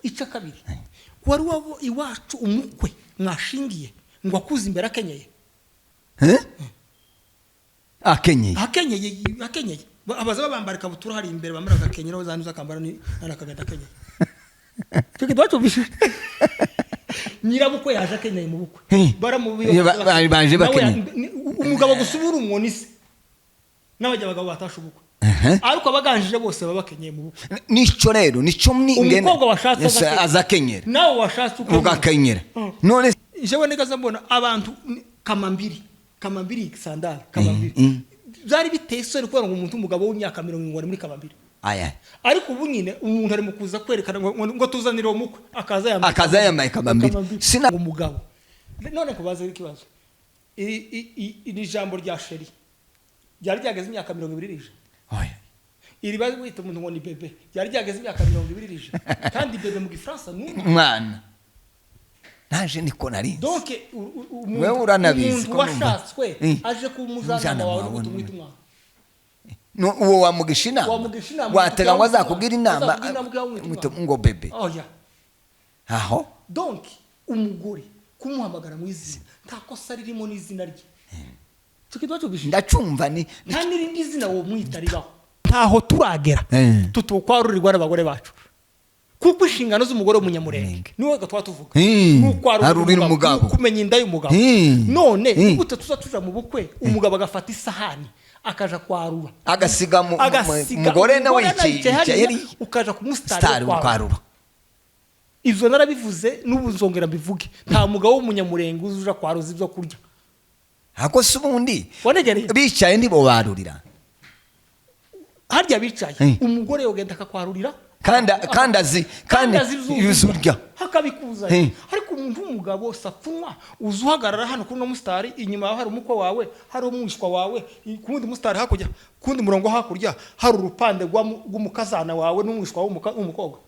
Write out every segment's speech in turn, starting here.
ica kabiri wari wabo iwacu umukwe mwashingiye ngo akuze imbere akenyeye akenyeye abaza babambara ikabutura hari imbere bambara agakenyera aho zanuza akambara ni nakagenda akenyeye tukitwacho bishi nyirabukwe yaje akenyeye mu bukwe baje bakenyeye umugabo gusubura umwoni se n'abajya abagabo batasha ubukwe ariko abaganjije bose babakenyeye mu bukwe nico rero nico mwingene umukobwa washatse azakenyera nawe washatse ugakenyera none jewe negaza mbona abantu kamambiri sandal kamambiri byari biteye isoni kubera ngo umuntu umugabo w'imyaka 70 muri kamambiri aya ariko ubu nyine umuntu ari mu kuza kwerekana ngo tuzanire umukwe akaza yambaye kamambiri sina umugabo none kubaza ikibazo iri jambo rya sheri ryari ryageze imyaka 20 rije oya iri bazi wita umuntu ngo ni bebe ryari ryageze imyaka 20 rije kandi bebe mu Gifaransa n'umwana naje niko nari donc wewe uranabizi ko washatswe aje kumujana wawe n'utumwita umwana no uwo wamugishina watega ngo azakubwira inama ngo bebe oya aho donc umugore kumuhamagara mu izina ntakosa ririmo n'izina rye tukitwacho bishije ndacumva ni nta nirindi zina wo mwita ribaho ntaho turagera tutukwarurirwa n'abagore bacu kuko inshingano z'umugore w'umunyamurenge niwe gatwa tuvuga harurira umugabo kumenya inda y'umugabo none gute tuza mu bukwe umugabo agafata isahani akaja kwarura agasiga umugore nawe yicaye ukaja kumustari kwarura ivyo narabivuze n'ubuzongera mbivuge nta mugabo w'umunyamurenge uzuja kwaruza ivyo kurya hako subundi bicaye ndibo barurira harya bicaye umugore yogenda akakwarurira kandi yusurya hakabikuza ariko umuntu w'umugabo safunwa uzuhagarara hano kuno mustari inyuma hari umukwe wawe hari umwishwa wawe kundi mustari hakujya kundi murongo hakurya hari urupande rw'umukazana wawe n'umwishwa w'umukobwa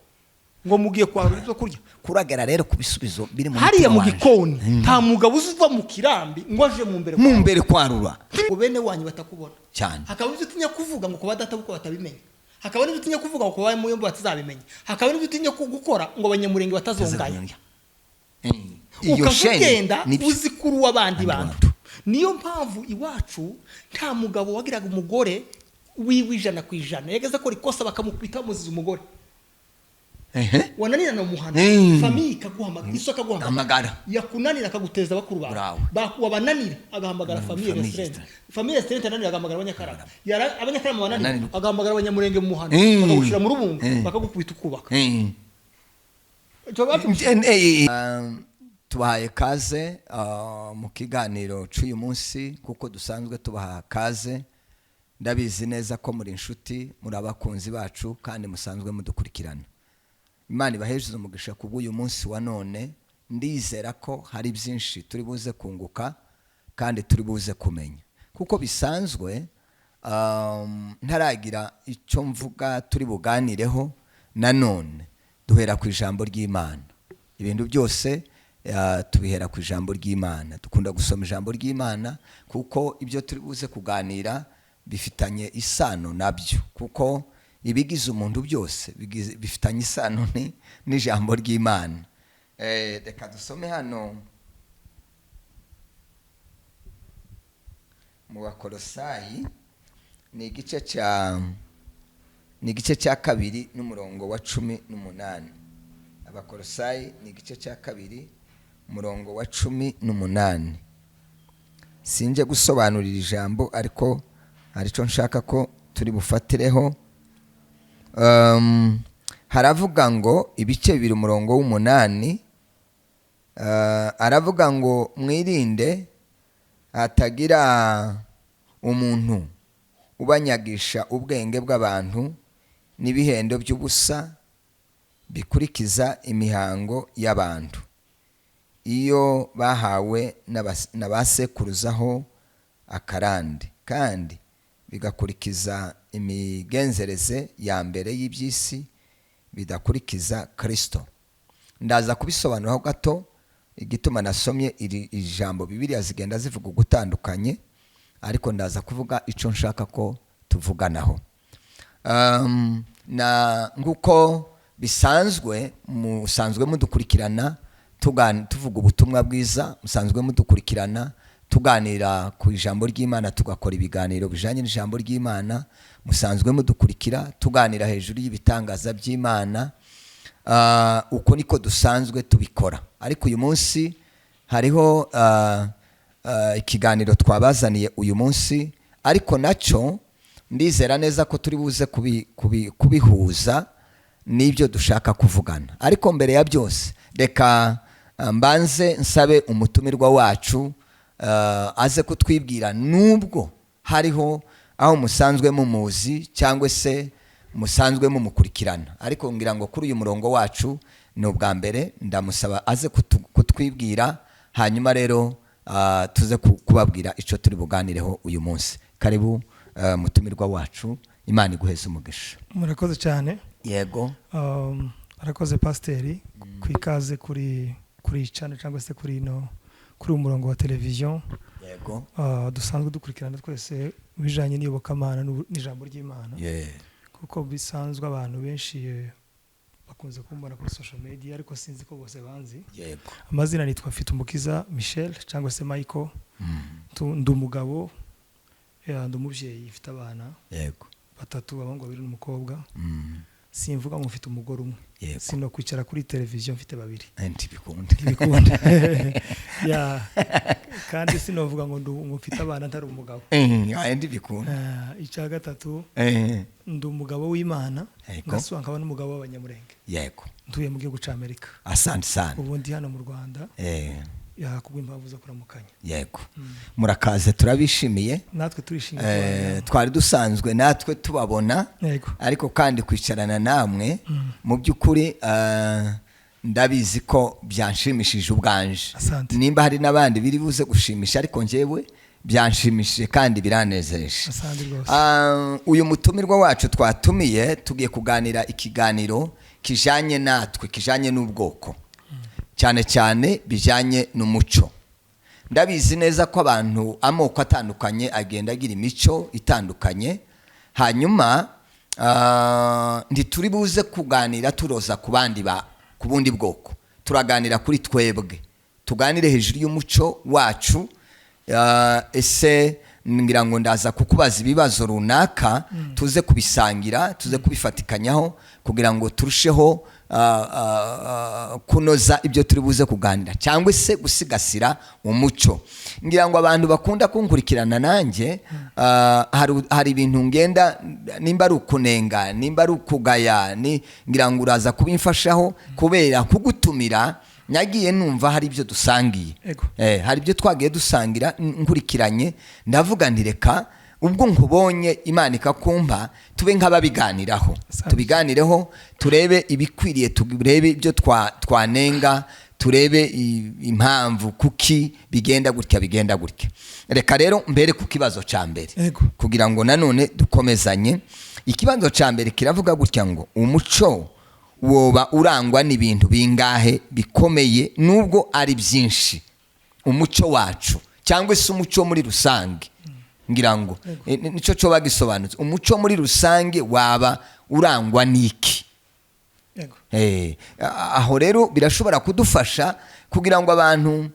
ngo mugiye kwarura ibyo kurya kuragera rero kubisubizo biri mu hariya mu gikoni nta mugabo uzuva mu kirambi ngo aje mu mbere kwarura ngo bene wanyu batakubona cyane hakaba ibyo utinya kuvuga ngo kuba data uko batabimenya hakaba n'ibyo utinya kuvuga ngo kuba muyombo batazabimenya hakaba n'ibyo utinya gukora ngo abanyamurenge batazonganya ukagenda uzikuru w'abandi bantu niyo mpamvu iwacu nta mugabo wagiraga umugore wiwijana ku ijana yageze ko rikosa bakamukubita muziza umugore wananira no muhana famille kaguhamagara isoka guhamagara yakunanira akaguteza bakuru bawe wabananira agahamagara famille restaurant nanira agahamagara abanyakaraga abanyakaraga bananira agahamagara abanyamurenge mu muhana bakagushira mu rubungo bakagukubita ukubaka tubahaye kaze mu kiganiro cy'uyu munsi kuko dusanzwe tubaha kaze ndabizi neza ko muri inshuti muri abakunzi bacu kandi musanzwe mudukurikirana Imana ibahejeze umugisha kubw'uyu munsi wa none ndizera ko hari byinshi turi buze kunguka kandi turi buze kumenya kuko bisanzwe ntaragira icyo mvuga turi buganireho nanone duhera ku ijambo ry'Imana ibintu byose tubihera ku ijambo ry'Imana dukunda gusoma ijambo ry'Imana kuko ibyo turi buze kuganira bifitanye isano nabyo kuko ibigize umuntu byose bifitanye isano n'ijambo ry'Imana reka dusome hano mu Bakolosayi ni igice cya 2 n'umurongo wa 18 Abakolosayi ni igice cya 2 umurongo wa 18 sinje gusobanurira ijambo ariko harico nshaka ko turi bufatireho haravuga ngo ibice bibiri umurongo w'8 aravuga ngo mwirinde hatagira umuntu ubanyagisha ubwenge bw'abantu n'ibihendo by'ubusa bikurikiza imihango y'abantu iyo bahawe n'abasekuruzaho akarande kandi bigakurikiza imigenzereze ya mbere y'ibyisi bidakurikiza Kristo. Ndaza kubisobanuraho gato igituma nasomye iri ijambo Bibiliya zigenda zivuga gutandukanye ariko ndaza kuvuga ico nshaka ko tuvuganaho. Na nguko bisanzwe musanzwe mudukurikirana tuvuga ubutumwa bwiza, musanzwe mudukurikirana tuganira ku ijambo ry'Imana, tugakora ibiganiro bijanye n'ijambo ry'Imana, musanzwe mudukurikira tuganira hejuru y'ibitangaza by'Imana. Uko niko dusanzwe tubikora. Ariko uyu munsi hariho ikiganiro twabazaniye uyu munsi, ariko naco ndizera neza ko turi buze kubihuza n'ibyo dushaka kuvugana. Ariko mbere ya byose reka mbanze nsabe umutumirwa wacu aze kutwibwira, nubwo hariho aho musanzwe mumuzi cyangwa se musanzwe mumukurikirana, ariko ngira ngo kuri uyu murongo wacu ni ubwa mbere. Ndamusaba aze kutwibwira, hanyuma rero tuze kubabwira icyo turi buganireho uyu munsi. Karibu mutumirwa wacu, Imana iguheze umugisha. Murakoze cyane. Yego. Arakoze pasiteri kwikaze kuri channel cyangwa se kuri umurongo wa televiziyo. Yego. Dusanzwe dukurikirana twese bijanye n'iyobokamana n'ijambo ry'Imana. Kuko bisanzwe abantu benshi bakunze kumbona kuri social media, ariko sinzi ko bose banzi. Yego. Amazina nitwa Mfitumukiza Michel cyangwa se Michael. Ndi umugabo, ndi umubyeyi, mfite abana. Yego. 3, abahungu 2 n'umukobwa. Simvuga ngo mfite umugore umwe. Sino kwicara kuri televiziyo mfite 2. Ntibikunda. Kandi sinovuga ngo mfite abana ntari umugabo. Ntibikunda. Icya 3, ndi umugabo w'Imana, ngasuka nkaba n'umugabo w'abanyamurenge. Yego. Ntuye mu gihugu cy'Amerika. Asante sana. Ubu ndi hano mu Rwanda. Yakugwa impamvu zo kuramukanya. Yego. Murakaze, turabishimiye. Natwe turishimiye. Twari dusanzwe natwe tubabona. Yego. Ariko kandi kwicarana namwe mu by'ukuri ndabizi ko byanshimishije ubwanje. Nimba hari nabandi biri buze gushimisha, ariko njyewe byanshimishije kandi biranezereje. Uyu mutumirwa wacu twatumiye tugiye kuganira ikiganiro kijanye natwe, kijanye n'ubwoko, cyane cyane bijanye n'umuco. Ndabizi neza ko abantu amoko atandukanye agenda agira imico itandukanye, hanyuma ntituri buze kuganira turoza ku bandi ku bundi bwoko. Turaganira kuri twebwe, tuganire hejuru y'umuco wacu. Ese ngira ngo ndaza kukubaza ibibazo runaka, tuze kubisangira, tuze kubifatikanyaho kugira ngo turusheho kunoza ibyo turi buze kuganira, cyangwa se gusigasira umuco. Ngira ngo abantu bakunda kunkurikirana nanjye, hari ibintu ngenda, nimba ari ukunenga, nimba ari ukugaya, ngira ngo uraza kubimfashaho, kubera kugutumira nagiye numva hari ibyo dusangiye. Hari ibyo twagiye dusangira nkurikiranye, ndavuga nti reka ubwo nkubonye Imana ikakumpa tube nk'ababiganiraho, tubiganireho, turebe ibikwiriye, turebe ibyo twanenga, turebe impamvu kuki bigenda gutya. Reka rero mbere ku kibazo cya mbere, kugira ngo nanone dukomezanye. Ikibazo cya mbere kiravuga gutya ngo umuco woba urangwa n'ibintu bingahe bikomeye nubwo ari byinshi? Umuco wacu cyangwa se umuco muri rusange, ngira ngo nico cyo bagisobanutse. Umuco muri rusange waba urangwa n'iki? Aho rero birashobora kudufasha kugira ngo abantu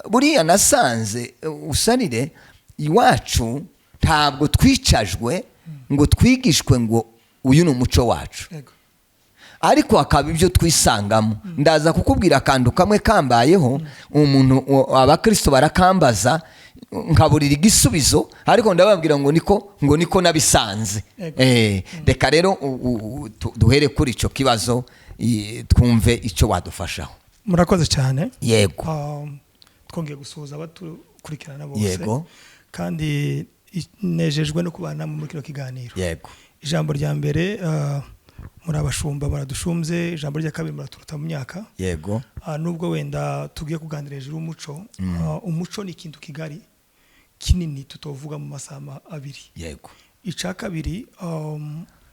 buriya nasanze usanire iwacu ntabwo twicajwe ngo twigishwe ngo uyu ni umuco wacu, ariko akaba ibyo twisangamo. Ndaza kukubwira akantu kamwe kambayeho, umuntu abakristo barakambaza nkaburira igisubizo, ariko ndababwira ngo niko nabisanze. Reka rero duhere kuri icyo kibazo, twumve icyo wadufashaho. Murakoze cyane. Yego. Twongeye gusuhuza abatukurikirana bose. Yego. Kandi nejejwe no kubana muri kino kiganiro. Yego. Ijambo rya mbere, muri abashumba baradushumbye. Ijambo rya kabiri muraturuta mu myaka. Yego. Nubwo wenda tugiye kuganira hejuru y'umuco, umuco ni ikintu kigari kinini tutovuga mu masaha 2. Yego. Icya kabiri,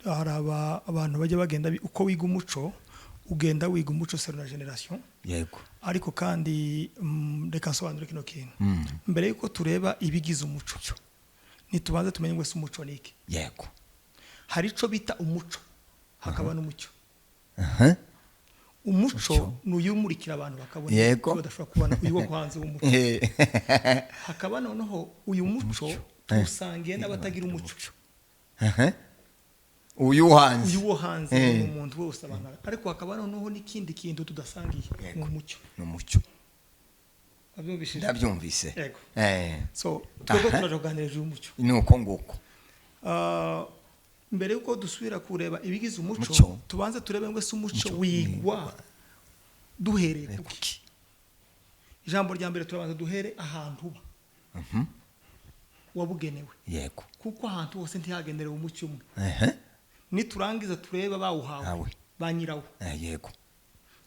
hari abantu bajya bagenda uko wiga umuco, ugenda wiga umuco sero na generation. Yego. Ariko kandi reka nsobanure kino kintu. Mbere yuko tureba ibigize umuco, nitubanze tumenye ngo umuco ni iki. Yego. Hari ico bita umuco, hakaba n'umucyo. Aha. umuco ni uyumurikira abantu bakabona Yego. badashobora kubona uyu wo hanze w'umuco. Hakaba noneho uyu muco tusangiye n'abatagira umuco. Aha. Uyu hanze. Uyu wo hanze ni umuntu wose abantu, ariko hakaba noneho n'ikindi kintu tudasangiye mu muco. N'umuco. Abyumvishije? Ndabyumvise. Yego. Eh. So twebwe turajoganirije umuco. Nuko nguko. Mbere yuko dusubira kureba ibigize umuco, Muco. tubanze turebe ngo ese umuco wigwa duhereye kuki. Ijambo rya mbere turabanza duhere ahantu uba. Wabugenewe. Yego. Kuko ahantu hose ntihagenerewe umuco umwe. Aha. Niturangiza tureba bawuhawe ba nyirawo. Yego.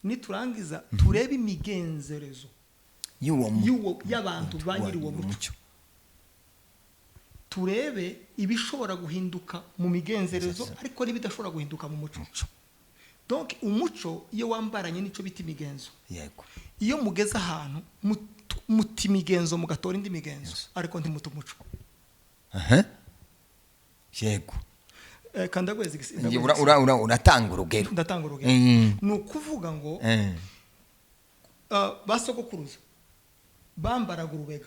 Niturangiza turebe imigenzerezo y'abantu ba nyiri uwo muco. Turebe ibishobora guhinduka mu migenzerezo ariko n'ibidashobora guhinduka mu muco. Donc umuco iyo wambaranye nico bita imigenzo. Yego. Iyo mugeze ahantu muti imigenzo mugatora indi migenzo ariko ntimuta umuco. Aha. Yego. Kandagwezi uratanga urugero. Ndatanga urugero. Ni ukuvuga ngo basogokuruza bambaraga urubega.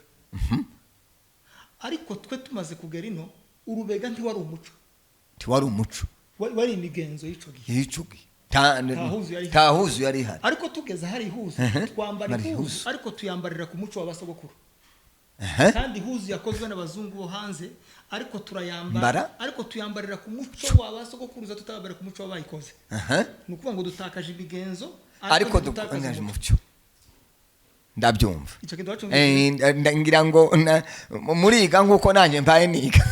Ariko twe tumaze kugera ino urubega ntiwari umuco. Ntiwari umuco. Wari imigenzo y'ico gihe. Y'ico gihe. Tahuzu yari hari. Ariko tugeze hari ihuzu twambara ihuzu ariko tuyambarira ku muco w'abasogokuru. Kandi ihuzu yakozwe n'abazungu bo hanze ariko turayambara ariko tuyambarira ku muco w'abasogokuruza tutabara ku muco w'abayikoze. Nukuvuga ngo dutakaje imigenzo ariko dutakaje umuco. Ndabyumva. Ico kintu wacu ngira ngo muriga nkuko nanje mbaye niga.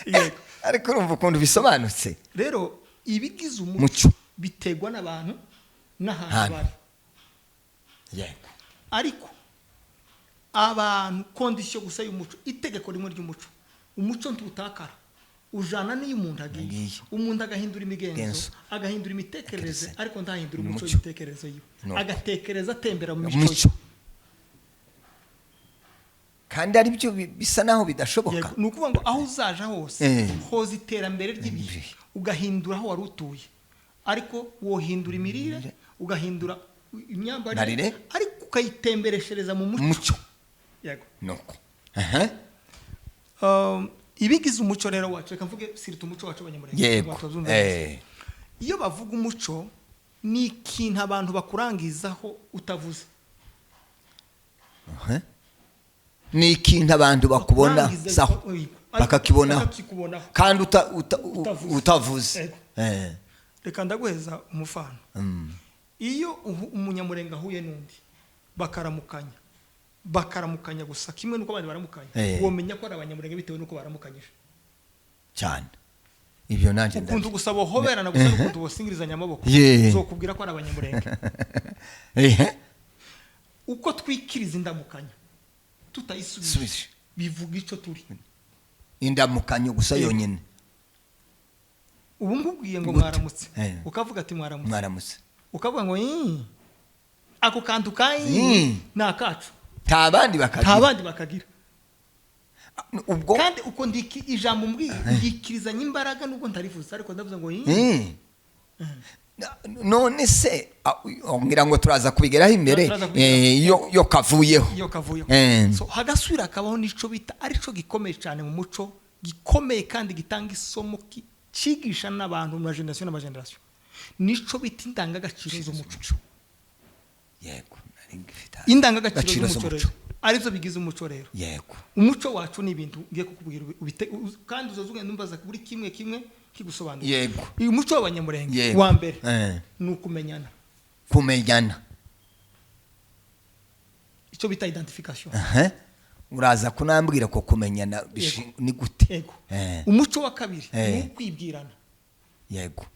Yego. Ariko urumva ukuntu bisobanutse. Rero ibigize umuco bitegwa n'abantu n'ahantu bari. Yego. Ariko abantu condition gusa y'umuco, itegeko rimwe ry'umuco. Umuco ntutakara. Ujana niyo umuntu agiye. Umuntu agahindura imigenzo, agahindura imitekerereze ariko ndahindura umuco y'imitekerereze yiwe. Agatekereza atembera mu mico. Kandi ari byo bisa naho bidashoboka. Nukuvuga ngo aho uzaje hose hoza iterambere ry'ibihe ugahindura aho wari utuye. Ariko wohindura imirire, ugahindura imyambarire ariko ukayitembereshereza mu muco. Yego. Nuko. Ibigize umuco rero wacu reka mvuge sirita umuco wacu abanyamurenge. Iyo bavuga umuco ni ikintu abantu bakurangizaho utavuze. Ni ikintu abantu bakubona saho bakakibonaho kandi utavuze. Reka ndaguheza umufano. Iyo umunyamurenge ahuye n'undi bakaramukanya gusa kimwe nuko abandi baramukanya womenya ko ari abanyamurenge bitewe nuko baramukanyije cyane. Ibyo nanje ukuntu gusaba hoberana gusa ukuntu bosingirizanya amaboko uzokubwira ko ari abanyamurenge. Uko twikiriza indamukanya tutayisubije bivuga ico turi indamukanyo gusa yonyine. Ubu ngubwiye ngo mwaramutse ukavuga ati mwaramutse ukavuga ngo ako kantu nakacu ntabandi bakagira. Ubwo kandi uko ndiki ijambo ndikirizanya imbaraga nubwo ntarivuze ariko ndavuze ngo none se ngira ngo turaza kubigeraho imbere yo kavuyeho. So hagasubira akabaho nico bita arico gikomeye cyane mu muco, gikomeye kandi gitanga isomo cigisha n'abantu mu generation n'amageneration. Nico bita indangagaciro z'umuco. Yego. Indangagaciro z'umuco arizo bigize umuco rero. Yego. Umuco wacu ni ibintu ngiye kukubwira kandi uzozuga ndumbaza kuri kimwe kigusobanura. Yego. Uyu muco w'abanyamurenge wa mbere ni ukumenyana. Icyo bita identification. Uraza kunambwira ko kumenyana ni gute? Yego. Umuco wa kabiri ni ukwibwirana. Yego.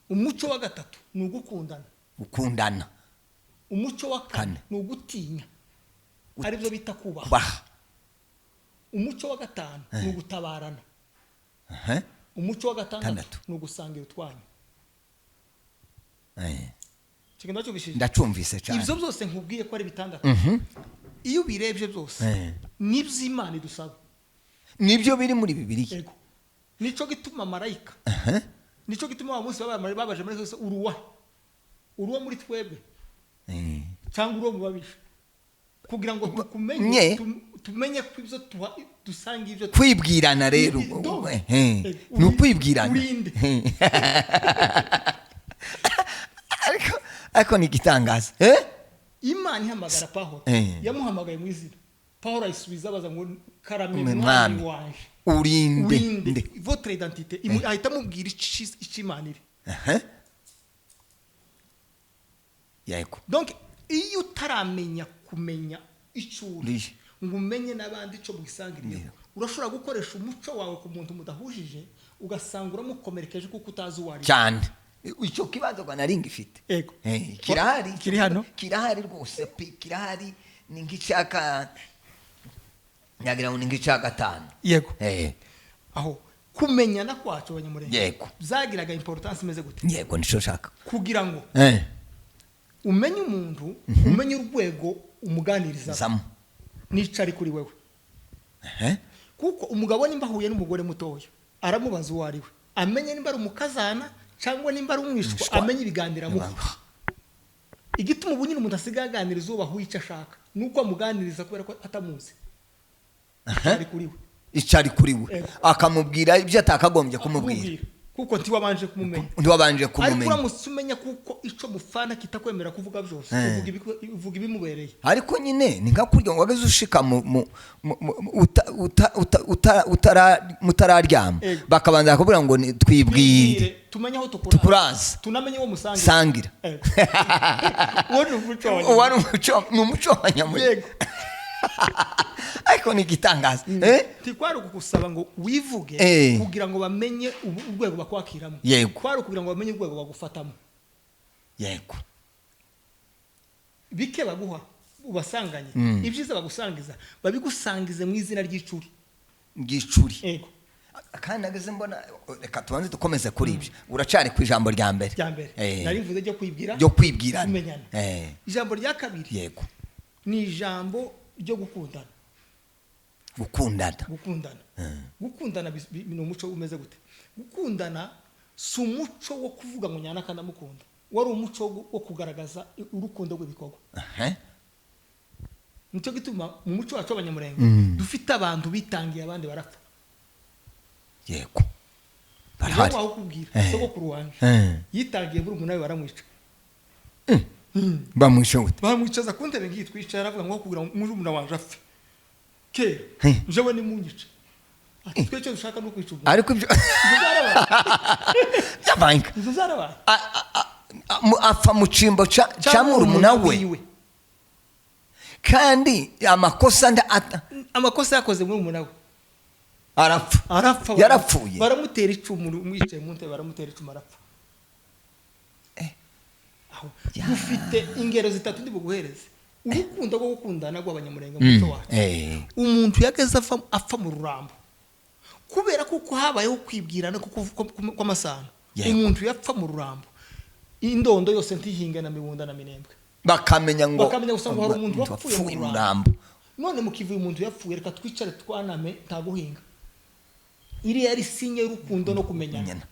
Umuco wa gatatu ni ugukundana. Umuco wa kane ni ugutinya aribyo bita kubaha. Umuco wa gatanu ni ugutabarana. Umuco wa gatandatu ni ugusangira utwanyu. Ndacumvise cyane. Ibyo byose nkubwiye ko ari bitandatu. Iyo birebye byose nibyo Imana idusaba. Nibyo biri muri Bibiliya. Yego. Nico gituma marayika nico gituma wa munsi babaje muri Kristo uruwa muri twebwe cyangwa uruwa mu babisha kugira ngo tumenye ko ibyo dusanga ibyo kwibwirana rero ni ukwibwirana ariko ni igitangaza Imana ihamagara Pawulo yamuhamagaye mu izina Pawulo ayisubiza abaza ngo karame mwami wanje urinde votre identité ahita mubwira Imana iri yego donc iyo utaramenya kumenya icuri ngo umenye n'abandi ico bwisangiriye urashobora gukoresha umuco wawe ku muntu mudahujije ugasanga uramukomerekeje kuko utazi uwari cyane icyo kibazo gwa naringa ifite ego kiri hano kirahari rwose kirahari ni ngicaka nyagira ngo ni ngicaka 5 yego aho kumenyana kwacu abanyamurenge yego zagiraga importance imeze gute yego nico shaka kugira ngo umenye umuntu umenye urwego umuganiriza nicari kuri wewe kuko umugabo nimba huye n'umugore mutoya aramubaza uwo ari we amenye nimba ari umukazana cyangwa nimba ari umwishwa amenye ibiganira mu igituma ubunyine umuntu asigaganiriza uwo bahuye icyo ashaka nuko amuganiriza kubera ko atamuzi ari kuri we icari kuri we akamubwira ibyo atakagombye kumubwira kuko ntiwabanje kumumenya ariko uramutse umenya kuko ico mufana kitakwemera kuvuga byose uvuga ibimubereye ariko nyine ni nka kurya ngo wageze ushika mutararyama bakabanza kuvuga ngo twibwire tumenye aho tukuraza tunamenye wo musangira sangira uwo ni umuco w'abanyamurenge ariko ni igitangaza tikwari kugusaba ngo wivuge kugira ngo bamenye urwego bakwakiramo kwari kugira ngo bamenye urwego bagufatamo yego bike baguha ubasanganye ibyiza bagusangiza babigusangize mu izina ry'icuri yego kandi nageze mbona reka tubanze dukomeze kuri ibyo uracari ku ijambo rya mbere nari mvuze ryo kwibwira kumenyana ijambo rya kabiri yego ni ijambo ryo gukundana ni umuco umeze gute gukundana si umuco wo kuvuga ngo nyana kandi amukunda wari umuco wo kugaragaza urukundo rw'ibikorwa nicyo gituma mu muco wacu w'abanyamurenge dufite abantu bitangiye abandi barapfa yego barahari aho kubwira sogokuru wanje yitangiye buri umuntu nawe baramwica bamwicaza ku ntebe ngiyi twicaye aravuga ngo kugira ngo umujumuna wanje apfe kera jewe ni munyica ati twe cyo dushaka no kwica umuntu ariko ibyo yabanka apfa mu cimbo ca murumuna we kandi amakosa yakoze muri murumuna we arapfa yarapfuye baramutera icumu umwicaye mu ntebe baramutera icumu arapfa dufite ingero zitatu ndi buguhereze urukundo rwo gukundana rw'abanyamurenge mu muco wacu umuntu yageze apfa mu rurambo kubera kuko habayeho kwibwirana kw'amasano umuntu yapfa mu rurambo indondo yose ntihinga na mibunda na minembwe bakamenya gusa ngo hari umuntu wapfuye mu rurambo none mukivuye umuntu yapfuye reka twicare twaname ntaguhinga iri yari sinye y'urukundo no kumenyana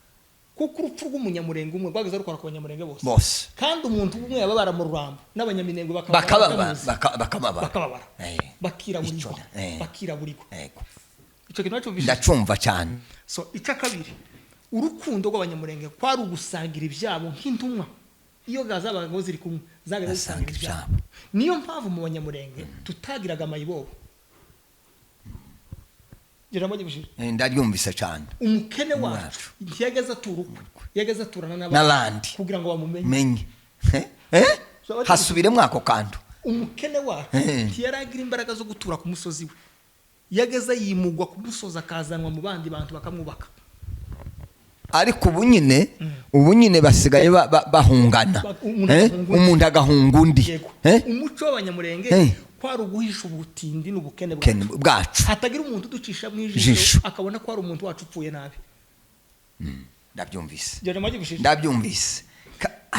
kuko urupfu rw'umunyamurenge umwe rwageze rukora ku banyamurenge bose kandi umuntu umwe yababara mu rurambo n'abanyaminenge bakababara bakiraburirwa icyo kintu nacumvise ndacumva cyane so icya kabiri urukundo rw'abanyamurenge kwari ugusangira ibyabo nk'intumwa iyo zabaga ngo ziri kumwe zagaze gusangira ibyabo niyo mpamvu mu banyamurenge tutagiraga amayibobo ndaryumvise cyane umukene wacu yageze aturukwe yageze aturana n'abandi kugira ngo bamumenye hasubiremo ako kantu umukene wacu ntiyaragira imbaraga zo gutura ku musozi we yageze yimugwa ku musozi akazanwa mu bandi bantu bakamwubaka ariko ubu nyine basigaye bahungana umuntu agahunga undi umuco w'abanyamurenge kwari uguhisha ubutindi n'ubukene bwacu hatagira umuntu uducisha mu ijisho akabona ko ari umuntu wacu upfuye nabi ndabyumvise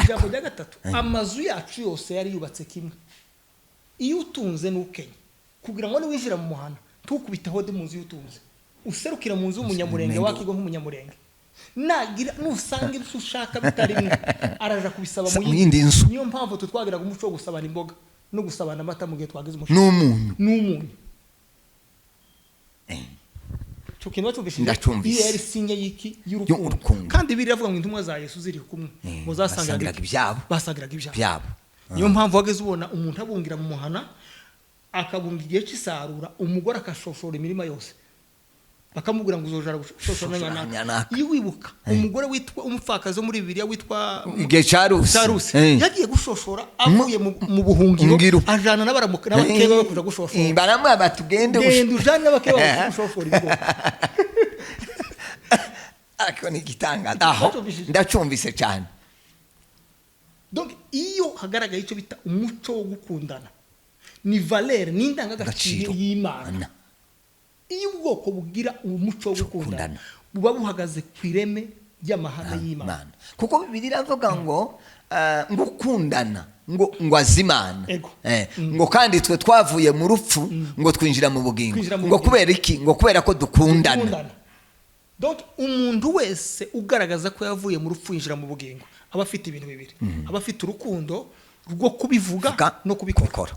ijambo rya gatatu amazu yacu yose yari yubatse kimwe iyo utunze n'ukenya kugira ngo niwinjira mu muhanda ntukubiteho de mu nzu y'utunze userukira mu nzu y'umunyamurenge wakigo nk'umunyamurenge nagira nusanga ibyo ushaka bitarimo araja kubisaba mu yindi nzu. Niyo mpamvu tutwagiraga umuco wo gusabana imboga no gusabana amata mu gihe twagize umuco n'umunyu cyo kintu cyubishije ndacyumvise yari sinye yiki y'urukundo kandi biravuga ngo intumwa za Yesu ziri kumwe ngo zasangiraga ibyabo basangiraga ibyabo. Niyo mpamvu wageze ubona umuntu abungira mu muhana akabunga igihe cy'isarura umugore akashoshora imirima yose bakamubwira ngo uzojara gushoshora n'abana. Iyo wibuka umugore witwa umupfakazi muri Bibiliya witwa igihe Charus yagiye gushoshora avuye mu buhungiro ajana n'abaramuka n'abakeba bakuja gushoshora baramwa batugende ujana n'abakeba gushoshora ibigo. Ako ni gitangaza aho ndacyumvise cyane. Donc iyo hagaragaye icyo bita umuco wo gukundana ni valeur n'indangagaciro y'Imana. Iyo ubwoko bugira umuco wo gukundana buba buhagaze ku ireme ry'amahame y'Imana, kuko Bibiliya iravuga ngo gukundana ngo azimana ngo kandi twe twavuye mu rupfu ngo twinjira mu bugingo ngo kubera iki ngo kubera ko dukundana. Donc umuntu wese ugaragaza ko yavuye mu rupfu yinjira mu bugingo aba afite ibintu bibiri, aba afite urukundo rwo kubivuga no kubikora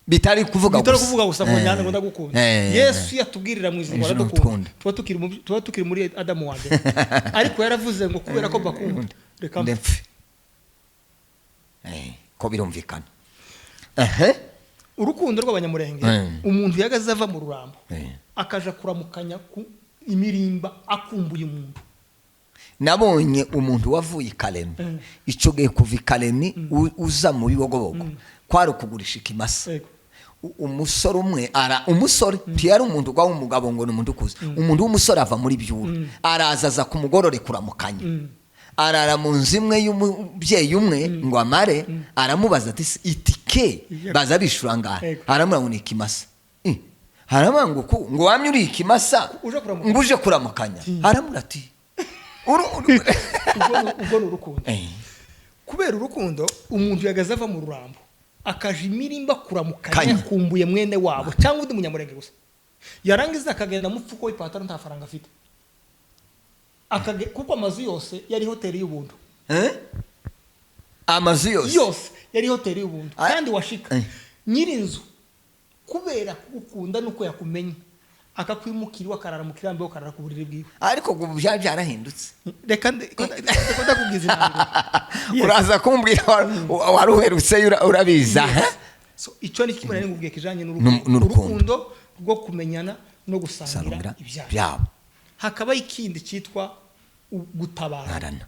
bitari kuvuga gusa ngo nyane ngo ndagukunda. Yesu yatubwirira mu izina radukunda tuba tukiri muri Adamu wa mbere ariko yaravuze ngo kubera ko bakunda reka ndepfe ko birumvikana. Urukundo rw'abanyamurenge umuntu yagaze ava mu rurambo akaja kuramukanya ku imirimba akumbuye umuntu. Nabonye umuntu wavuye Kalemi icyo gihe kuva Kalemi uza mu bibogobogo kwari kugurisha ikimasa. Umusore umwe umusore ntiyari umuntu gwa umugabo ngo n'umuntu kuze umuntu w'umusore ava muri byura arazaza ku mugorore kuramukanya arara mu nzimwe y'umubyeyi umwe ngo amare aramubaza ati itike baza bishura ngahe aramura ngo ni ikimasa haramura ngo wamye uri ikimasa ngo uje kuramukanya aramura ati ubwo n'urukundo. Kubera urukundo umuntu yagaze ava mu rurambo akaje imirimba kuramukanya kumbuye mwene wabo cyangwa undi munyamurenge gusa yarangiza akagenda mu mfuko w'ipataro nta faranga afite kuko amazu yose yari hoteli y'ubuntu amazu yose yari hoteli y'ubuntu kandi washika nyirinzu kubera kugukunda nuko yakumenye akakwimukira wakarara mu kirambe wakarara ku buriri bwiwe ariko byarahindutse. Reka ndakubwiza inama uraza kumbwira waruherutse urabiza. So icyo ni kimwe nari ngubwiye kijanye n'urukundo rwo kumenyana no gusangira ibyabo. Hakaba ikindi cyitwa gutabarana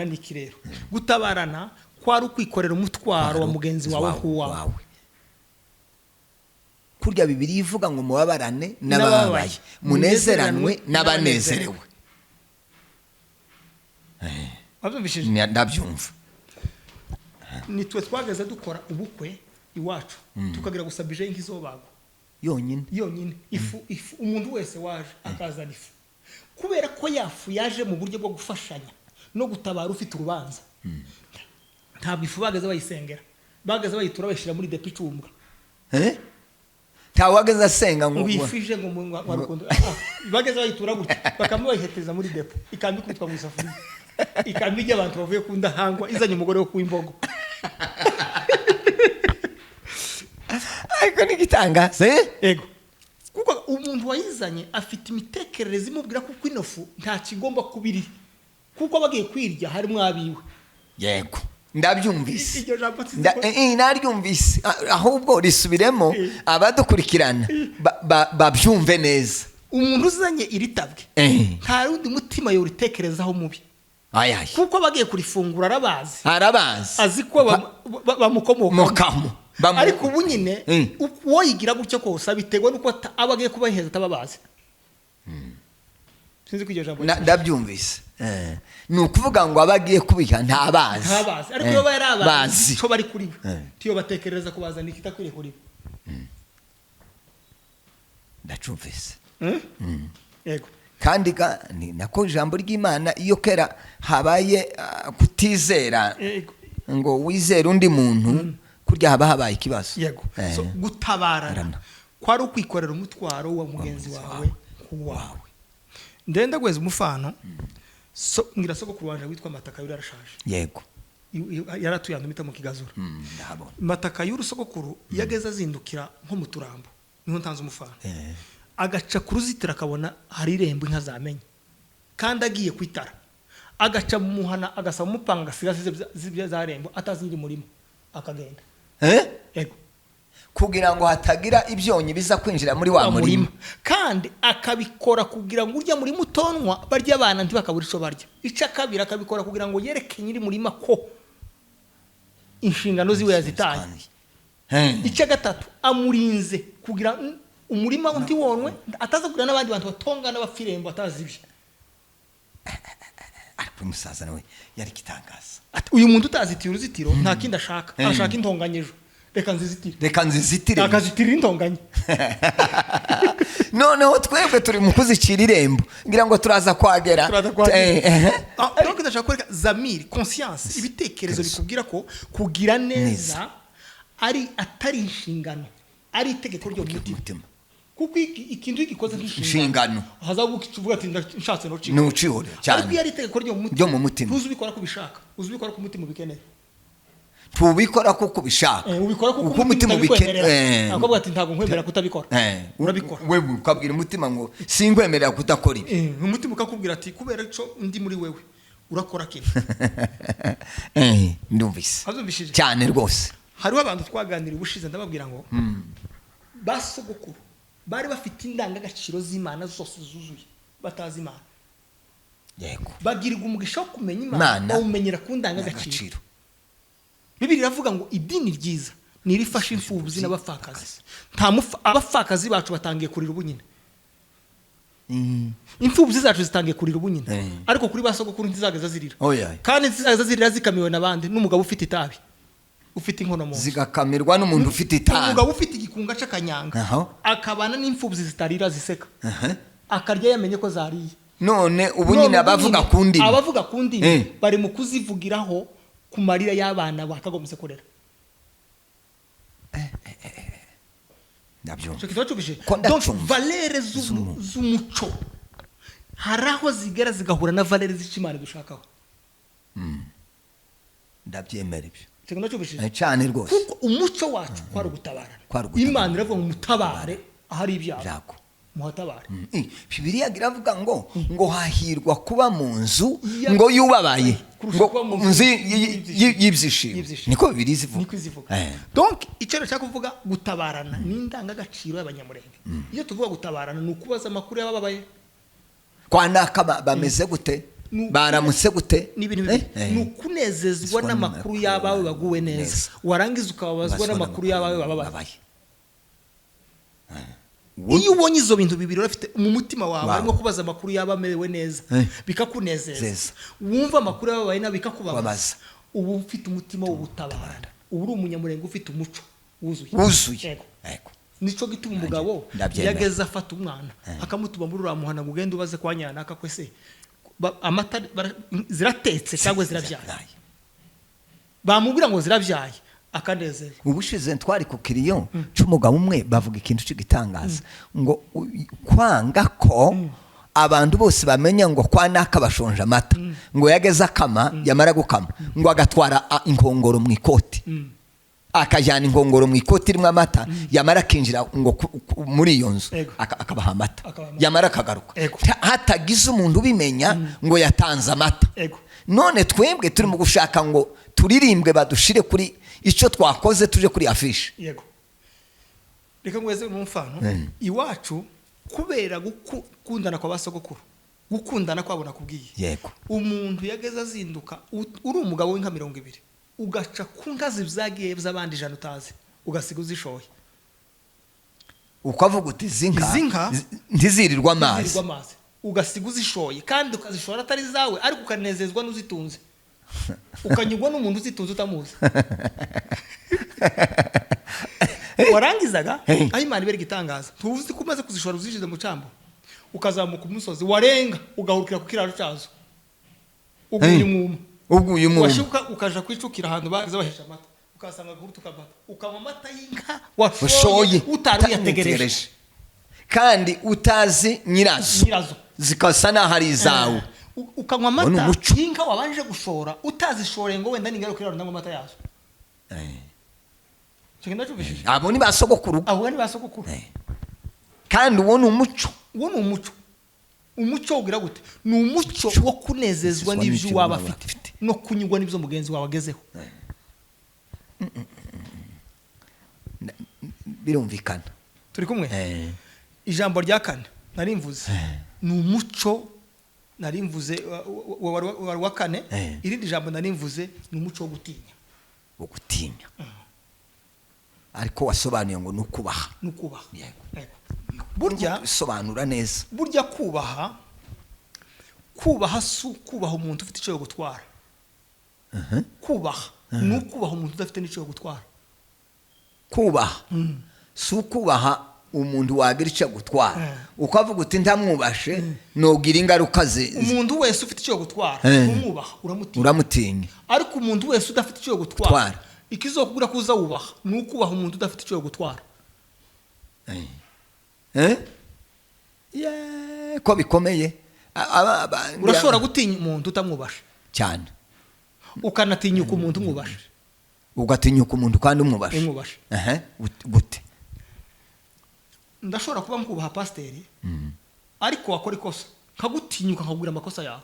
n'iki rero gutabarana kwari ukwikorera umutwaro wa mugenzi wawe kuwawe. Kurya Bibiliya ivuga ngo mubabarane n'ababaye munezeranwe n'abanezerewe. Ndabyumva. Nitwe twagaze dukora ubukwe iwacu tukagira gusabije nk'izobago yonyine ifu umuntu wese waje akazana ifu kubera ko yafu yaje mu buryo bwo gufashanya no gutabara ufite urubanza. Ntabwo ifu bagaze bayisengera bagaze bayitura bayishira muri depi cumbwa tawageze asenga ngo wifije ngo warukundo bageze bayitura gutya bakamubayiheteza muri depo ikambi kwitwa mu isafuriya ikambi y'abantu bavuye ku ndahangwa izanye umugore wo kuimbogo. Ariko ni gitangaza yego kuko umuntu wayizanye afite imitekerereze imubwira ko kwinofu nta kigomba kubiri kuko bagiye kwirya harimo abiwe. Yego ndabyumvise naryumvise ahubwo risubiremo abadukurikirana babyumve neza. Umuntu uzanye iritabwe nta rundi mutima yo ritekerezaho mubi kuko bagiye kurifungura arabazi azi ko bamukomokamo ariko ubu nyine uwo yigira gutyo kose abiterwa nuko abagiye kubaheza atababazi. Sinzi kujya jambo ndabyumvise ni ukuvuga ngo abagiye kubika ntabazi ariko iyo barabazi cyo bari kuri tiyo batekereza ko bazana ikitakwiriye kuri ndacyumvise. Yego kandi ni nako ijambo ry'Imana iyo kera habaye kutizera ngo wizere undi muntu kurya haba habaye ikibazo. Yego so gutabarana kwari ukwikorera umutwaro wa mugenzi wawe kuwawe. ndenda gweza umufano so ngira sogokuru wanje witwa Matakayuru yarashaje yego yaratuye mita mu Kigazura ndabona Matakayuru sogokuru yageza azindukira nko mu Turambo niho ntanze umufano agaca ku ruzitiro akabona hari irembo inka zamenye kandi agiye kwitara agaca mu muhana agasaba umupanga agasiga zibya za rembo atazi iri murimo akagenda yego kugira ngo hatagira ibyonyi biza kwinjira muri wa murima kandi akabikora kugira ngo urya muri mutonwa barya abana ntibakabura ico barya ica kabira akabikora kugira ngo yereke nyiri murima ko inshingano ziwe yazitanye ica gatatu amurinze kugira umurima undi wonwe ataza kugira n'abandi bantu batongana bafirembo atazibye ariko musaza nawe yari kitangaza uyu muntu utazitiye uruzitiro nta kindi ashaka arashaka intonganyejo reka nzizitire akazitira intonganye noneho twebwe turi mu kuzicira irembo ngira ngo turaza kwagera donc ndashaka kwereka zamiri conscience ibitekerezo bikubwira ko kugira neza ari atari inshingano ari itegeko ryo mutima kuko ikintu gikoze nk'inshingano hazabuka icuvuga ati nshatse no ciko nucihore cyane ariko yari itegeko ryo mu mutima uzubikora ko bishaka uzubikora ko umutima ubikeneye tubikora kuko bishaka ubikora kuko umutima ubikeneye akobwa ati ntago nkwemera kutabikora urabikora wewe ukabwira umutima ngo singwemerera kutakora ibi umutima ukakubwira ati kubera ico ndi muri wewe urakora kintu ndumvise azumvishije cyane rwose hariho abantu twaganira ubushize ndababwira ngo basogokuru bari bafite indangagaciro z'Imana zose zuzuye batazi Imana yego bagirwa umugisha wo kumenya Imana bawumenyera ku ndangagaciro Bibiliya iravuga ngo idini ryiza nirifasha imfubyi n'abapfakazi abapfakazi bacu batangiye kurira ubunyine imfubyi zacu zitangiye kurira ubunyine ariko kuri basogokuru ntizageza zirira kandi ntizageza zirira zikamiwe nabandi n'umugabo ufite itabi ufite inkono mu zigakamirwa n'umuntu ufite itabi umugabo ufite igikunga c'akanyanga akabana n'imfubyi zitarira ziseka akarya yamenye ko zariye none ubunyine abavuga kundi bari mu kuzivugiraho ku marira y'abana bakagomse korera nabyo donc valere z'umuco haraho zigera zigahura na valere z'Imana dushakaho ndabyemera ibyo cyane rwose kuko umuco wacu kwari gutabarana Imana iravuga ngo mutabare ahari ibyago muhatabare Bibiliya iravuga ngo hahirwa kuba mu nzu ngo yubabaye ngo nzi y'ibyishimo niko Bibiliya ivuga donc icyo nshaka kuvuga gutabarana ni indangagaciro y'abanyamurenge iyo tuvuga gutabarana ni ukubaza amakuru y'ababaye kwa naka bameze gute baramutse gute ni ukunezezwa n'amakuru y'abawe baguwe neza warangiza ukababazwa n'amakuru y'abawe bababaye iyo ubonye izo bintu bibiri urafite mu mutima wawe arimo kubaza amakuru y'abamerewe neza bikakunezeza wumva amakuru y'ababaye na bikakubabaza ubu ufite umutima w'ubutabara ubu uri umunyamurenge ufite umuco wuzuye nico gituma umugabo yageza afata umwana akamutuma muri uramuhana ngo ugende ubaze kwa nyana akakwese amata ziratetse cyangwa ziravyaye bamubwira ngo ziravyaye akanezera ubushize twari ku kiriyo cy'umugabo umwe bavuga ikintu cy'igitangaza ngo kwanga ko abantu bose bamenya ngo kwa naka bashonje amata ngo yageza akama yamara gukama ngo agatwara inkongoro mu ikoti akajyana inkongoro mu ikoti rimwe amata yamara kinjira ngo muri iyo nzu akabaha amata yamara akagaruka hatagize umuntu ubimenya ngo yatanze amata none twebwe turi mu gushaka ngo turirimbwe badushire kuri icyo twakoze tuje kuri afishe yego reka ngweze mu mfano iwacu kubera gukundana kwa basogokuru gukundana kwabona kubwiye yego umuntu yageza azinduka uri umugabo w'inka 200 ugaca ku ngazi byagiye by'abandi jana utazi ugasiga uzishoye ukavuga uti zinka ntizirirwa amazi ugasiga uzishoye kandi ukazishora atari zawe ariko ukanezezwa n'uzitunze ukanyugwa n'umuntu uzitunze utamuzi warangizaga aho Imana ibere gitangaza tuvuze ko umaze kuzishora uzishize mu cambo ukazamuka umusozi warenga ugahurukira ku kiraro cyazo uguye umwuma washuka ukaja kwicukira ahantu baza bahesha amata ukasanga gurutu kabaka ukanywa amata y'inka washoye utari yategereje kandi utazi nyirazo zikasa naho ari izawe. ukanywa amata y'inka wabanje gushora utazishoreye ngo wenda n'ingaruka rero ndanywa amata yazo. Kigenda cyubishije. Abo ni basogokuru. Kandi uwo ni umuco. Umuco ugira gute? Ni umuco wo kunezezwa n'ibyo waba afite no kunyugwa n'ibyo mugenzi wawe agezeho. Birumvikana. Turi kumwe? Ijambo rya kane narimvuze ni umuco narimvuze wa kane. Irindi jambo narimvuze ni umuco wo gutinya. Ariko wasobanuye ngo nukubaha. Burya sobanura neza. Burya kubaha su kubaha umuntu ufite icyo gutwara. Kubaha nukubaha umuntu udafite n'icyo gutwara. Kubaha su kubaha umuntu wagira icyo gutwara. Ukavuga uti ntamwubashe nogira ingaruka ze. Umuntu wese ufite icyo gutwara umwubaha uramutinya. Ariko umuntu wese udafite icyo gutwara ikizokugura kuza wubaha nukubaha umuntu udafite icyo gutwara. Ko bikomeye. Urashobora gutinya umuntu utamwubashe cyane, ukanatinyuka umuntu umwubashe. Ugatinyuka umuntu kandi umwubashe. Gute? Ndashobora kuba mkubaha pasiteri ariko wakora ikosa nkagutinyuka nkagura amakosa yawe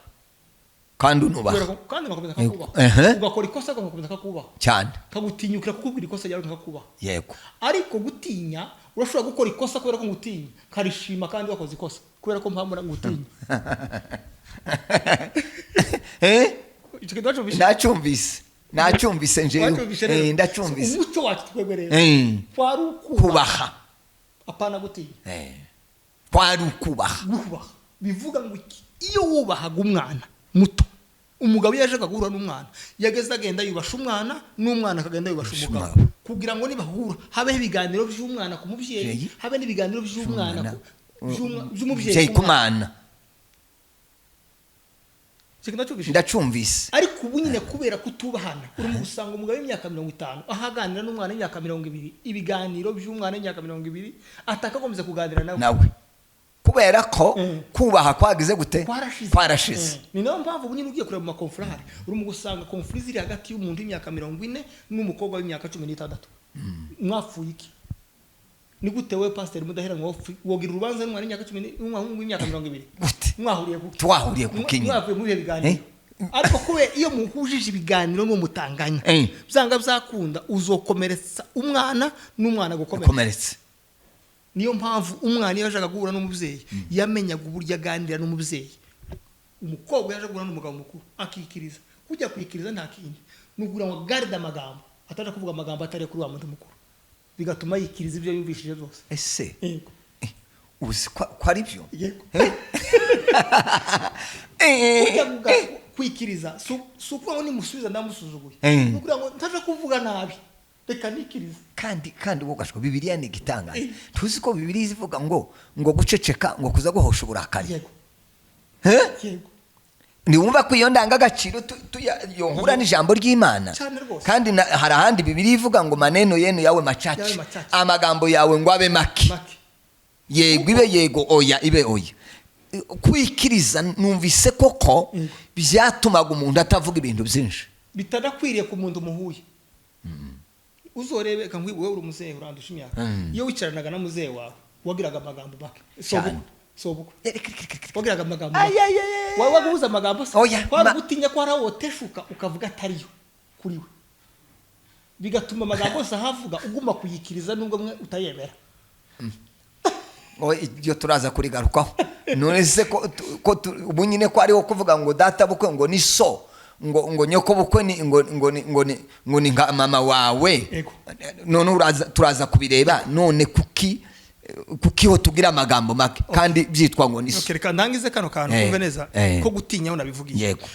kandi unubaha kandi ngakomeza kukubaha. Ugakora ikosa ngakomeza kukubaha cyane, nkagutinyukira kukubwira ikosa yawe nkakubaha. Yego. Ariko gutinya urashobora gukora ikosa kubera ko ngutinya karishima kandi wakoze ikosa kubera ko mpamura ngutinya. Nacyumvise njewe. Ndacyumvise. Umuco wacu twegwereye kwari kubaha apana gutinya. Kwari kubaha. Bivuga ngo iyo wubahaga umwana muto, umugabo yajaga guhura n'umwana yageze agenda yubasha umwana n'umwana akagenda yubasha umugabo kugira ngo nibahura habe ibiganiro by'umwana ku mubyeyi, habe n'ibiganiro by'umwana by'umubyeyi ku mwana. Ndacyumvise. Ariko ubu nyine kubera kutubahana urimo gusanga umugabo w'imyaka 50 ahaganira n'umwana w'imyaka 20, ibiganiro by'umwana w'imyaka 20 atakagombye kuganira nawe kubera ko kubaha kwagize gute kwarashize. Ni nayo mpamvu ubu nyine ugiye kureba mu makonferari urimo gusanga konfuri ziri hagati y'umuntu w'imyaka 40 n'umukobwa w'imyaka 16. Mwafuye iki? Ni gute we pastor mudahera ngo wogira urubanza n'umwana w'imyaka 20? Twahuriye ku kinyi. Mwavuye mu biganiro. Ariko kube iyo muhujije ibiganiro no mutanganya byanga byakunda uzokomeretsa umwana n'umwana gukomeretsa. Niyo mpamvu umwana yajaga guhura n'umubyeyi yamenyaga uburyo aganira n'umubyeyi. Umukobwa yajaga guhura n'umugabo mukuru akikiriza. Kujya kwikiriza nta kindi nugura ngo garde amagambo ataje kuvuga amagambo atari kuri wa muntu mukuru, bigatuma yikiriza ibyo yumvishije byose. Ese uzi ko ari byo? Yego. Kwikiriza suko ngo nimusubiza ndamusuzuguye nugura ngo ntaje kuvuga nabi reka nikiriza. Kandi wogashwa Bibiliya ni gitanga. Tuzi ko Bibiliya ivuga ngo guceceka ngo kuza guhosha uburakari. Yego. Yego. Ni wumva ko iyo ndangagaciro yohura n'ijambo ry'Imana. Kandi hari ahandi Bibiliya ivuga ngo maneno yenu yawe machache, amagambo yawe ngo abe make. Yego ibe yego, oya ibe oya. Kwikiriza numvise koko byatumaga umuntu atavuga ibintu byinshi bitadakwiriye ku muntu muhuye. Uzorebe kangwiwe uri umuzehe urandusha imyaka iyo wicaranaga na muzehe wawe wagiraga amagambo make sobuko wagiraga amagambo wawe waguza amagambo kwa gutinya ko arawoteshuka ukavuga atariyo kuri we bigatuma amagambo sahavuga uguma kuyikiriza nubwo mwe utayemera. Iyo turaza kurigarukaho none se ko ubu nyine ko ariho kuvuga ngo data bukwe ngo ni so ngo nyoko bukwe ni ngo ni nka mama wawe. None turaza kubireba none kukiho tugira amagambo make kandi byitwa ngo ni so. Reka ndangize kano kantu kumve neza ko gutinya unabivugiye. Yego.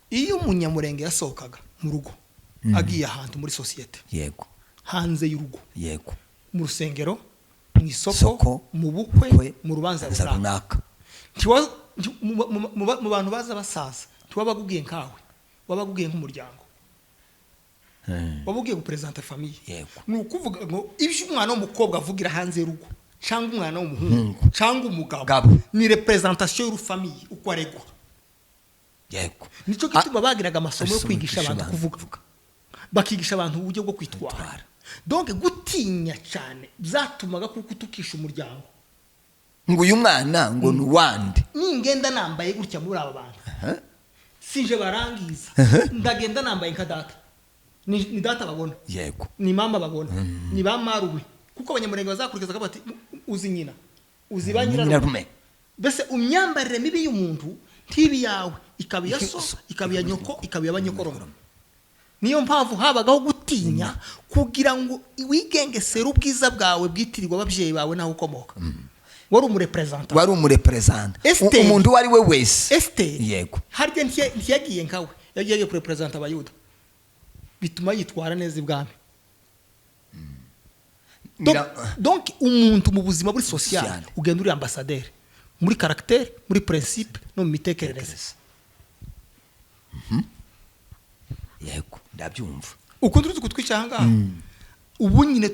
Iyo umunyamurenge yasohokaga mu rugo agiye ahantu muri societe. Yego. Hanze y'urugo. Yego. Mu rusengero, mu isoko, mu bukwe, mu rubanza runaka. Mu bantu baza basaza tiwabagubwiye nkawe wabagubwiye nk'umuryango wabugwiye gupresenter famille. Yego. Ni ukuvuga ngo ibyo umwana w'umukobwa avugira hanze y'urugo cyangwa umwana w'umuhungu cyangwa umugabo ni representation y'urufamiye uko aregwa. Yego. Nico gituma bagiraga amasomo yo kwigisha abantu kuvuga, bakigisha abantu uburyo bwo kwitwara. Donc gutinya cyane byatumaga kuko utukisha umuryango ngo uyu mwana ngo ni wande ningenda nambaye gutya muri aba bantu sinje barangiza ndagenda nambaye nka data ni data babona. Yego. Ni mama babona. Ni ba marume kuko abanyamurenge bazakurikiza ko bati uzi nyina uzi ba nyirarume. Bese umyambarire mibi y'umuntu ntibi yawe ikabiya so ikabiya nyoko ikabiya abanyokoroma. Niyo mpamvu habagaho gutinya kugira ngo wigengesera ubwiza bwawe bwitirirwa ababyeyi bawe naho ukomoka. Wari umurepresenta umuntu wari we wese. Yego. Harya ntiyagiye nkawe yagiye kurepresenta abayuda bituma yitwara neza ibwami. Donc umuntu mu buzima buri social ugenda uri ambassadeur muri caractère muri principe no mu mitekerereze. Yego ndabyumva uko tuzi kutwicyanga ubu nyine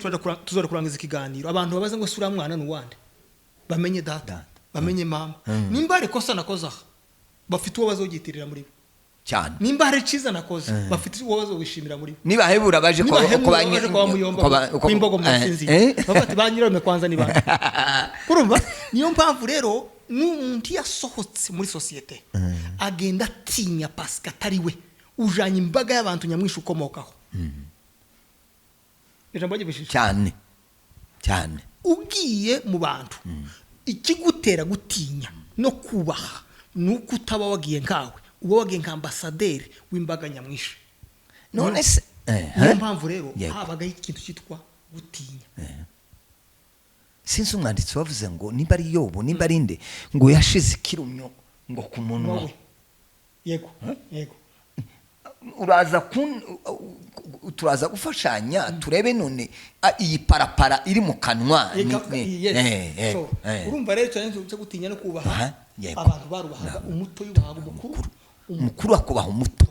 tuzora kurangiza ikiganiro abantu babaze ngo sura mwana n'uwande bamenye data bamenye mama nimba ari kosa nakoza bafite uwo bazogitirira muri cyane nimba hari ciza nakoze bafite uwo bazowishimira muri niba hebura baje ko kwimbogo mwasinzi bafite banyirome kwanza ni bande kurumva. Niyo mpamvu rero n'umuntu yasohotse muri societe agenda atinya paska atari we ujanye imbaga y'abantu nyamwisha ukomokaho. Ijambo ry'ibishije cyane ugiye mu bantu ikigutera gutinya no kubaha nuko utaba wagiye nkawe uba wagiye nka ambassadeur w'imbaga nyamwisha. None se niyo mpamvu rero habaga ikintu cyitwa gutinya. Sinzi umwanditsi wavuze ngo nimba ari Yobu nimba ari nde ngo yashize ikirumyo ngo ku munwa. Yego. Turaza gufashanya turebe none iyi parapara iri mu kanwa. Urumva rero cyane cyo gutinya no kubaha abantu barubahaga umuto yubahaga umukuru akubaha umuto.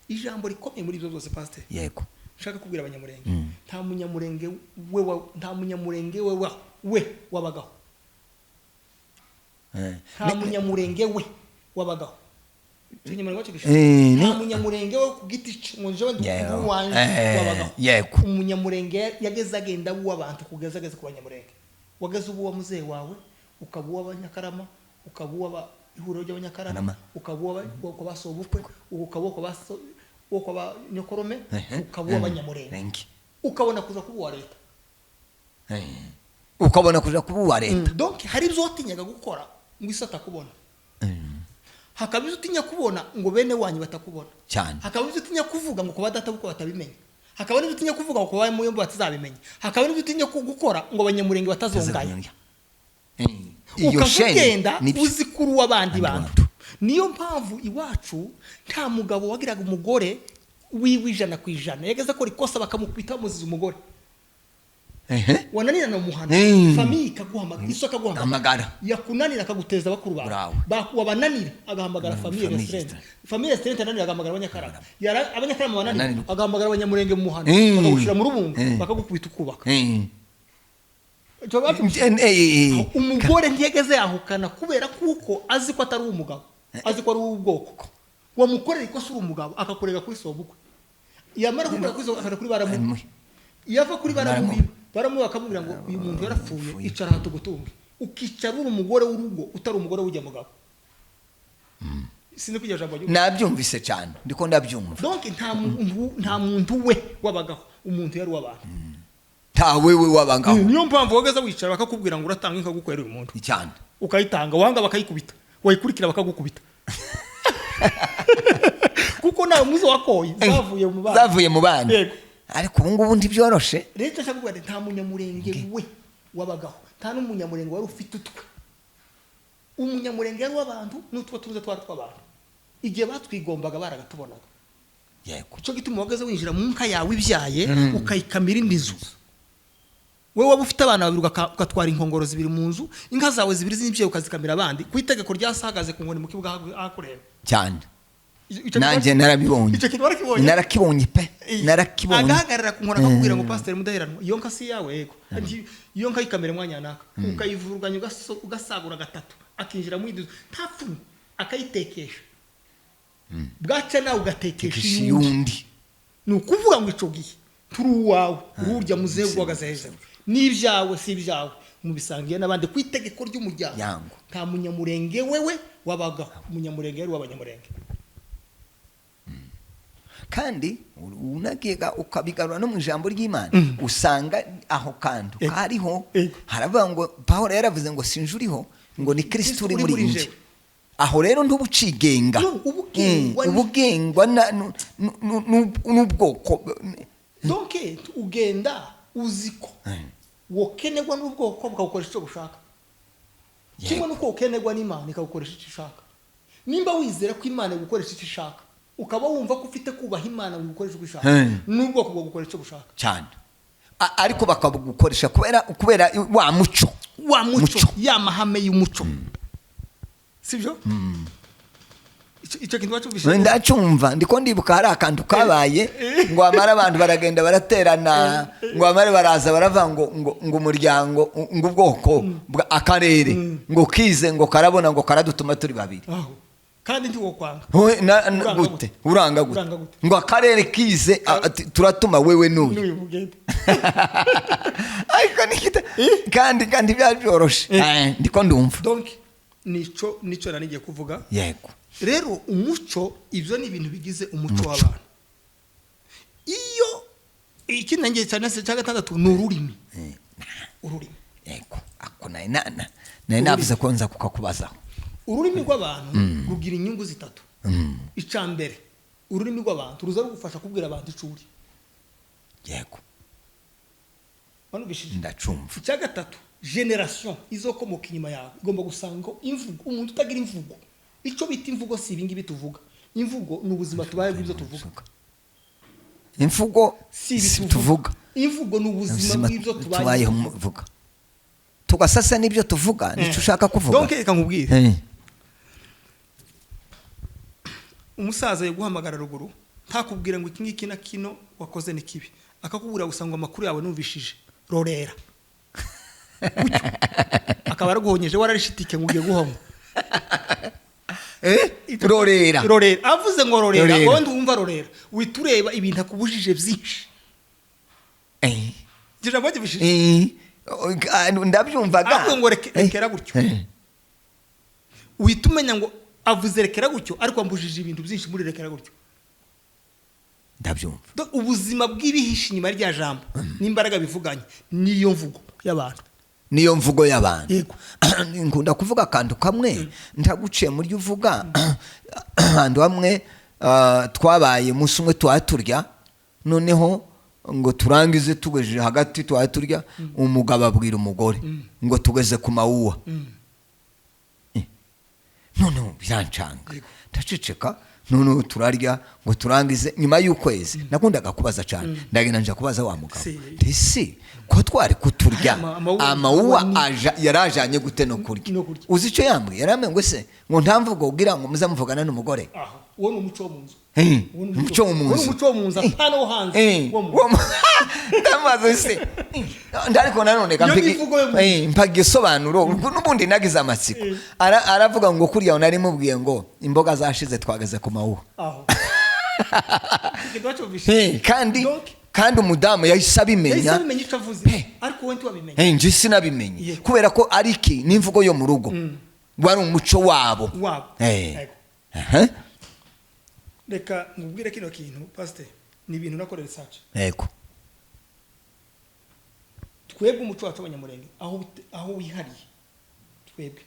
Ijambo rikomeye muri ibyo byose pastor. Yego. Shaka kubwira abanyamurenge nta munyamurenge we wabagaho. Nta munyamurenge we wabagaho. Nta munyamurenge wo ku giti cy'umunje w'uwanje wabagaho. Yego. Umunyamurenge yageze agenda w'abantu kugeza ageze ku banyamurenge. Wageze ubu wa muzehe wawe ukaba uw'abanyakarama ukaba uw'aba ihuriro ry'abanyakarama ukaba uw'abako basobukwe ukaba uw'aba nyokorome ukaba uw'abanyamurenge ukabona kuza kuba uwa leta. Ukabona kuja kuba uwa leta. Donc hari ibyo watinyaga gukora ngo isi atakubona. Hakaba ibyo utinya kubona ngo bene wanyu batakubona cyane. Hakaba ibyo utinya kuvuga ngo kuba data buko batabimenya. Hakaba n'ibyo utinya kuvuga ngo kuba muyombo batazabimenya. Hakaba n'ibyo utinya gukora ngo abanyamurenge batazonganya. Ukagenda uzi kuri w'abandi bantu. Niyo mpamvu iwacu nta mugabo wagiraga umugore wiwijana ku ijana yageze ko rikosa bakamukubita bamuziza umugore. Wananira na muhana famille ikaguhamagara iso akaguhamagara yakunanira akaguteza bakuru bawe wabananira agahamagara famille restaurant nanira agahamagara abanyakarama abanyakarama bananira agahamagara abanyamurenge mu muhana bakagushira mu rubungo bakagukubita ukubaka. Umugore ntiyageze yahukana kubera kuko azi ko atari umugabo azi ko ari ubwoko wamukorera ikosa uri umugabo akakorera kuri sobukwe yamara kukorera kuri sobukwe kuri baramu yava kuri baramu bakamubwira ngo uyu muntu yarapfuye icara hatugutunge ukicara uri umugore w'urugo utari umugore w'ujya mugabo. Sindi kujya jambo nabyumvise cyane ndiko ndabyumva. Donc nta muntu we wabagaho umuntu yari w'abantu nta wewe wabagaho. Niyo mpamvu wageza wicara bakakubwira ngo uratanga inka gukorera uyu muntu cyane ukayitanga wanga bakayikubita wayikurikira bakagukubita kuko nawe muzo wakoye zavuye mu bana. Ariko ubu ngubu ntibyoroshe. Leta cyakubwira nta munyamurenge we wabagaho nta n'umunyamurenge wari ufite utwe. Umunyamurenge yari w'abantu n'utwo tuze tw'abantu igihe batwigombaga baragatubonaga. Yego. Cyo gituma wageze winjira mu nka yawe ibyaye ukayikamira indizu. Wewe waba ufite abana babiri ugatwara inkongoro zibiri mu nzu inka zawe zibiri z'ibyaye ukazikamira abandi ku itegeko ryasagaze ku nkoni mu kibuga hakureba cyane. nanjye narabibonye icyo kintu warakibonye narakibonye pe narakibonye agahagarara ku nkora akakubwira ngo pasiteri mudaheranwa iyo nka si yawe yego iyo nka yikamera mwanya naka ukayivuruganya ugasagura gatatu akinjira mu iduka ntapfuye akayitekesha bwaca nawe ugatekesha iyundi ni ukuvuga ngo icyo gihe turi uwawe ururya muzehe uhagaze hejuru n'ibyawe si ibyawe mubisangiye n'abandi ku itegeko ry'umuryango nta munyamurenge wewe wabagaho umunyamurenge yari w'abanyamurenge kandi unagiga ukabigarura no mu ijambo ry'Imana usanga aho kantu hariho haravuga ngo Pawulo yaravuze ngo sinjuriho ngo ni Kristo uri muri nje aho rero ntubucigenga ubugengwa n'ubwoko donc ugenda uziko wokenegwa n'ubwoko bukagukoresha icyo bushaka kimwe nuko ukenegwa n'Imana ikagukoresha icyo ishaka nimba wizera ko Imana igukoresha icyo ishaka ukaba wumva ko ufite kubaha Imana gukoresha uko ishaka n'ubwoko bwo gukoresha icyo bushaka cyane ariko bakabukoresha kubera wa muco ya mahame y'umuco sibyo icyo kintu wacubishije ndacumva ndiko ndibuka hari akantu kabaye ngo amara abantu baragenda baraterana ngo amare baraza baravuga ngo umuryango ngo ubwoko akarere ngo kize ngo karabona ngo karadutuma turi babiri kandi ndi wokwanga gute uranga gute ngo akarere kize turatuma wewe n'uyu ariko nikita kandi byaryoroshe ndiko ndumva donc nico nanigiye kuvuga yego rero umuco ivyo ni ibintu bigize umuco w'abantu iyo iki nangiye cyane se cya gatandatu n'ururimi yego ako navuze ko nza kukakubazaho ururimi rw'abantu rugira inyungu zitatu icambere ururimi rw'abantu ruza rugufasha kubwira abantu icuri yego banubishije ndacumva icya gatatu generation izokomoka inyuma yawe igomba gusanga imvugo umuntu utagira imvugo icyo bita imvugo si ibingi bituvuga imvugo ni ubuzima tubaye bw'ibyo tuvuga imvugo si tuvuga imvugo ni ubuzima bw'ibyo tubaye vuga tugasasa n'ibyo tuvuga nicyo ushaka kuvuga donc reka nkubwire umusaza yaguhamagara ruguru ntakubwira ngo iki ngiki na kino wakoze ni kibi akakubwira gusanga amakuru yawe numvishije rorera akaba araguhonyeje wararishitike ngo ugiye guhoma rorera avuze ngo rorera wowe ndumva rorera witureba ibintu akubujije byinshi gira bajye bishije ndabyumvaga avuga ngo rekera gutyo witumenya ngo avuze rekera gutyo ariko ambujije ibintu byinshi muri rekera gutyo ndabyumva ubuzima bw'ibihishe inyuma rya jambo n'imbaraga bivuganye niyo mvugo y'abantu yego nkunda kuvuga akantu kamwe ntaguciye muri uvuga ahantu hamwe twabaye umunsi umwe twaturya noneho ngo turangize tugejeje hagati twaturya umugabo abwira umugore ngo tugeze ku mawuwa noneho birancanga ndaceceka noneho turarya ngo turangize nyuma y'ukwezi nakundaga kubaza cyane ndagenda nje kubaza wa mugabo ndisi ko twari kuturya amawuwa yarajanye gute no kurya uzi icyo yambwiye yaramwe ngo se ngo ntamvugo ugira ngo muza muvugana n'umugore uwo ni umuco wo mu nzu umuco wo mu nzu apana wo hanze ndamaze se ndariko nanone mpagi isobanuro n'ubundi nagize amatsiko aravuga ngo kuriya nari mubwiye ngo imboga zashize twageze ku mawuwa kandi umudamu yahise abimenya icyo avuze ariko wowe ntiwabimenye nje sinabimenye kubera ko ari iki n'imvugo yo mu rugo wari umuco wabo reka nkubwire kino kintu pastor ni ibintu nakorera research yego twebwe umuco wacu abanyamurenge aho wihariye twebwe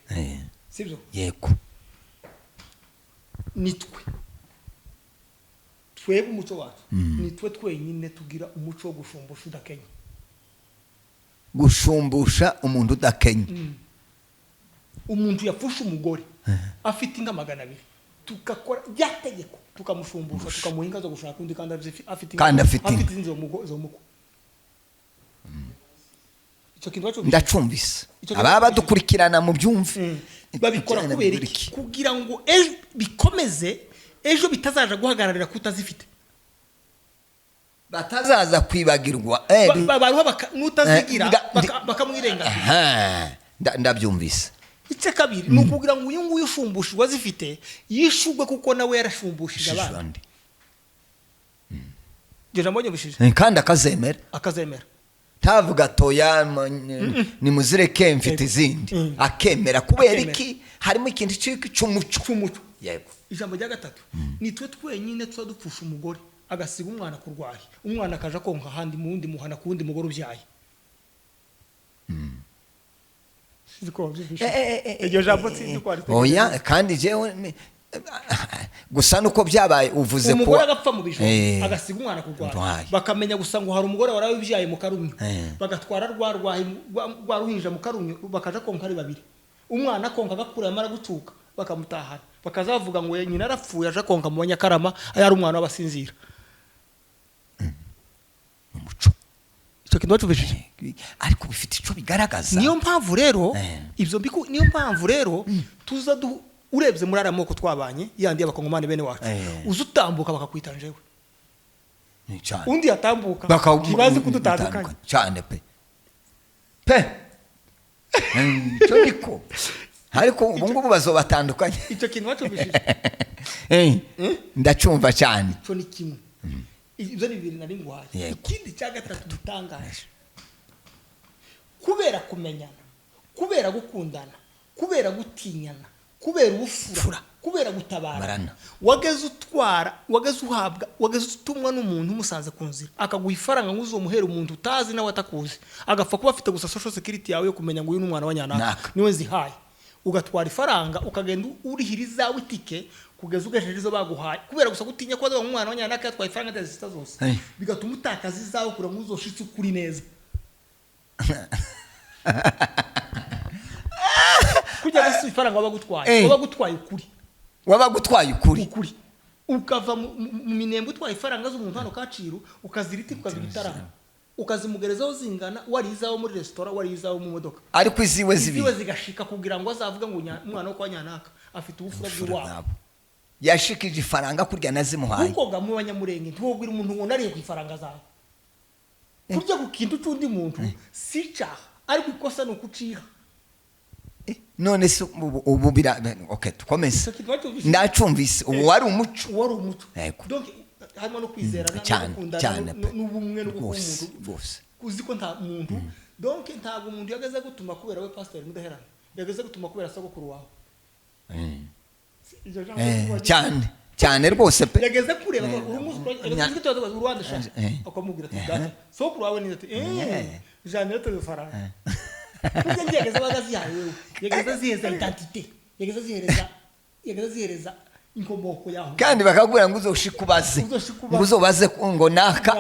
sibyo yego nitwe twebwe umuco wacu nitwe twenyine tugira umuco wo gushumbusha udakenya gushumbusha umuntu udakenya umuntu yapfusha umugore afite inka 200 tukakora byategeko tukamushumbusha tukamuha inka zo gushaka undi kandi afite inzo muko icyo kintu bacu ndacumbise ababa dukurikirana mu byumve babikora kubera iki kugira ngo bikomeze ejo bitazaja guhagararira kutazifite, batazaza kwibagirwa baruha nutazigira bakamwirengagiza. ndabyumvise. icya kabiri ni ukugira ngo uyu nguyu ushumbushe wazifite yishugwe kuko nawe yarashumbushyije abandi. jambo nyobishije kandi akazemera tavuga toya ni muzireke mfite izindi akemera kubera iki harimo ikintu cy'umuco. Yego. ijambo rya gatatu ni twe twenyine tuba dupfusha umugore agasiga umwana kurwaye, umwana akaja konka handi mu wundi muhana ku wundi mugore ubyaye. Iryo jambo sinzi ko ari oya kandi jewe gusa nuko byabaye uvuze ko umugore agapfa mu bijo agasiga umwana kurwaye, bakamenya gusa ngo hari umugore warawe ubyaye mu karumyo, bagatwara rwa ruhinja mu karumyo bakaja konka ari babiri, umwana konka agakura yamara gucuka bakamutahana, bakazavuga ngo nyina arapfuye aje konka mu Banyakarama ari umwana w'abasinzira. umuco icyo kintu bacubishije ariko bifite icyo bigaragaza. niyo mpamvu rero ibyo niyo mpamvu rero tuza urebye muri aramoko twabanye yandi y'abakongomani bene wacu, uzutambuka bakakwita njewe, undi yatambuka ntibazi kudutandukanya cyane pe cyo niko ariko ubu ngubu bazobatandukanye. icyo kintu bacubishije ndacyumva cyane. cyo ni kimwe. ibyo ni bibiri nari nguhaye. ikindi cya gatatu dutangaje, kubera kumenyana, kubera gukundana, kubera gutinyana, kubera ubufura, kubera gutabarana, wageze utumwa n'umuntu umusanze ku nzira akaguha ifaranga ngo uzomuhere umuntu utazi nawe atakuzi, agapfa kuba afite gusa social security yawe yo kumenya ngo uyu ni umwana wa nyanaka niwe zihaye, ugatwara ifaranga ukagenda urihiriza witike kugeza ugejeje izo baguhaye, kubera gusa gutinya ko umwana wa nyanaka yatwaye ifaranga ndazista zose, bigatuma utakaza izawe kura ngo uzoshitse ukuri neza. kujya gasi ifaranga wabagutwaye ukuri ukava mu minembo utwaye ifaranga z'umuntu hano Kaciro ukaziriti ukazibitarana ukazimugerezaho zingana warizaho muri restaurant warizaho mu modoka, ariko iziwe zigashika kugira ngo azavuga ngo umwana wo kwa nyanaka afite ubufura bw'iwabo yashikije ifaranga kurya nazimuhaye. kuko ga mu Banyamurenge ntubwira umuntu ngo nariye ku ifaranga zawe kurya ku kintu cy'undi muntu sica, ariko ikosa no kuciha. none se ubu okay tukomeze ndacumvise ubu wari umuco donc harimo no kwizerana no gukundana n'ubumwe no gukumuntu bose uzi ko nta muntu donc ntabwo umuntu yageze gutuma kubera we pastor Mudaherana yageze gutuma kubera sogokuru wawe cyane rwose pe yageze kureba uruwanda shaka akamubwira ati sogokuru wawe ni ati Jeannette de Faranga yageze bagazi yawe yageze ziheza identité yageze zihereza inkomoko yaho kandi bakagura ngo uzoshikubaze uzobaze ngo naka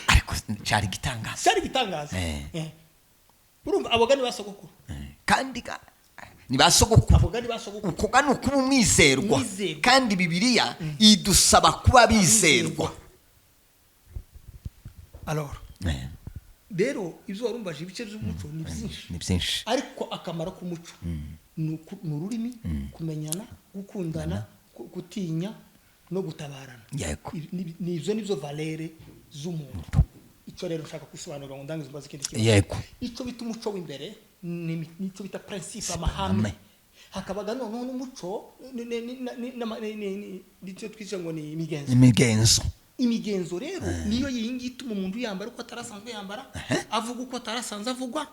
ariko cyari gitangaza urumva abogani basogokuru kandi ni basogokuru kuko ni kuba umwizerwa kandi Bibiliya idusaba kuba bizerwa. Alors rero ibyo warumbaje ibice by'umuco ni byinshi ariko akamaro k'umuco ni ururimi, kumenyana, gukundana, gutinya no gutabarana. Nibyo nibyo valere z'umuntu. Icyo rero ushaka kusobanura ngo ndangize mbaze ikindi kibazo. Icyo bita umuco w'imbere nicyo bita principe amahame. Hakabaga noneho n'umuco nicyo twise ngo ni imigenzo rero niyo yingi ituma umuntu yambara uko atarasanzwe yambara, avuga uko atarasanzwe avugwa,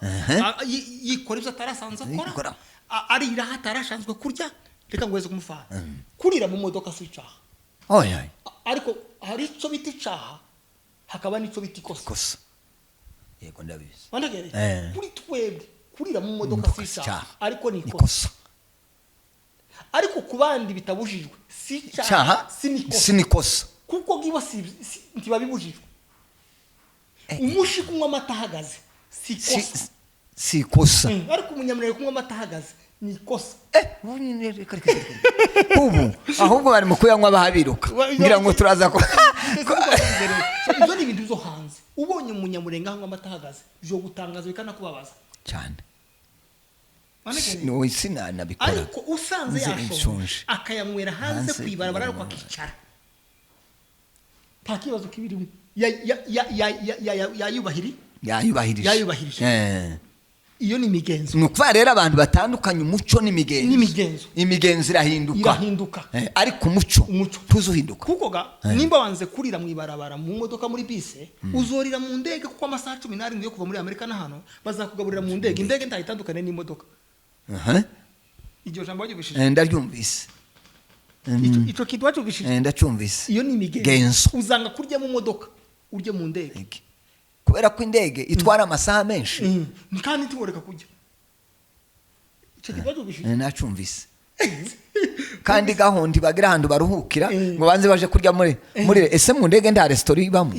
yikora ibyo atarasanzwe akora, arira hatarasanzwe kurya. Reka ngweze kumufana kurira mu modoka si icaha, ariko hari icyo bita icaha hakaba n'icyo bita ikosa. Yego ndabizi wandagere kuri twebwe kurira mu modoka si icaha ariko ni ikosa, ariko kubandi bitabujijwe si icaha si nikosa kuko gibo ntibabibujijwe. Umushi kunywa amata ahagaze si ikosa, ariko umunyamurenge kunywa amata ahagaze ni ikosa. ubu ahubwo bari mu kuyanywa bahabiruka ngira ngo turaza ko ibyo ni ibintu byo hanze. Ubonye umunyamurenge anywa amata ahagaze byo gutangaza bikanakubabaza cyane. no isina nabikora ariko usanze yashonje akayanywera hanze kwibarabara ariko akicara nta kibazo kibirimo yayubahirije iyo ni imigenzo nukuva rero abantu batandukanye umuco n'imigenzo irahinduka ariko umuco tuzuhinduka kuko nimba wanze kurira mu ibarabara mu modoka muri bise uzorira mu ndege kuko amasaha 17 yo kuva muri Amerika na hano bazakugaburira mu ndege ntayitandukane n'imodoka iryo jambo ryubishije ndaryumvise ico kitu wacubishije ndacyumvise iyo ni imigenzo uzanga kurya mu modoka urye mu ndege kubera ko indege itwara amasaha menshi kandi tingoreka kujya ico kitu wacubishije nacumvise kandi gahundi bagira ahantu baruhukira ngo banze baje kurya muri ese mu ndege nda restaurant ibamo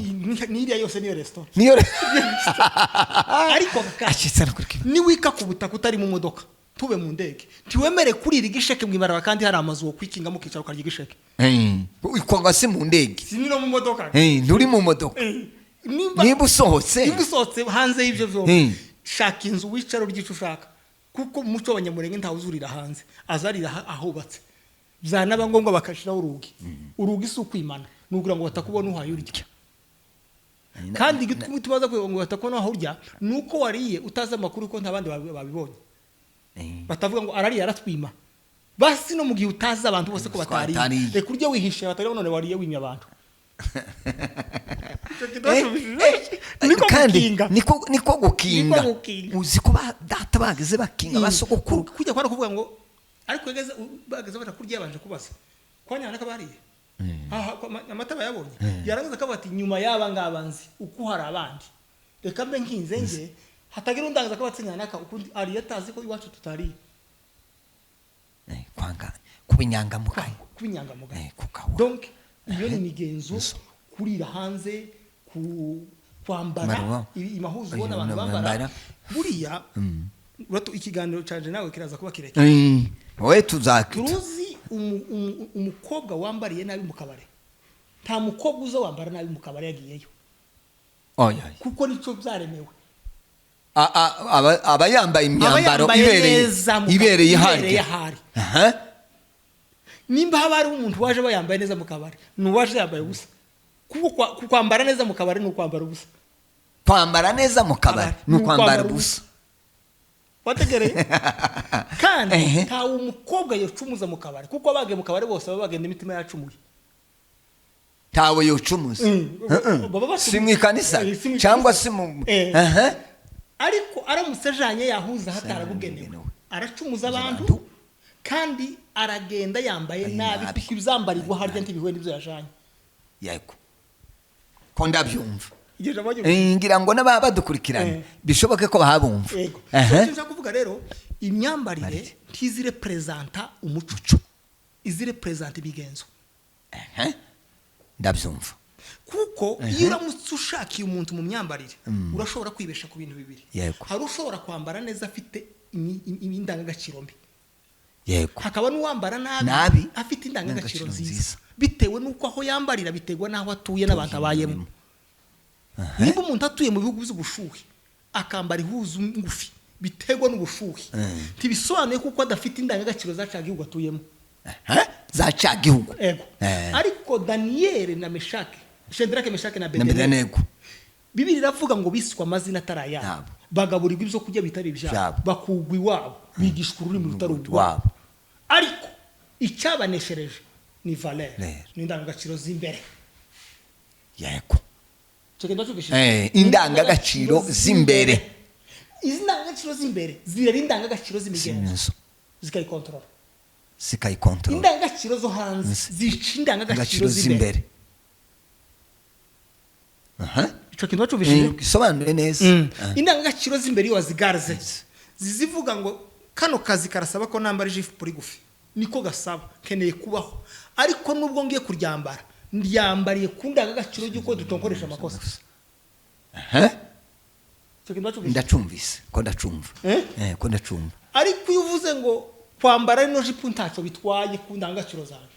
n'iriya yose niyo restaurant ariko akitsana kurikira ni wika kubuta kutari mu modoka tube mu ndege tiwemere kurira igisheke mwibaraba kandi hari amazu wo kwikinga mu kicaro karya igisheke ukwanga si mu ndege sinino mu modoka nturi mu modoka niba usohotse hanze y'ibyo byo shaka inzu wicaro ry'ico ushaka kuko muco abanyamurenge ntawuzurira hanze azarira ahubatse byanaba ngombwa bakashiraho urugi si ukwimana nugira ngo batakubona uhaye urya kandi igituma tubaza ko ngo batakubona aho urya nuko wariye utaza amakuru ko ntabandi babibonye batavuga ngo arariye aratwima basi no mu gihe utaza abantu bose ko batari reka urya wihishe batari none wariye wimya abantu kandi niko gukinga uzi ko data bageze bakinga basogokuru kujya kwara kuvuga ngo ariko bageze batakurya yabanje kubaza kwanya nakabariye amata bayabonye yarangiza kabati nyuma yaba ngabanzi uko hari abandi reka mbe nkinze nge hatagira undangaza kabatsinya naka ukundi ari yatazi ko iwacu tutari kwanga kubinyangamugaye donc iyo ni migenzo kurira hanze kwambara imahuzu ubona abantu bambara buriya urato ikiganiro cyaje nawe kiraza kuba kireke wowe tuzakita turuzi umukobwa wambariye nabi mu kabare nta mukobwa uza wambara nabi mu kabare yagiyeyo kuko nico byaremewe aba yambaye imyambaro ibereye hari nimba haba ari umuntu waje bayambaye neza mu kabare nuwaje yambaye ubusa kuko kwambara neza mu kabare no kwambara ubusa kwambara neza mu kabare no kwambara ubusa wategere kandi nta umukobwa yocumuza mu kabare kuko abage mu kabare bose baba bagenda imitima yacumuye tawe yocumuza si mu kanisa cyangwa si mu ariko aramutse ajanye yahuza hatarabugenewe aracumuza abantu kandi aragenda yambaye nabi kuko ibizambarirwa harya ntibihuye n'ibyo yajanye yego ko ndabyumva ngira ngo n'ababa badukurikirana bishoboke ko bahabumva cyo kuvuga rero imyambarire ntizire presenta umucucu izire presenta ibigenzo ndabyumva kuko iyo uramutse ushakiye umuntu mu myambarire urashobora kwibesha ku bintu bibiri hari ushobora kwambara neza afite indangagaciro mbi yego hakaba n'uwambara nabi afite indangagaciro nziza bitewe nuko aho yambarira biterwa naho atuye n'abantu abayemo niba umuntu atuye mu bihugu by'ubushuhe akambara ihuzu ngufi biterwa n'ubushuhe ntibisobanuye kuko adafite indangagaciro zacaga igihugu atuyemo zacaga igihugu ariko Daniel na Meshake Shadrach Meshake na Abednego Bibiri iravuga ngo biswa amazina atarayabo bagaburirwa ibyo kujya bitari ibyabo bakugwa iwabo bigishwa ururimi rutari urwabo ariko icyabaneshereje ni valeur ni indangagaciro z'imbere yego indangagaciro z'imbere izi ndangagaciro z'imbere zirera indangagaciro z'imigenzo zikayikontrola indangagaciro zo hanze zica indangagaciro z'imbere ico kintu bacubishije gisobanure neza indangagaciro z'imbere wazigarze zizivuga ngo kano kazi karasaba ko nambara jifu puri gufi niko gasaba keneye kubaho ariko nubwo ngiye kuryambara ndyambariye kundangagaciro y'uko dutonkoresha amakosa ndacumvise ko ndacumva ko ndacumva ariko iyo uvuze ngo kwambara ino jipu ntacyo bitwaye kundangagaciro zaje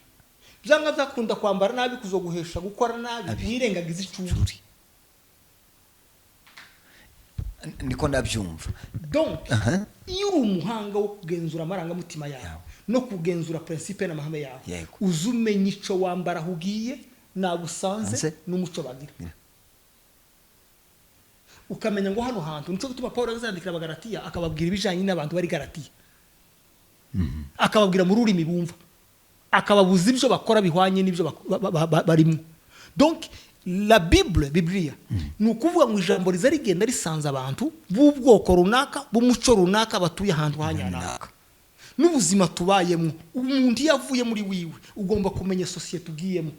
byanga byakunda kwambara nabi kuzoguhesha gukora nabi wirengagiza icuri niko ndabyumva. donc iyo uri umuhanga wo kugenzura amarangamutima yawe no kugenzura principe n'amahame yawe, uzumenya ico wambara hugiye nagusanze n'umuco bagira, ukamenya ngo hano hantu nico gutuma Paulo yazandikira abagalatiya akababwira ibijanye n'abantu bari Galatiya, akababwira mu rurimi bumva, akababuza ibyo bakora bihwanye n'ibyo barimo. Donc la Biblia ni ukuvuga ngo ijambo riza rigenda risanze abantu b'ubwoko runaka b'umuco runaka batuye ahantu hanyanaka n'ubuzima tubayemo. Umuntu yavuye muri wiwe ugomba kumenya societe ugiyemo,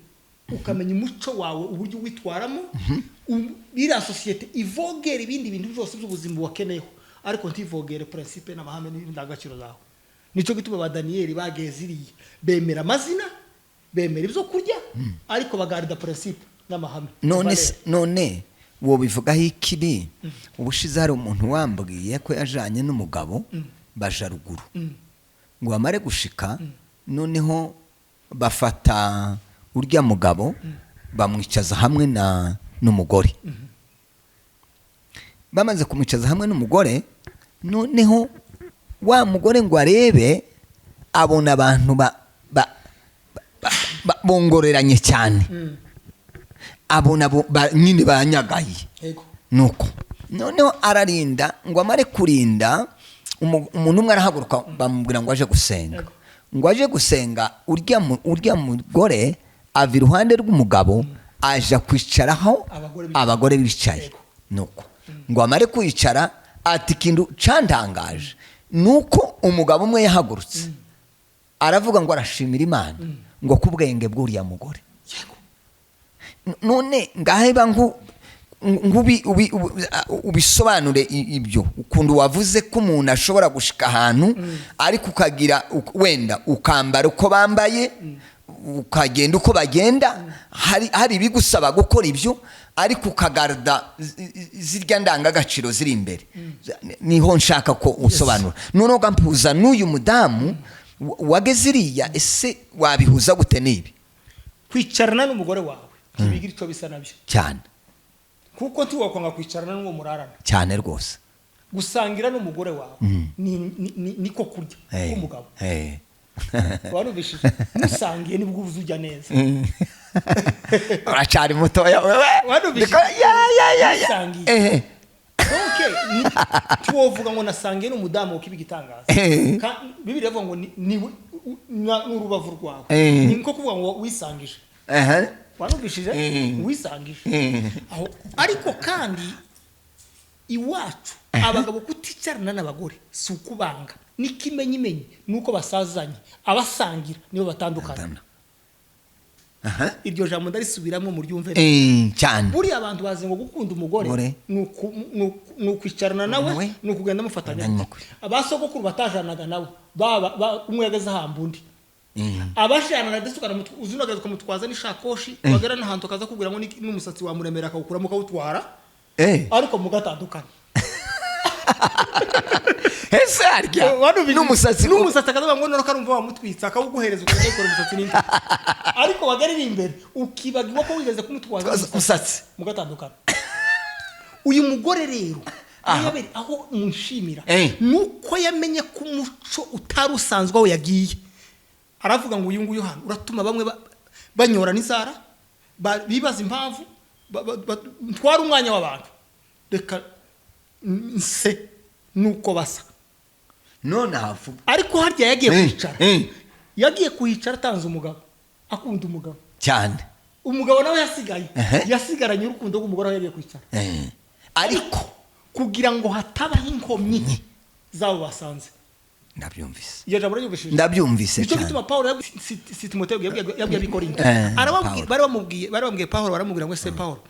ukamenya umuco wawe uburyo witwaramo, ira societe ivogera ibindi bintu byose by'ubuzima wakeneyeho, ariko ntivogere principe n'amahame n'indangagaciro zawe. Nico gituma ba Daniel bageziriye bemera amazina, bemera ibyo kurya, ariko bagarida principe n'amahame. None wo bivugaho ikibi. Ubushize hari umuntu wambwiye ko yajanye n'umugabo baja ruguru, ngo amare gushika, noneho bafata urya mugabo bamwicaza hamwe n'umugore. Bamaze kumwicaza hamwe n'umugore, noneho wa mugore ngo arebe abona abantu bongoreranye cyane, abona nyine banyagaye. Nuko noneho ararinda, ngo amare kurinda, umuntu umwe arahaguruka bamubwira ngo aje gusenga. Ngo aje gusenga, urya mugore ava iruhande rw'umugabo aja kwicaraho abagore bicaye. Nuko ngo amare kwicara, ati kindu candangaje nuko umugabo umwe yahagurutse aravuga ngo arashimira Imana ngo kubwenge bw'uriya mugore. None ngaheba ubisobanure ibyo ukundu wavuze ko umuntu ashobora gushika ahantu ariko ukagira wenda ukambara uko bambaye, ukagenda uko bagenda, hari bigusaba gukora ibyo, ariko ukagarda zirya ndangagaciro ziri imbere. Niho nshaka ko usobanura. None ugampuza n'uyu mudamu wageziriya, ese wabihuza gute nibi? Kwicarana n'umugore wawe ntibigira icyo bisa nabyo cyane, kuko ntiwakwanga kwicarana n'uwo murarana cyane rwose. Gusangira n'umugore wawe niko kurya k'umugabo. Warubishije musangiye nibwo uzujya neza. Uracari mutoya wewe. Warubishije ya. Okay, tuwovuga ngo nasangiye n'umudamu ukibigitangaza. Bibiri yavuga ngo ni n'urubavu rwawe. Ni nko kuvuga ngo wisangije. Warubishije wisangije. Aho ariko kandi iwacu abagabo kuticarana n'abagore si ukubanga, nikimenyimenyi nuko basazanye, abasangira nibo batandukana. Iryo jambo ndarisubiramo mu ryumve cyane. Buri abantu bazi ngo gukunda umugore nukwicarana nawe, nukugenda mufatanya. Abasogokuru batajanaga nabo baba umwe yageze hambundi. Abashana na desukana uzunagaza kumutwaza n'ishakoshi, bagera n'ahantu kaza kugura ngo n'umusatsi wa muremera akawukura mukawutwara, ariko mugatandukana. Ese arya n'umusatsi akaza ngo noro karumva wamutwitsa akawuguhereza ukagikora umusatsi n'indi, ariko wagarira imbere ukibagirwa ko wigeze kumutwaza umusatsi mugatandukana. Uyu mugore rero aho munshimira nuko yamenye ko umuco utari usanzwe aho yagiye. Aravuga ngo uyu nguyu hano uratuma bamwe banyora n'izara, bibaza impamvu twara umwanya w'abantu, reka nse nuko basa. None hafu ariko harya yagiye kwicara, yagiye kuhicara atanze umugabo, akunda umugabo cyane. Umugabo nawe yasigaranye urukundo rw'umugore aho yagiye kwicara. Ariko kugira ngo hatabaho inkomyi zabo basanze. Ndabyumvise. Iyo jambo ryubishije. Ndabyumvise cyane. Icyo gituma Paulo Timoteyo yabwiye Abikorinto. Barababwiye Paulo, baramubwira ngo ese Paulo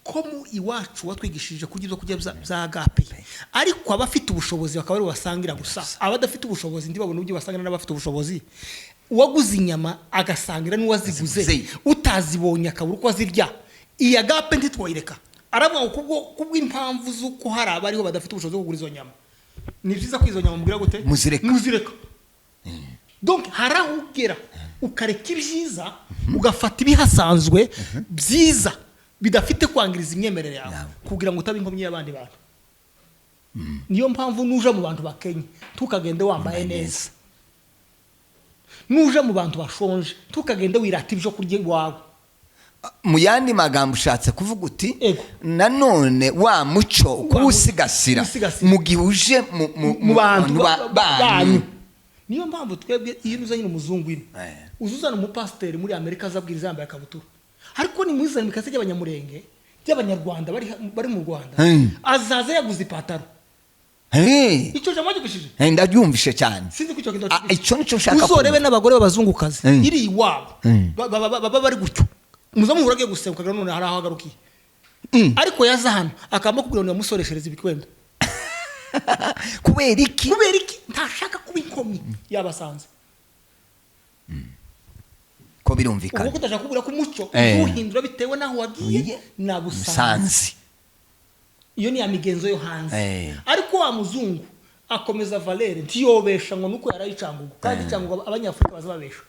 ko mu iwacu watwigishije kurya bya agape, ariko abafite ubushobozi bakaba ari basangira gusa, abadafite ubushobozi ndibabona uburyo basangira n'abafite ubushobozi. Uwaguze inyama agasangira n'uwaziguze, utazibonye akabura uko azirya, iyi agape ntitwoyireka. Aravuga kubw'impamvu z'uko hari abariho badafite ubushobozi bwo kugura izo nyama, ni byiza ko izo nyama mubwira gute muzireka. Donc harahugera ukareka ibyiza ugafata ibihasanzwe byiza bidafite kwangiriza imyemerere yawe, kugira ngo utabe inkomyi y'abandi bantu. niyo mpamvu nuje mu bantu bakenye tukagende wambaye neza, nuje mu bantu bashonje tukagende wirata ibyo kurya iwawe. Mu yandi magambo ushatse kuvuga uti nanone wa muco kuwusigasira mu gihe uje mu bantu banyu. Niyo mpamvu twebwe iyo uzanye umuzungu ino uzuzana umupasiteri muri Amerika azabwiriza yambaye akabutura, ariko ni muzana mikase y'abanyamurenge y'abanyarwanda bari mu Rwanda azaza yaguze ipataro. Icyo jambo gishije ndabyumvishe cyane. Sinzi ko icyo nico nshaka uzorebe n'abagore b'abazungukazi iri iwabo baba bari gutyo muzamu urage gusebuka none hari aho agarukiye, ariko yaza hano akamba kubwira ngo musoreshereze ibikwenda. kubera iki ntashaka kuba inkomyi yabasanze ko birumvikana uko utashaka kubura ku mucyo uhindura bitewe naho wagiye nabusanze. Iyo ni amigenzo yo hanze, ariko wa muzungu akomeza valere ntiyobesha ngo nuko yarayicangugo kandi cyangwa abanyafrika bazababesha.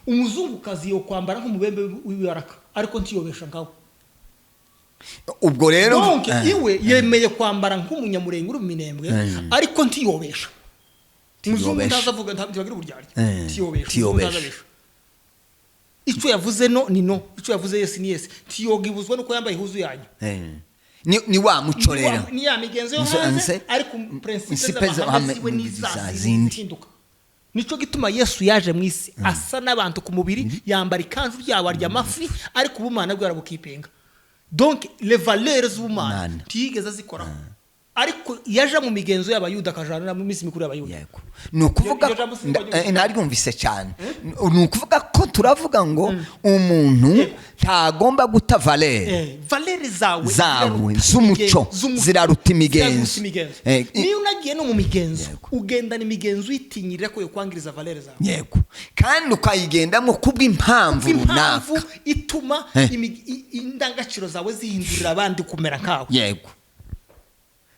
Umuzungu kazi yo kwambara nk'umubembe w'ibaraka ariko ntiyobesha ngaho. Ubwo rero donc iwe yemeye kwambara nk'umunyamurenge uri minembwe ariko ntiyobesha. Umuzungu ntazavuga ntabagira uburyarya ntiyobesha. Icyo yavuze no ni no, icyo yavuze yes ni yes, ntiyogibuzwa nuko yambaye ihuzu yanyu. Ni wa muco rero ni ya migenzo yo hanze ariko principe z'abahamwe n'izazinduka. Nico gituma Yesu yaje mu isi asa n'abantu ku mubiri yambara ikanzu ryabo arya amafi ariko ubumana bwe arabukipinga. Donc les valeurs z'ubumana tigeze zikora, ariko yaje mu migenzo y'abayuda akajana mu misi mikuru y'abayuda. Ni ukuvuga naryumvise cyane, ni ukuvuga ko turavuga ngo umuntu ntagomba guta valere zawe z'umuco ziraruta imigenzo. Niyo unagiye no mu migenzo ugendana imigenzo uyitinyirira ko yo kwangiriza valere zawe. Yego, kandi ukayigendamo kubw'impamvu runaka ituma indangagaciro zawe zihindurira abandi kumera nkawe. Yego,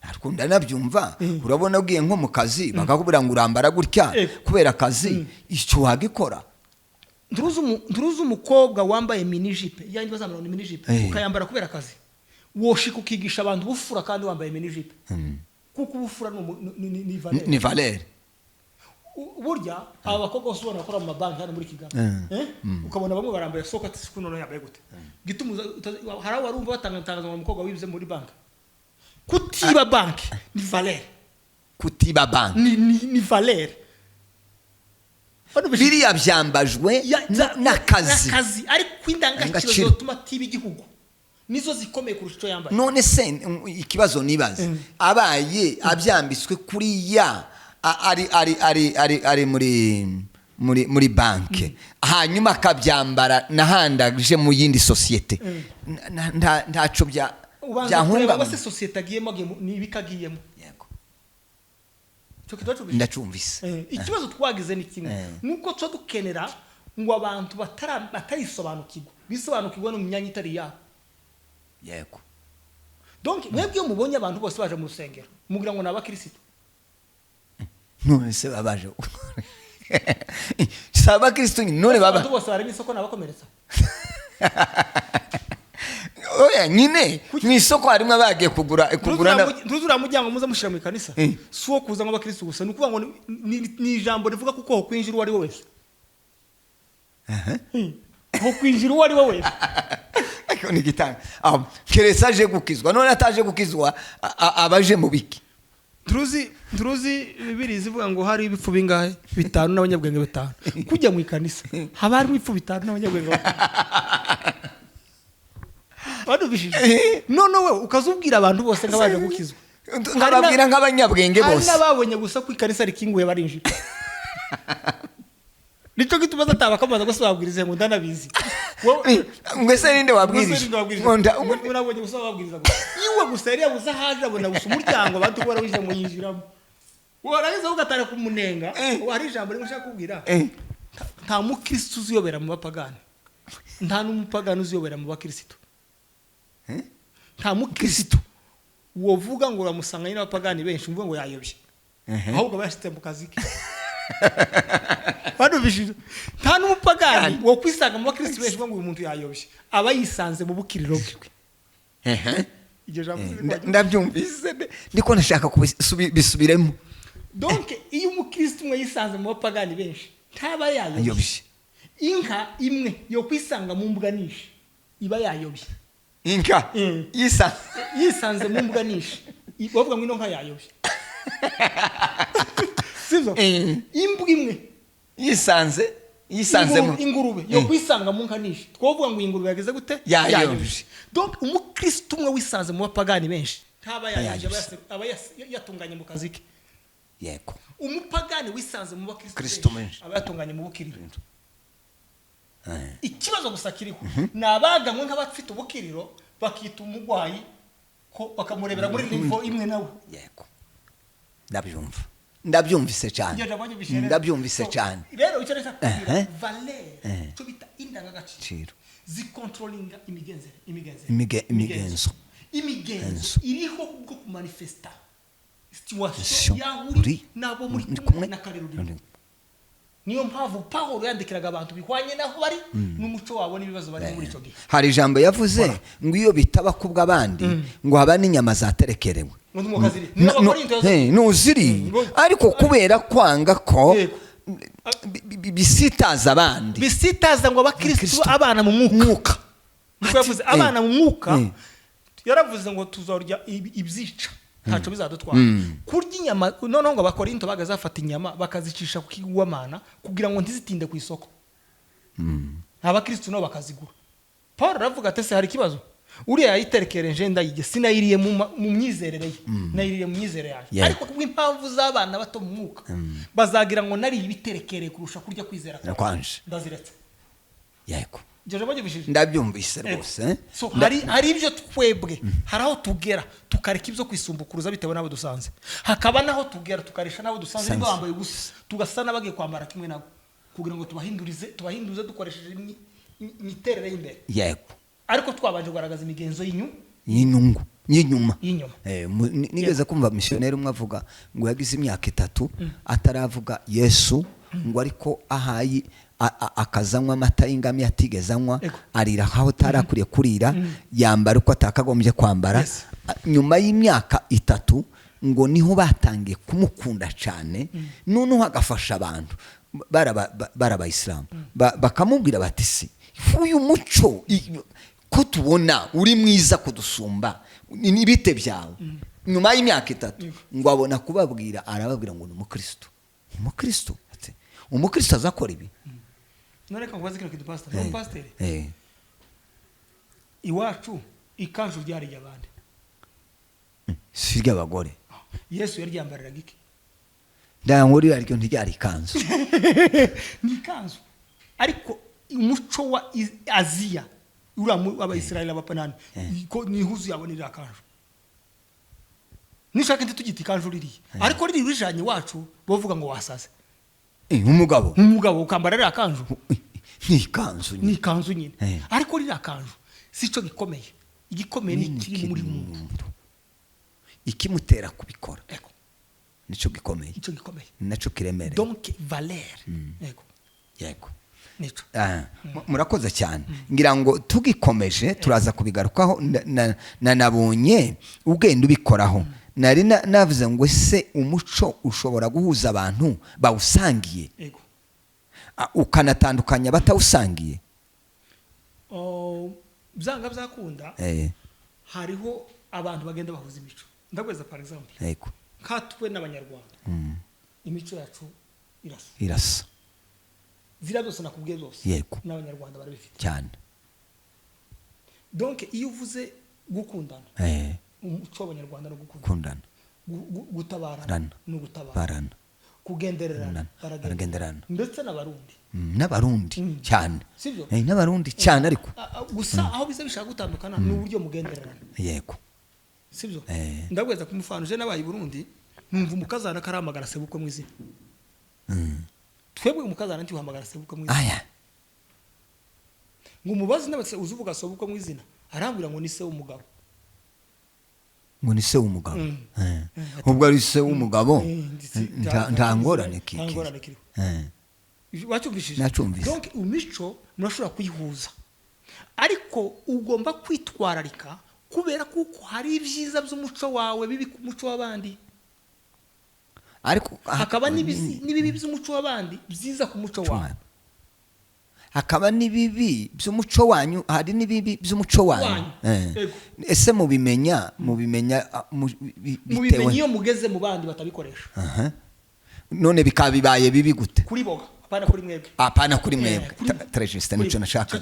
ariko ndanabyumva. Urabona ugiye nko mu kazi bakakubwira ngo urambara gutya kubera akazi, icyo wagikora. Nduruzi umukobwa wambaye mini jipe yanjye bazamura ni mini jipe ukayambara kubera akazi, woshika ukigisha abantu bufura kandi wambaye mini jipe kuko ubufura ni valere. Burya aba bakobwa bose ubona bakora mu mabanki hano muri Kigali ukabona bamwe barambaye soka tisiku none yambaye gute gituma hari warumva batangaza ngo umukobwa wibize muri banki. Kutiba banki ni valere, kutiba banki ni valere. Biriya byambajwe n'akazi ariko indangagaciro zotuma tiba igihugu nizo zikomeye kurusha icyo yambaye. None se ikibazo nibaze abaye abyambitswe kuriya ari muri banki hanyuma akabyambara nahandaje mu yindi societe, ntaco byahunga base societe agiyemo nibikagiyemo. Yego, ndacumvise. Ikibazo twagize ni kimwe nuko cyo dukenera ngo abantu batarisobanukirwa bisobanukirwa no myanya itari yabo. Yego, donc mwebwe mubonye abantu bose baje mu rusengero mugira ngo nabakristo none se babaje saba kristo none baba abantu bose bari misoko nabakomeretsa. Oya nyine mwisoko harimo abagiye kugura ntuzura mujyango muza mushira mu kanisa suwo kuza ngo abakristo gusa nukuvuga ngo ni ijambo rivuga kuko ho kwinjira uwari wese. Ho kwinjira uwari wese ariko ni gitanga keresa aje gukizwa none ataje gukizwa abaje mu biki. Turuzi bibiri zivuga ngo hari ibipfu bingahe 5 n'abanyabwenge 5 kujya mu kanisa haba hari ibipfu 5 n'abanyabwenge 5. Badubishije none we ukazubwira abantu bose ngabaje gukizwa ngababwira nk'abanyabwenge bose nababonye gusa ku kanisa rikinguye barinjira. Nico gitubaza atabakamaza gusababwiriza ngo ndanabizi ngwese ninde wabwirije unabonye gusa wabwiriza iwe gusa yari yabuza haje abona gusa umuryango abantu ko barawije mu yinjiramo waragize ugatara kumunenga wari ijambo rimwe ushaka kubwira. Nta mukristo uziyobera mu bapagani, nta n'umupagani uziyobera mu bakristo. Nta mukristo wovuga ngo uramusanganye n'abapagani benshi mvuga ngo yayobye ahubwo bashite mu kazi ke. Badubishije nta n'umupagani wo kwisanga mu bakristo benshi ngo uyu muntu yayobye aba yisanze mu bukiriro bwe. iryo jambo ndabyumvise ndiko nashaka kubisubiremo. Donc iyo umukristo umwe yisanze mu bapagani benshi ntaba yayobye. Inka imwe yo kwisanga mu mbwa nishi iba yayobye. Inka yisanze mu mbwa nishi bavuga ngo ino nka yayobye. Sivyo? Imbwa imwe yisanze mu ingurube yo kwisanga mu nka nishi twovuga ngo ingurube yageze gute yayobye. Donc umukristo umwe wisanze mu bapagani benshi ntaba yayobye aba yatunganye mu kazi ke. Yego. Umupagani wisanze mu bakristo benshi aba yatunganye mu bukiriro. Ikibazo gusa kiriho nabagamwe nk'abafite ubukiriro bakita umugwayi ko bakamurebera muri nivo imwe nawe. Yego. Ndabyumvise cyane. Rero icyo reka kubwira valeur cyo bita indangagaciro zikontrolinga imigenzo iriho bwo kumanifesta situation yahuri nabo muri kumwe na kareruri. Niyo mpamvu Paulo yandikiraga abantu bihwanye naho bari n'umuco wabo n'ibibazo bari muri cyo gihe. Hari ijambo yavuze ngo iyo bitaba kubwa abandi ngo haba n'inyama zaterekerewe. Nuziri ariko kubera kwanga ko bisitaza abandi. Bisitaza ngo abakristo abana mu mwuka. Yavuze abana mu mwuka yaravuze ngo tuzorya ibyica ntaco bizadutwara. Kurya inyama noneho ngo abakorinto bagazafata inyama bakazicisha ku kigwamana kugira ngo ntizitinde ku isoko. Abakristo no bakazigura. Paul ravuga ati se hari kibazo uriya yayiterekereje ndayige sinayiriye mu myizerere ye nayiriye mu myizerere yaje ariko kubw'impamvu z'abana bato mu mwuka bazagira ngo nari ibiterekereye kurusha kurya kwizera kwanje ndaziretse. Yego. Jeje bagibishije ndabyumvise rwose. So hari ibyo twebwe haraho tugera tukareka ibyo kwisumbukuruza bitewe nabo dusanze hakaba naho tugera tukarisha nabo dusanze niba bambaye gusa tugasana bagiye kwambara kimwe nabo kugira ngo tubahinduze dukoresheje imiterere y'imbere. Yego. Ariko twabanje kugaragaza imigenzo y'inyuma. Nigeze kumva missionnaire umwe avuga ngo yagize imyaka 3 ataravuga Yesu ngo ariko ahayi akazanywa amata y'ingami yatigezanywa arira aho tarakuriye kurira yambara uko atakagombye kwambara. Nyuma y'imyaka 3 ngo niho batangiye kumukunda cyane noneho agafasha abantu baraba Islam bakamubwira bati si uyu muco ko tubona uri mwiza kudusumba nibite byawe. Nyuma y'imyaka 3 ngo abona kubabwira arababwira ngo ni umukristo ati umukristo azakora ibi. None ko ngwaze kino pastor no pastor iwacu ikanju ryari y'abandi sirya abagore. Yesu yari yambariraga iki? Ndangurira ariko ntiryari ikanzu. Ni ikanzu ariko umuco wa Aziya uramu abayisraeli abapanani ko nihuzu yabonira kanju nishaka nti tugiti kanju riri ariko riri rijanye wacu bovuga ngo wasaze. Umugabo ukambara rira kanju ni kanzu nyine ariko rira kanju sico gikomeye igikomeye ni kiri muri muntu ikimutera kubikora. Nico gikomeye naco kiremere. Donc valeur. Yego. Nico. Murakoze cyane. Ngira ngo tugikomeje turaza kubigarukaho nabonye ugenda ubikoraho. Nari navuze ngo se umuco ushobora guhuza abantu bawusangiye ukanatandukanya batawusangiye. Byanga byakunda hariho abantu bagenda bahuza imico. Ndagweza par exemple katwe n'abanyarwanda imico yacu irasa zira byose nakubwiye byose n'abanyarwanda barabifite cyane. Donc iyo uvuze gukundana umuco w'abanyarwanda no gukundana gutabarana no gutabarana kugendererana baragenderana ndetse n'abarundi cyane sivyo n'abarundi cyane ariko gusa aho bize bishaka gutandukana n'uburyo mugendererana. Yego. Sivyo ndagweza kumufana je nabaye Burundi numva umukazana karamagara sebukwe mu izina. Twebwe umukazana nti uhamagara sebukwe mu izina ngo mubazi n'abase uzuvuga sebukwe mu izina arambira ngo ni se w'umugabo ngo ni se w'umugabo ubwo ari se w'umugabo ntangorane kiki wacyumvishije. Donc umico murashobora kuyihuza ariko ugomba kwitwararika kubera kuko hari ibyiza by'umuco wawe bibi ku muco w'abandi, ariko hakaba n'ibibi by'umuco w'abandi byiza ku muco wawe. Hakaba n'ibibi by'umuco wanyu, hari n'ibibi by'umuco wanyu. Ese mubimenya bitewe iyo mugeze mu bandi batabikoresha. None bikaba bibaye bibi gute? Kuri boga, apana kuri mwebwe. Apana kuri mwebwe. Trejiste nico nashaka.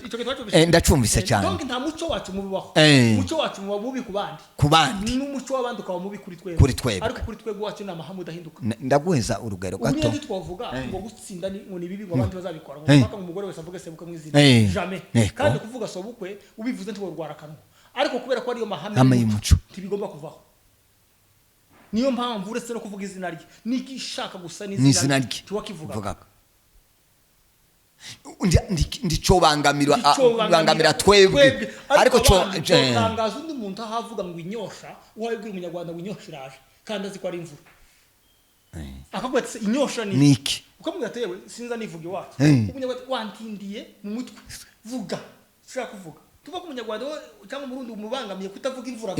Ndacumvise cyane. Donc nta muco wacu mubibaho. Umuco wacu muba mubi ku bandi. Ku bandi. N'umuco w'abandi ukaba mubi kuri twebwe. Kuri twebwe. Ariko kuri twebwe wacu ni amahame udahinduka. Ndaguheza urugero gato. Ubundi twavuga ngo gutsinda ni bibi ngo abandi bazabikora. Ngo umugore wese avuge sebuka mwizina. Jamais. Kandi kuvuga sobukwe ubivuze nti warwara kanwa. Ariko kubera ko ariyo mahame y'umuco ntibigomba kuvaho. Niyo mpamvu uretse no kuvuga izina rye nikishaka gusa n'izina rye tuwakivuga. Ndico bangamira twebwe, ariko tangaza undi muntu ahavuga ngo inyosha wabwira umunyarwanda ngo inyosha iraje kandi azi ko ari imvura. Akabwira ati inyosha ni niki, ukamubwira ati yewe sinza nivuge wacu umunyarwanda wantindiye mu mutwe vuga shaka kuvuga tuva ku munyarwanda cyangwa umurundi umubangamiye kutavuga imvura.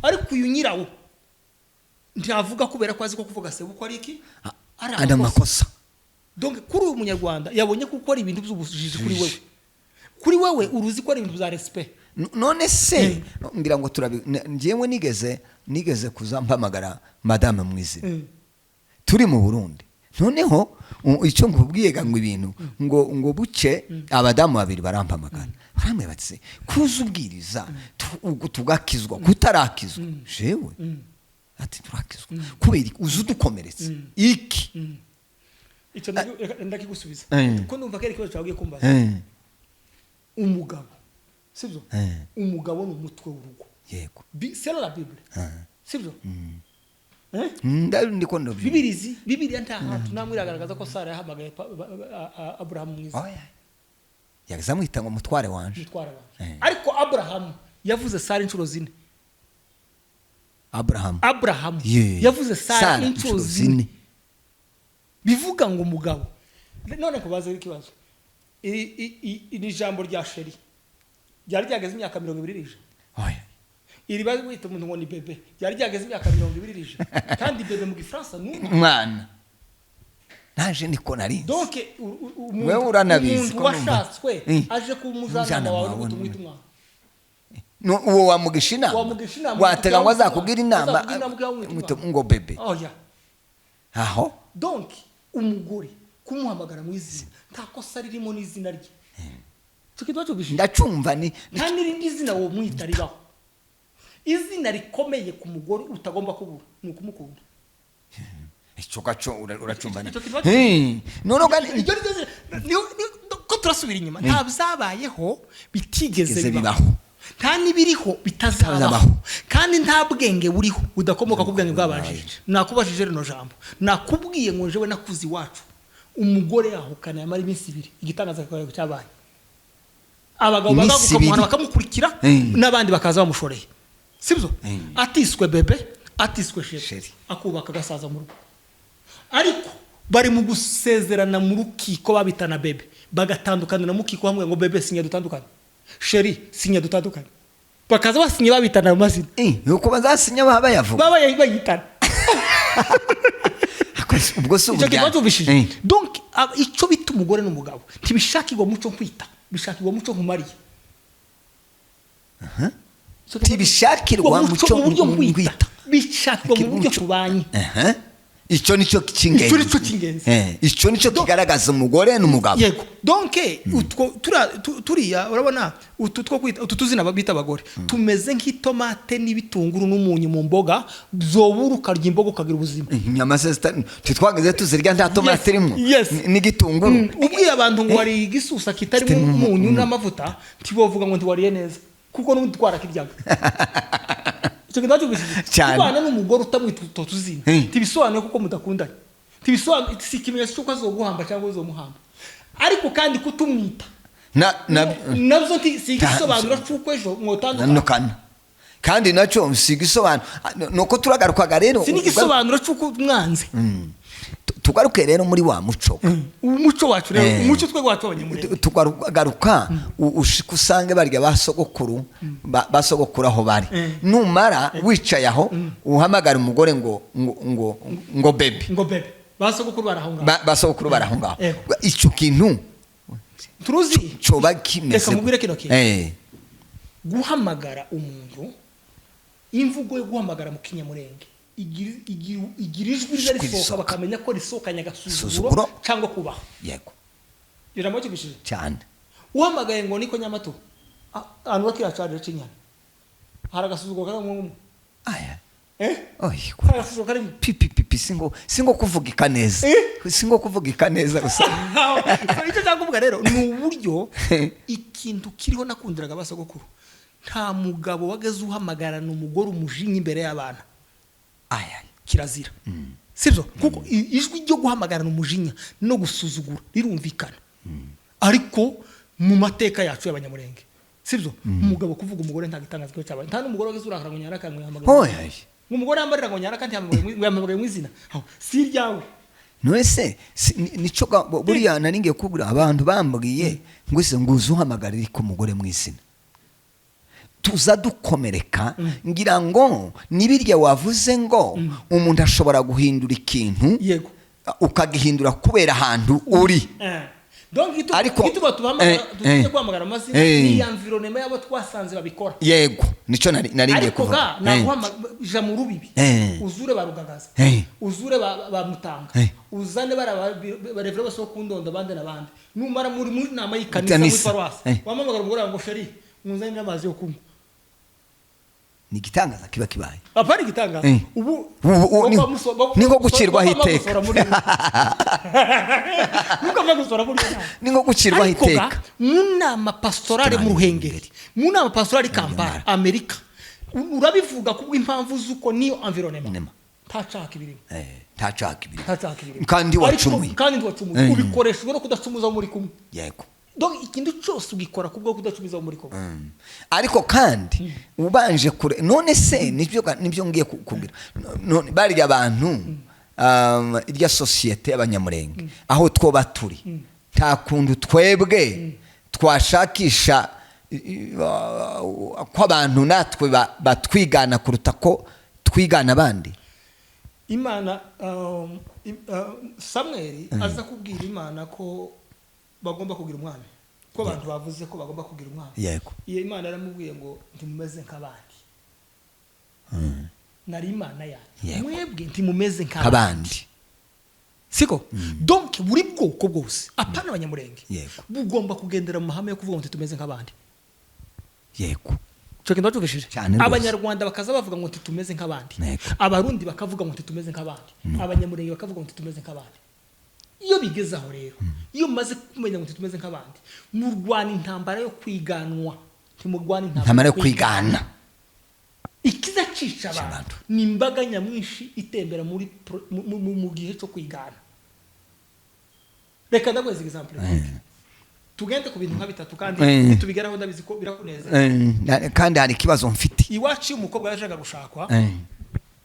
Ariko uyu nyirawo ntiyavuga kubera ko azi ko kuvuga se uko ari iki ari amakosa. Donc kuri uyu munyarwanda yabonye ko ukora ibintu by'ubujiji kuri wewe uruzi ko ari ibintu bya respect. None se ngira ngo ngiyewe nigeze kuzampamagara madame mwizina turi mu Burundi. Noneho icyo nkubwiye ngo ibintu ngo buke abadamu babiri barampamagara baramwe batse kuza ubwiriza tugakizwa kutarakizwa jewe ati turakizwa kubera uzudukomeretse iki icyo ndakigusubiza kuko ndumva ko ari ikibazo cyagiye kumbaza. Umugabo sibyo, umugabo ni umutwe w'urugo. Yego, c'est la Bible sibyo. Ndiko ndabyo Bibiliya nta hantu namwe iragaragaza ko Sara yahamagaye Abrahamu mwiza. Yazamwita ngo mutware wanje. Ariko Abrahamu yavuze Sara inshuro 4. Abrahamu yavuze Sara inshuro 4. Bivuga ngo umugabo none kubaza ikibazo iri jambo rya sheri ryari ryageze imyaka 20 rije. Iri bazi wita umuntu ngo ni bebe ryari ryageze imyaka 20 rije kandi bebe mu Gifaransa umwana naje niko nari. Donc wewe uranabizi ko washatswe aje kumujana wawe gutumwita umwana no uwo wamugishina watega ngo azakubwira inama ngo bebe. Aho donc umugore kumuhamagara mu izina nta kosa ririmo n'izina rye. Tukidocho bishije ndacumva ni nta nirindi zina wo mwita ribaho. Izina rikomeye ku mugore utagomba kubura ni ukumukunda. Icyo gaco uracumva none kandi ko turasubira inyuma nta byabayeho bitigeze bibaho nta nibiriho bitazabaho kandi nta bwenge buriho udakomoka ku bwenge bwabajije. Nakubajije reno jambo nakubwiye ngo jewe nakuzi wacu umugore yahukana yamara iminsi 2 igitangaza cyabaye. Abagabo bagagukamuhana bakamukurikira n'abandi bakaza bamushoreye sibyo. Atiswe bebe atiswe sheri akubaka gasaza mu rugo. Ariko bari mu gusezerana mu rukiko babitana bebe bagatandukana na mukiko hamwe ngo bebe sinya dutandukana sheri sinya dutandukana bakaza basinye babitana mu mazina nuko bazasinya baba yavuga bayitana. Ubwo se ubujyanye. Donc icyo bita umugore n'umugabo ntibishakirwa muco kwita bishakirwa muco nkumariye. Tibishakirwa muco kwita bishakirwa mu buryo tubanye. Icyo nicyo kingenzi. Icyo nicyo kigaragaza umugore n'umugabo. Yego. Donc turiya urabona utwo kwita utuzina babita abagore tumeze nk'itomate n'ibitunguru n'umunyu mu mboga zoburuka ry'imboga ukagira ubuzima. Inyama se twageze tuzirya nta tomate irimo n'igitunguru. Ubwiye abantu ngo wari igisusa kitarimo umunyu n'amavuta tibovuga ngo ntiwariye neza kuko n'undi twarakiryaga. Icyo kidacho bishije kubana n'umugore utamwita tuzina tibisobanuye kuko mudakundanye tibisobanuye sikimenyesha cyo azoguhamba cyangwa uzomuhamba. Ariko kandi kutumwita nabyo sigisobanura cyuko ejo mwotandukana kandi nacyo sigisobanura nuko turagarukaga rero sinigisobanura cyuko mwanze tugaruke rero muri wa muco umuco wacu rero umuco twe wacu abanyamurenge tugaruka ushika usange barya basogokuru basogokuru aho bari numara wicaye aho uhamagara umugore ngo bebe basogokuru barahunga icyo kintu turuzi coba kimeze reka mubwire kino kintu guhamagara umuntu imvugo yo guhamagara mu kinyamurenge igira ijwi risohoka bakamenya ko risokanya agasuzuguro cyangwa kubaha yego ijambo cy'ibishije cyane uhamagaye ngo niko Nyamato ahantu bakiyacana cinyana hari agasuzuguro karimo aya hari agasuzuguro karimo pipi singo kuvugika neza singo kuvugika neza gusa icyo cyangwa rero ni uburyo ikintu kiriho nakundiraga basogokuru nta mugabo wageze uhamagarana umugore umujinya imbere y'abana kirazira sibyo kuko ijwi ryo guhamagarana umujinya no gusuzugura rirumvikana ariko mu mateka yacu y'abanyamurenge sibyo umugabo kuvuga umugore nta gitangaza cyo cyaba nta n'umugore wageze urakara ngo nyara kamwe hamagara umugore yambarira ngo nyara kandi yamagara mu izina si ryawe Noese nico buriya naringiye kubura abantu bambwiye ngo ise nguzu hamagarira ku mugore mu izina tuza dukomereka ngira ngo nibirya wavuze ngo umuntu ashobora guhindura ikintu yego ukagihindura kubera ahantu uri donc ituba tubamagara kwamagara amazina ni environnement yabo twasanze babikora yego nico naringiye kuvuga naguhamaja mu rubibi uzure barugagaza uzure bamutanga uzane barevera baso kundondo bande nabandi numara muri nama yikanisa muri paroisse wamamagara umugore ngo sheri muzanye n'amazi yo kunywa ni gitangaza kiba kibaye apari gitangaza ubu ningo gucirwa hiteka nuko gusora muri ningo gucirwa hiteka munama pastorale mu Ruhengeri munama pastorale Kampala Amerika urabivuga kubwo impamvu zuko niyo environnement tacaka ibirimo tacaka ibirimo kandi wacumuye ubikoreshwe no kudacumuza muri kumwe yego donc ikintu cyose ugikora kubwo kudacumiza muri kumwe ariko kandi ubanje kure none se nibyo ngiye kubwira none bari abantu irya societe y'abanyamurenge aho twoba turi nta kundu twebwe twashakisha ko abantu natwe batwigana kuruta ko twigana abandi Imana Samuel aza kubwira Imana ko bagomba kugira umwami ko abantu bavuze ko bagomba kugira umwami yego iyo Imana yaramubwiye ngo ntimumeze nk'abandi nari Imana yanyu mwebwe ntimumeze nk'abandi siko donc buri bwoko bwose apana abanyamurenge bugomba kugendera mu mahame yo kuvuga ngo tumeze nk'abandi yego cyo kintu cyubishije abanyarwanda bakaza bavuga ngo tumeze nk'abandi abarundi bakavuga ngo tumeze nk'abandi abanyamurenge bakavuga ngo tumeze nk'abandi iyo bigeze aho rero iyo maze kumenya ngo tumeze nk'abandi murwana intambara yo kwiganwa ntimurwana intambara yo kwigana ikiza cica abantu ni imbaga nyamwinshi itembera mu gihe cyo kwigana reka ndagweza example tugende ku bintu nka bitatu kandi tubigeraho ndabizi ko birakuneza kandi hari kibazo mfite iwacu umukobwa yajaga gushakwa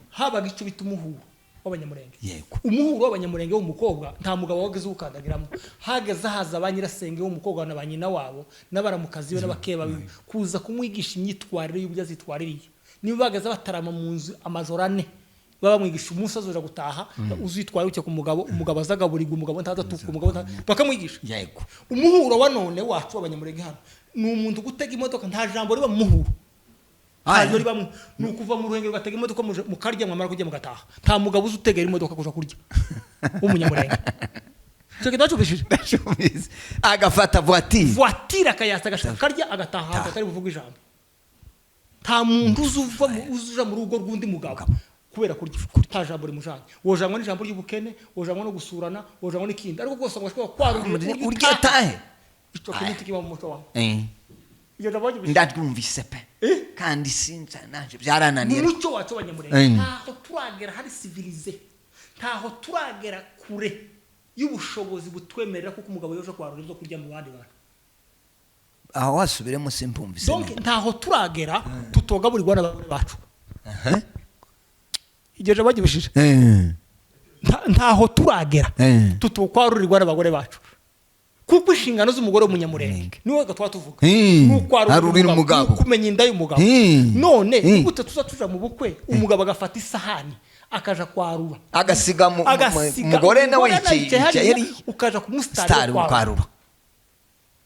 habaga icyo bita umuhuro w'abanyamurenge yego umuhuro w'abanyamurenge w'umukobwa nta mugabo wageze ukandagiramo hageze haza abanyirasenge w'umukobwa na banyina wabo n'abaramukazi be n'abakeba kuza kumwigisha imyitwarire y'uburyo azitwaririye niba bagaze batarama mu nzu amajoro 4 baba mwigisha umunsi azoja gutaha uzitwaye uke ku umugabo azagaburirwa umugabo ntazatuka umugabo bakamwigisha yego umuhuro wa none wacu w'abanyamurenge hano ni umuntu gutega imodoka nta jambo riba mu muhuro ayo riba nukuva mu Ruhengeri gatega imodoka mu karya mwamara kujya mugataha nta mugabo uzutegera imodoka kuja kurya umunyamurenge cyo kidacubishije agafata voiture akayasa agashaka karya agataha atari buvuga ijambo nta muntu uzuja mu rugo rw'undi mugabo kubera kurya jambo rimujanye wojamwa n'ijambo ry'ubukene wojamwa no gusurana wojamwa n'ikindi ariko gose ngo ashobora kwarurira urya tahe ico kintu kiba mu muco wawe iyo ndabaje ndabyumvise pe kandi sinza naje byarananiye umuco wacu abanyamurenge ntaho turagera hari civilize ntaho turagera kure y'ubushobozi butwemerera kuko umugabo yoje kwarurira ibyo kurya mu bandi bantu aho wasubiremo simpumvise donc ntaho turagera tutogaburirwa n'abagore bacu igeje bagibishije ntaho turagera tutukwarurirwa n'abagore bacu, kuko inshingano z'umugore w'umunyamurenge niwe gatwa tuvuga harurira umugabo, kumenya inda y'umugabo. None gute tuza mu bukwe umugabo agafata isahani akaja kwarura, agasiga umugore nawe yicaye ukaja kumusitari kwarura.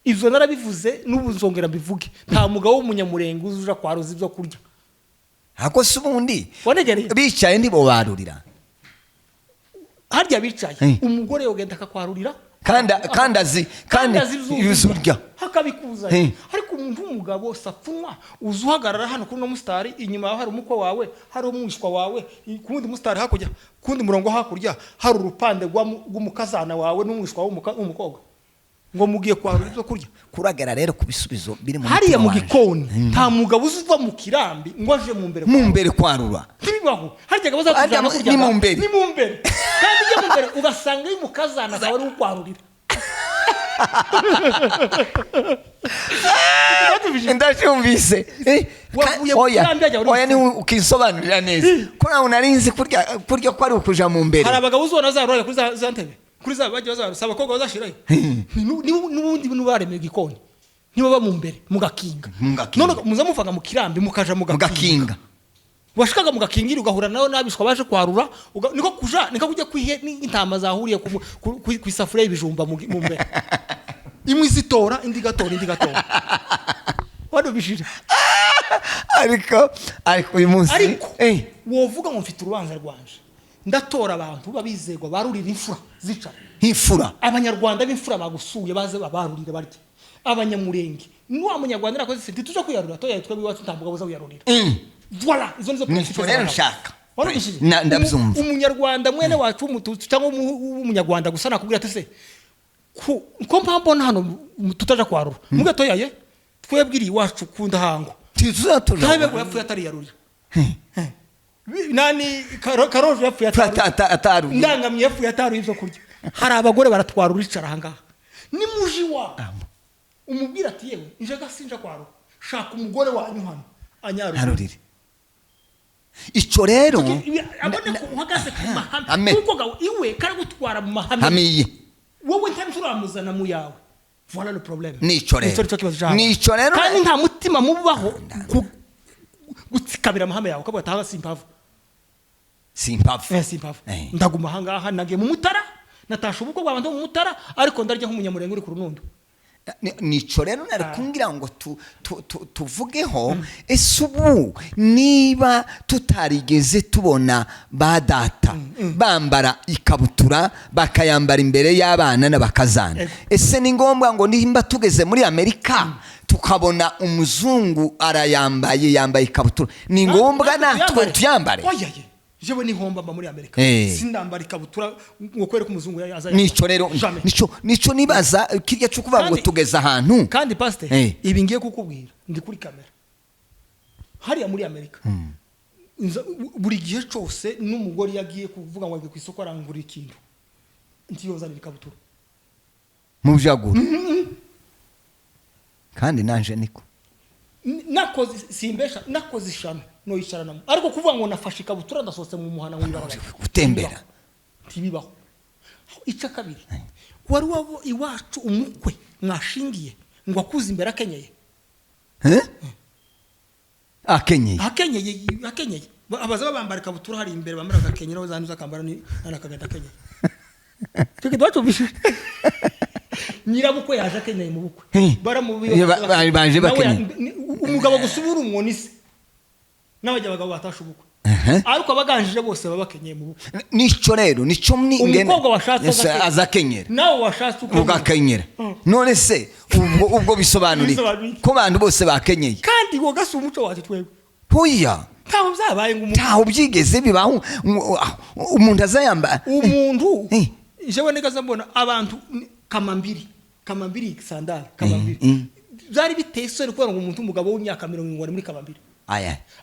Ivyo narabivuze n'ubu nzongera mbivuge, nta mugabo w'umunyamurenge uzuja kwaruza ibyo kurya. Hako se ubundi bicaye ndibo barurira, harya bicaye umugore yogenda akakwarurira kandi ibizurya hakabikuza. Ariko umuntu w'umugabo sapfunwa uzuhagarara hano kuri no mustari, inyuma hari umukwe wawe, hari umwishwa wawe, kundi mustari hakurya, kundi murongo hakurya hari urupande rw'umukazana wawe n'umwishwa w'umukobwa, ngo mugiye kwarura ibyo kurya. Kuragera rero kubisubizo biri mu hariya mu gikoni, nta mugabo uzuva mu kirambi ngo aje mu mbere kwarura. Ntibibaho, harya gabo zakujana kurya ni mu mbere kandi ujya mu mbere ugasanga y'umukazana zawe ari ukwarurira. Ndacyumvise oya ni ukisobanurira neza ko nawe narinzi kurya ko ari ukuja mu mbere. Hari abagabo uzona zarura kuri za ntebe, kuri za baje bazarusaba abakobwa bazashirayo n'ubundi bintu baremeye igikoni, nibo ba mu mbere mugakinga. None muza muvanga mu kirambi mukaja mugakinga, washikaga mugakingira ugahura nayo nabishwa baje kwarura, niko kujya kwihe n'intama zahuriye ku isafuriya y'ibijumba mu mbere, imwe zitora indi gatora wado bishije. ariko uyu munsi wovuga ngo mfite urubanza rwanje, ndatora abantu babizegwa barurira imfura zicara imfura, abanyarwanda b'imfura bagusuye baze babarurira barya, abanyamurenge n'uwa munyarwanda nakoze siti tuje kuyarura toya yitwa biwacu ntambuga buza kuyarurira. Voilà, izo nizo principes nshaka ndabyumva. Umunyarwanda mwene wacu umututsi cyangwa umunyarwanda gusa nakubwira ati se ko mpambona hano tutaja kwarura mugatoya ye twebwiri iwacu kunda hango tuzatoja tabe yapfuye atari yarurira. Nani karoje yapfuye ataru ndangamye yapfuye ataru ivyo kurya. Hari abagore baratwarura icara hangaha ni muji wa umubwira ati yewe nje gasinja kwarura, shaka umugore wanyu hano anyarurire. Ico rero abone ko uhagaze ku mahame kuko gawe iwe kare gutwara mu mahame wowe ntari turamuzana mu yawe. Voilà le problème. Nico rero kandi nta mutima mubaho gutsikabira amahame yawe kabwa taha simpavu ndaguma hangaha nagiye mu Mutara natasha ubuko bw'abantu mu Mutara ariko ndarya nk'umunyamurenge uri ku Runundo. Nico rero nari kungira ngo tuvugeho ese ubu niba tutarigeze tubona badata bambara ikabutura bakayambara imbere y'abana n'abakazana, ese ni ngombwa ngo nimba tugeze muri Amerika tukabona umuzungu yambaye ikabutura ni ngombwa natwe tuyambare? Jewe ni homba muri Amerika sindambara ikabutura ngo kwere ko umuzungu yaza. Nico rero nico nibaza kirya cyo kuvuga ngo tugeza ahantu. Kandi pastor ibi ngiye kukubwira ndi kuri kamera hariya muri Amerika buri gihe cyose n'umugore yagiye kuvuga ngo ku isoko arangura ikintu ntiyozana ikabutura mu byagura. Kandi nanje niko nakoze simbesha nakoze ishano no yicarana ariko kuvuga ngo nafashe ikabutura ndasose mu muhana w'ibara gutembera ntibibaho. Ica kabiri wari wabo iwacu umukwe mwashingiye ngo akuze imbere akenyeye akenyeye abaza babambara ikabutura hari imbere bambara gakenyera nawe zanuza kambara ni nakagenda akenyeye tike dwacu bishi nyirabukwe yaje akenyeye mu bukwe baje bakenyeye umugabo gusubura umwoni se n'abajya abagabo batasha ubukwe ariko abaganjije bose babakenyeye mu bukwe. Nico rero nico mningene umukobwa washatse azakenyera nawe washatse ugakenyera none se ubwo bisobanuri ko bantu bose bakenyeye kandi ngo gase umuco wacu twebwe hoya ntaho byabaye ngo ntaho byigeze bibaho umuntu azayamba umuntu jewe negaza mbona abantu kamambiri sandali kamambiri byari bitesere kubera ngo umuntu umugabo w'imyaka 70 muri kamambiri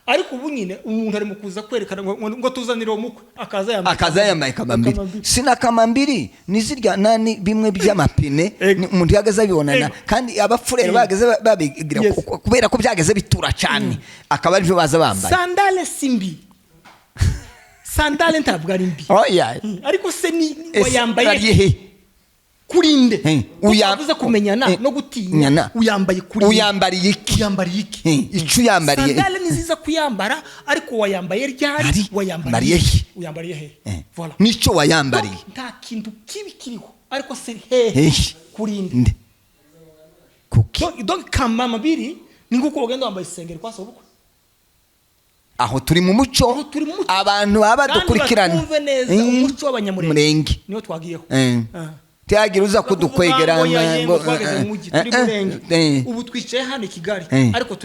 ariko ubu nyine umuntu ari mukuza kwerekana ngo tuzanire umukwe akaza yambaye kamambiri. Sina kamambiri nizirya nani bimwe by'amapine umuntu yagaze abibonana kandi abapfurere bageze babigira kubera ko byageze bitura cyane akaba ari byo baza bambaye sandale simbi sandale ntabwo ari mbi oya ariko se ni Ese wayambaye arihe? kurinde Uya- uyavuze kumenyana no gutinya uyambaye kurinde uyambariye iki? uyambariye iki Ico uyambariye sandale ni nziza kuyambara ariko wayambaye ryari Wayambariye he? uyambariye he voilà nico wayambariye nta kintu kibi kiriho ariko se hehe Hehe. kurinde nde kuki donc kamama biri ni nguko ugenda wambaye isengeri kwa sobukwe aho turi mu muco Aho turi mu muco. abantu baba kandi dukurikirana batumve neza umuco w'abanyamurenge murenge niyo twagiyeho tiyagira uza kudukwegerana ngo twageze mu mujyi turi murenge ubu twicaye hano i Kigali ariko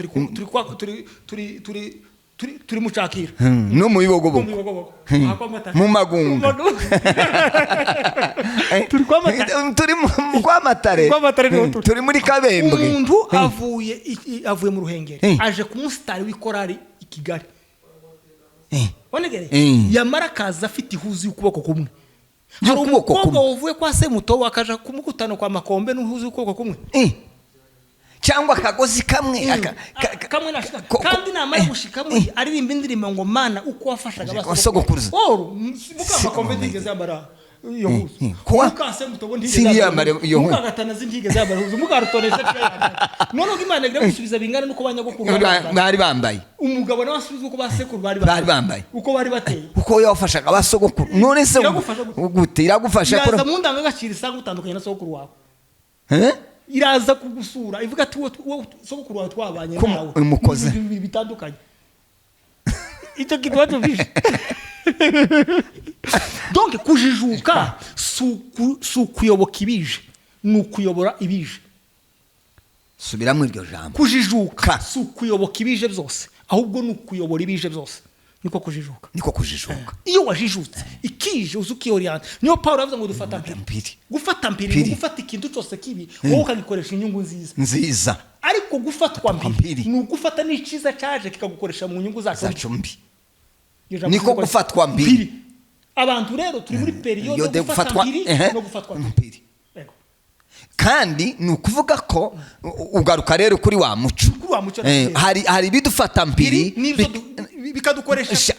turi mu Cakira no mu bibogobogo mu magunga turi kwa Matare turi kwa Matare turi muri Kabembwe umuntu avuye mu Ruhengeri aje ku musitari w'ikorari i Kigali onegere yamara kaza afite ihuzu y'ukuboko kumwe hari umukobwa wavuye kwa Semuto wakaja kumukutano kwa Makombe n'uhuzu y'ukuboko kumwe cyangwa akagozi kamwe kamwe nashika kandi namara gushikamwe aririmba indirimbo ngo mana uko wafashaga abasogokuruza muka Makombe ntigeze yambara iyo huzu muka Semuto ntigeze yambara iyo huzu muka Gatana ntigeze yambara huzu muka Rutonesha none ngo Imana igira gusubiza bingana nuko banyagukuru bari bambaye umugabo n'abasubiza uko basekuru bari bambaye uko bari bateye uko yafashaga abasogokuru none se gute iragufasha ko mu ndangagaciro isanga utandukanye na sogokuru wawe iraza kugusura ivuga ati wowe sogokuru wawe twabanye nawe umukoze bitandukanye icyo kitu watuvije donc kujijuka su kuyoboka ibije ni ukuyobora ibije subiramo iryo jambo kujijuka su kuyoboka ibije byose ahubwo ni ukuyobora ibije byose niko kujijuka iyo wajijutse ikije uzukioriente niyo Paulo yavuze ngo dufata mpiri gufata mpiri ni gufata ikintu cyose kibi wowe ukagikoresha inyungu nziza ariko gufatwa mpiri ni ugufata n'iciza cyaje kikagukoresha mu nyungu zacu mbi niko gufatwa mpiri abantu rero turi muri periode yo gufatwa mpiri no gufatwa mpiri kandi ni ukuvuga ko ugaruka rero kuri wa muco hari bidufata mpiri bikadukoresha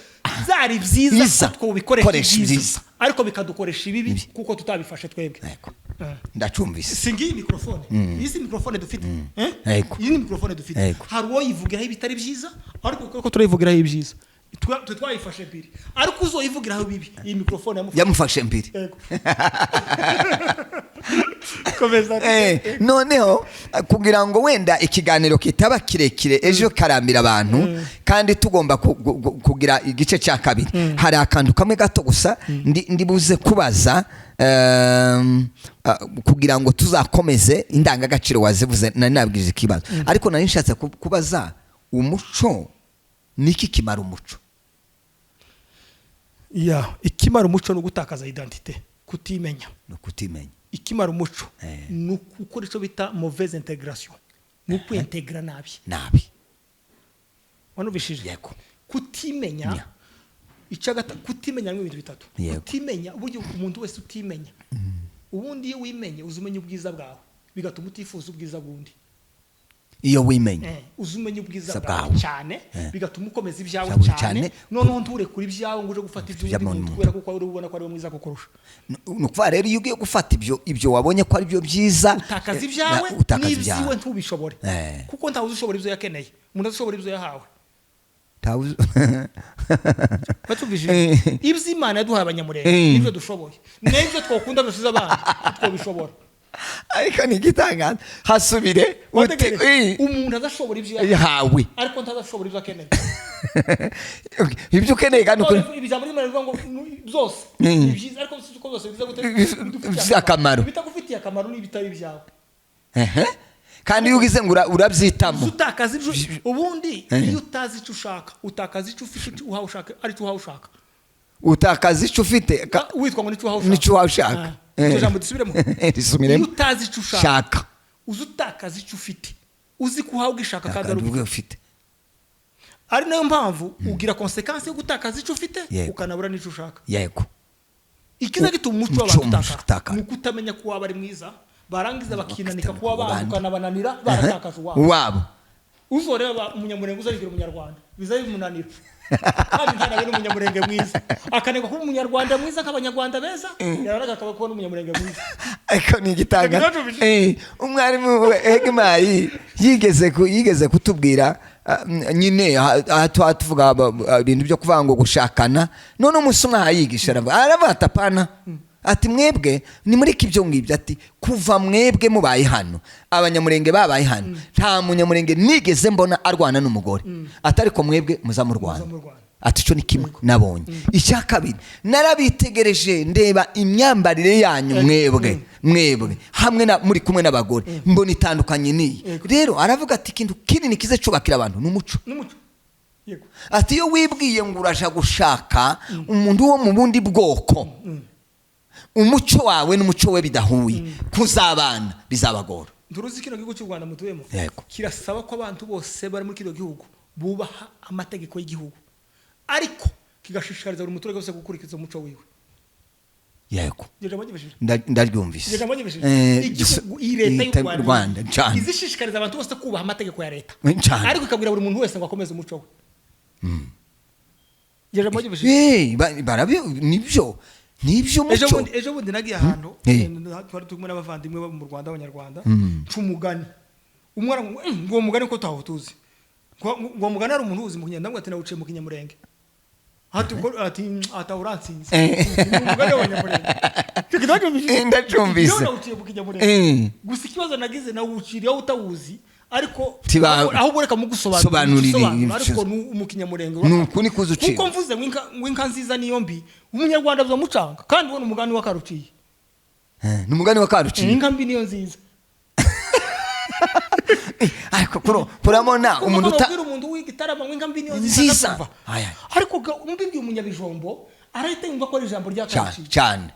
zari byiza ko bikoresha byiza ariko bikadukoresha ibibi kuko tutabifashe twebwe ndacumbise singi mikrofone izi mikrofone dufite iyi ni mikrofone dufite hari uwo yivugiraho ibitari byiza ariko kuko turayivugiraho ibyiza twayifashe mpiri ariko uzoyivugiraho bibi iyi mikrofone yamufashe mpiri noneho kugira ngo wenda ikiganiro kitaba kirekire ejo karambira abantu kandi tugomba kugira igice cya kabiri hari akantu kamwe gato gusa ndi buze kubaza kugira ngo tuzakomeze indangagaciro wazivuze nari nabwije ikibazo ariko nari nshatse kubaza umuco niki kimara umuco ikimara umuco no gutakaza identite kutimenya ikimara umuco ni ukukora icyo bita mauvaise intégration ni ukwentegra nabi wanubishije kutimenya kutimenya ni ibintu bitatu kutimenya uburyo umuntu wese utimenya ubundi iyo wimenye uzumenya ubwiza bwawe bigatuma utifuza ubwiza bw'undi iyo wimenye uzumenya ubwiza bwawe cyane bigatuma ukomeza ibyawe cyane noneho nture kuri ibyawe ngo uje gufata iby'undi kubera ko uri ubona ko ari mwiza kukurusha nukuva rero iyo ugiye gufata ibyo wabonye ko ari byo byiza utakaza ibyawe n'ibyiwe ntubishobore kuko ntawe ushobora ibyo yakeneye umuntu ashobora ibyo yahawe batubishije iby'Imana yaduhaye abanyamurenge nibyo dushoboye n'ibyo twakunda byose abana twabishobora ariko ni gitangaza hasubire umuntu adashobora ibyo yahawe ariko ntadashobora ibyo akeneye ibyo ukeneye kandi ibijambo ry'Imana bivuga ngo byose ni byiza ariko uko byose biza gute akamaro bitagufitiye akamaro n'ibitari byawe kandi iyo ugize ngo urabyitamo utakaza ibyo ubundi iyo utazi icyo ushaka utakaza icyo ufite uhawe ushaka ari cyo uhawe ushaka utakaza icyo ufite witwa ngo nicyo uhawe ushaka ijambo dusubiremo iyo utazi icyo ushaka uzi utakaza icyo ufite uzi ko uhawe ugishaka kandi ari ubwo ufite ari nayo mpamvu ugira konsekansi yo gutakaza icyo ufite ukanabura n'icyo ushaka yego ikiza gituma umuco w'abantu utaka ni ukutamenya ko waba ari mwiza barangiza bakinanika kuba abantu ukanabananira baratakaje uwabo uzoreba umunyamurenge uzarigira umunyarwanda biza bimunanira kandi ntanawe n'umunyamurenge mwiza akanegwa kuba umunyarwanda mwiza nk'abanyarwanda beza yararaga akaba kuba n'umunyamurenge mwiza ariko ni igitanga umwarimu Egmayi yigeze kutubwira nyine aha tuvuga ibintu byo kuvuga ngo gushakana none umunsi umwe ayigisha arabatapana ati mwebwe ni muri kibyo ngibyo ati kuva mwebwe mubaye hano abanyamurenge babaye hano nta munyamurenge nigeze mbona arwana n'umugore atari ko mwebwe muzamurwana ati cyo ni kimwe nabonye icya kabiri narabitegereje ndeba imyambarire yanyu mwebwe hamwe muri kumwe n'abagore mbona itandukanye niyi rero aravuga ati ikintu kinini kize cubakira abantu n'umuco ati iyo wibwiye ngo uraja gushaka umuntu wo mu bundi bwoko umuco wawe n'umuco we bidahuye kuzabana bizabagora. Nturuzi kino gihugu cy'u Rwanda mutuyemo kirasaba ko abantu bose bari muri kino gihugu bubaha amategeko y'igihugu ariko kigashishikariza buri muturage wese gukurikiza umuco wiwe. Yego ndaryumvise leta y'u Rwanda izishishikariza abantu bose kubaha amategeko ya leta ariko ikabwira buri muntu wese ngo akomeze umuco we. Nibyo muco. Ejo bundi nagiye ahantu twari tumwe n'abavandimwe bo mu Rwanda abanyarwanda cumugani umwana ngo mugani ko taho tuzi ngo mugani ari umuntu uzi mu Kinyarwanda ndamwe ati nawuciye mu Kinyamurenge ati atawuransinze umugani w'abanyamurenge ndacumbise nawuciye mu Kinyamurenge gusa ikibazo nagize nawuciriye aho utawuzi ariko aho boreka mu gusobanurira ariko mu Kinyamurenge nuko ni kuzuciye kuko mvuze winka nziza niyo mbi umunyarwanda bazamucanga kandi ubona umugani wa karuciye n'umugani wa karuciye inka mbi niyo nziza ariko kuramona umuntu utabwira umuntu w'igitarama winka mbi niyo nziza ariko umbibwiye umunyabijombo arahita yumva ko ari ijambo rya karuciye cyane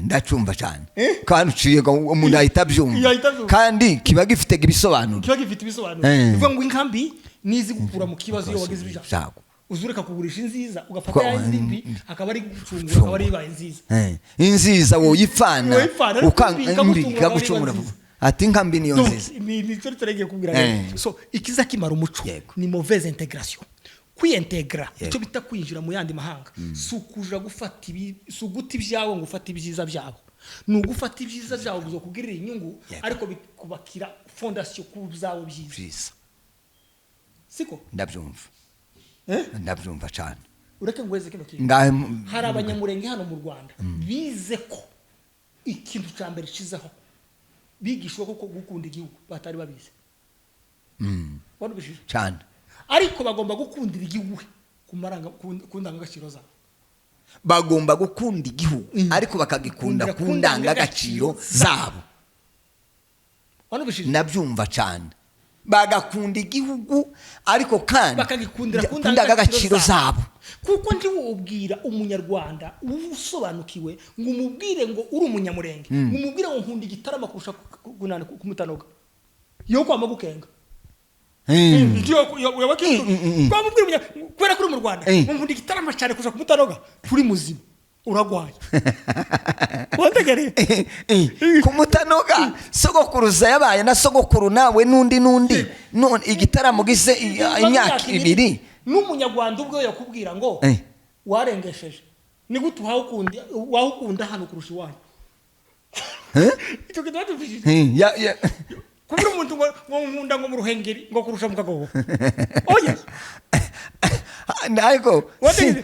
ndacumva cyane kandi uciye umuntu ahita abyumva kandi kiba gifite ibisobanuro bivuga ngo inka mbi nizi gukura mu kibazo iyo wagize ibyago uzureka kugurisha inziza ugafata ya mbi akaba ari gucungura akaba ari ibaye nziza inziza woyipfana ukagucungura ati inka mbi niyo nziza ni cyo turegeye kubwira so ikiza kimara umuco ni mauvaise intégration kwiyintegra icyo bita kwinjira mu yandi mahanga sukuja gufata suguti byawo ngo ufata ibyiza byabo nugufata ibyiza byawo uzo kugirira inyungu ariko bikubakira fondation ku byawo byiza siko ndabyumva ndabyumva cyane ureke ngweze kino kintu hari abanyamurenge hano mu Rwanda bize ko ikintu cyambere kizaho bigishwa ko gukunda igihugu batari babize wabishije cyane ariko bagomba gukundira igihugu ku ndangagaciro zabo bagomba gukunda igihugu ariko bakagikunda ku ndangagaciro zabo nabyumva cyane bagakunda igihugu ariko kandi bakagikundira ku ndangagaciro zabo kuko ndi wubwira umunyarwanda usobanukiwe ngo umubwire ngo uri umunyamurenge ngo umubwire ngo nkunda igitarama kurusha kumutanoga yo kwama gukenga kubera kuri mu Rwanda nkunda igitarama cyane kurusha kumutanoga turi muzima uragwaye wantegere kumutanoga sogokuruza yabaye na sogokuru nawe nundi none igitaramo gize imyaka 2 n'umunyarwanda ubwo yakubwira ngo warengesheje ni gute wahukunda hano kurusha iwanyu icyo kidato ya kubura umuntu ngo nkunda ngo mu Ruhengeri ngo kurusha mu Kagogo oya nako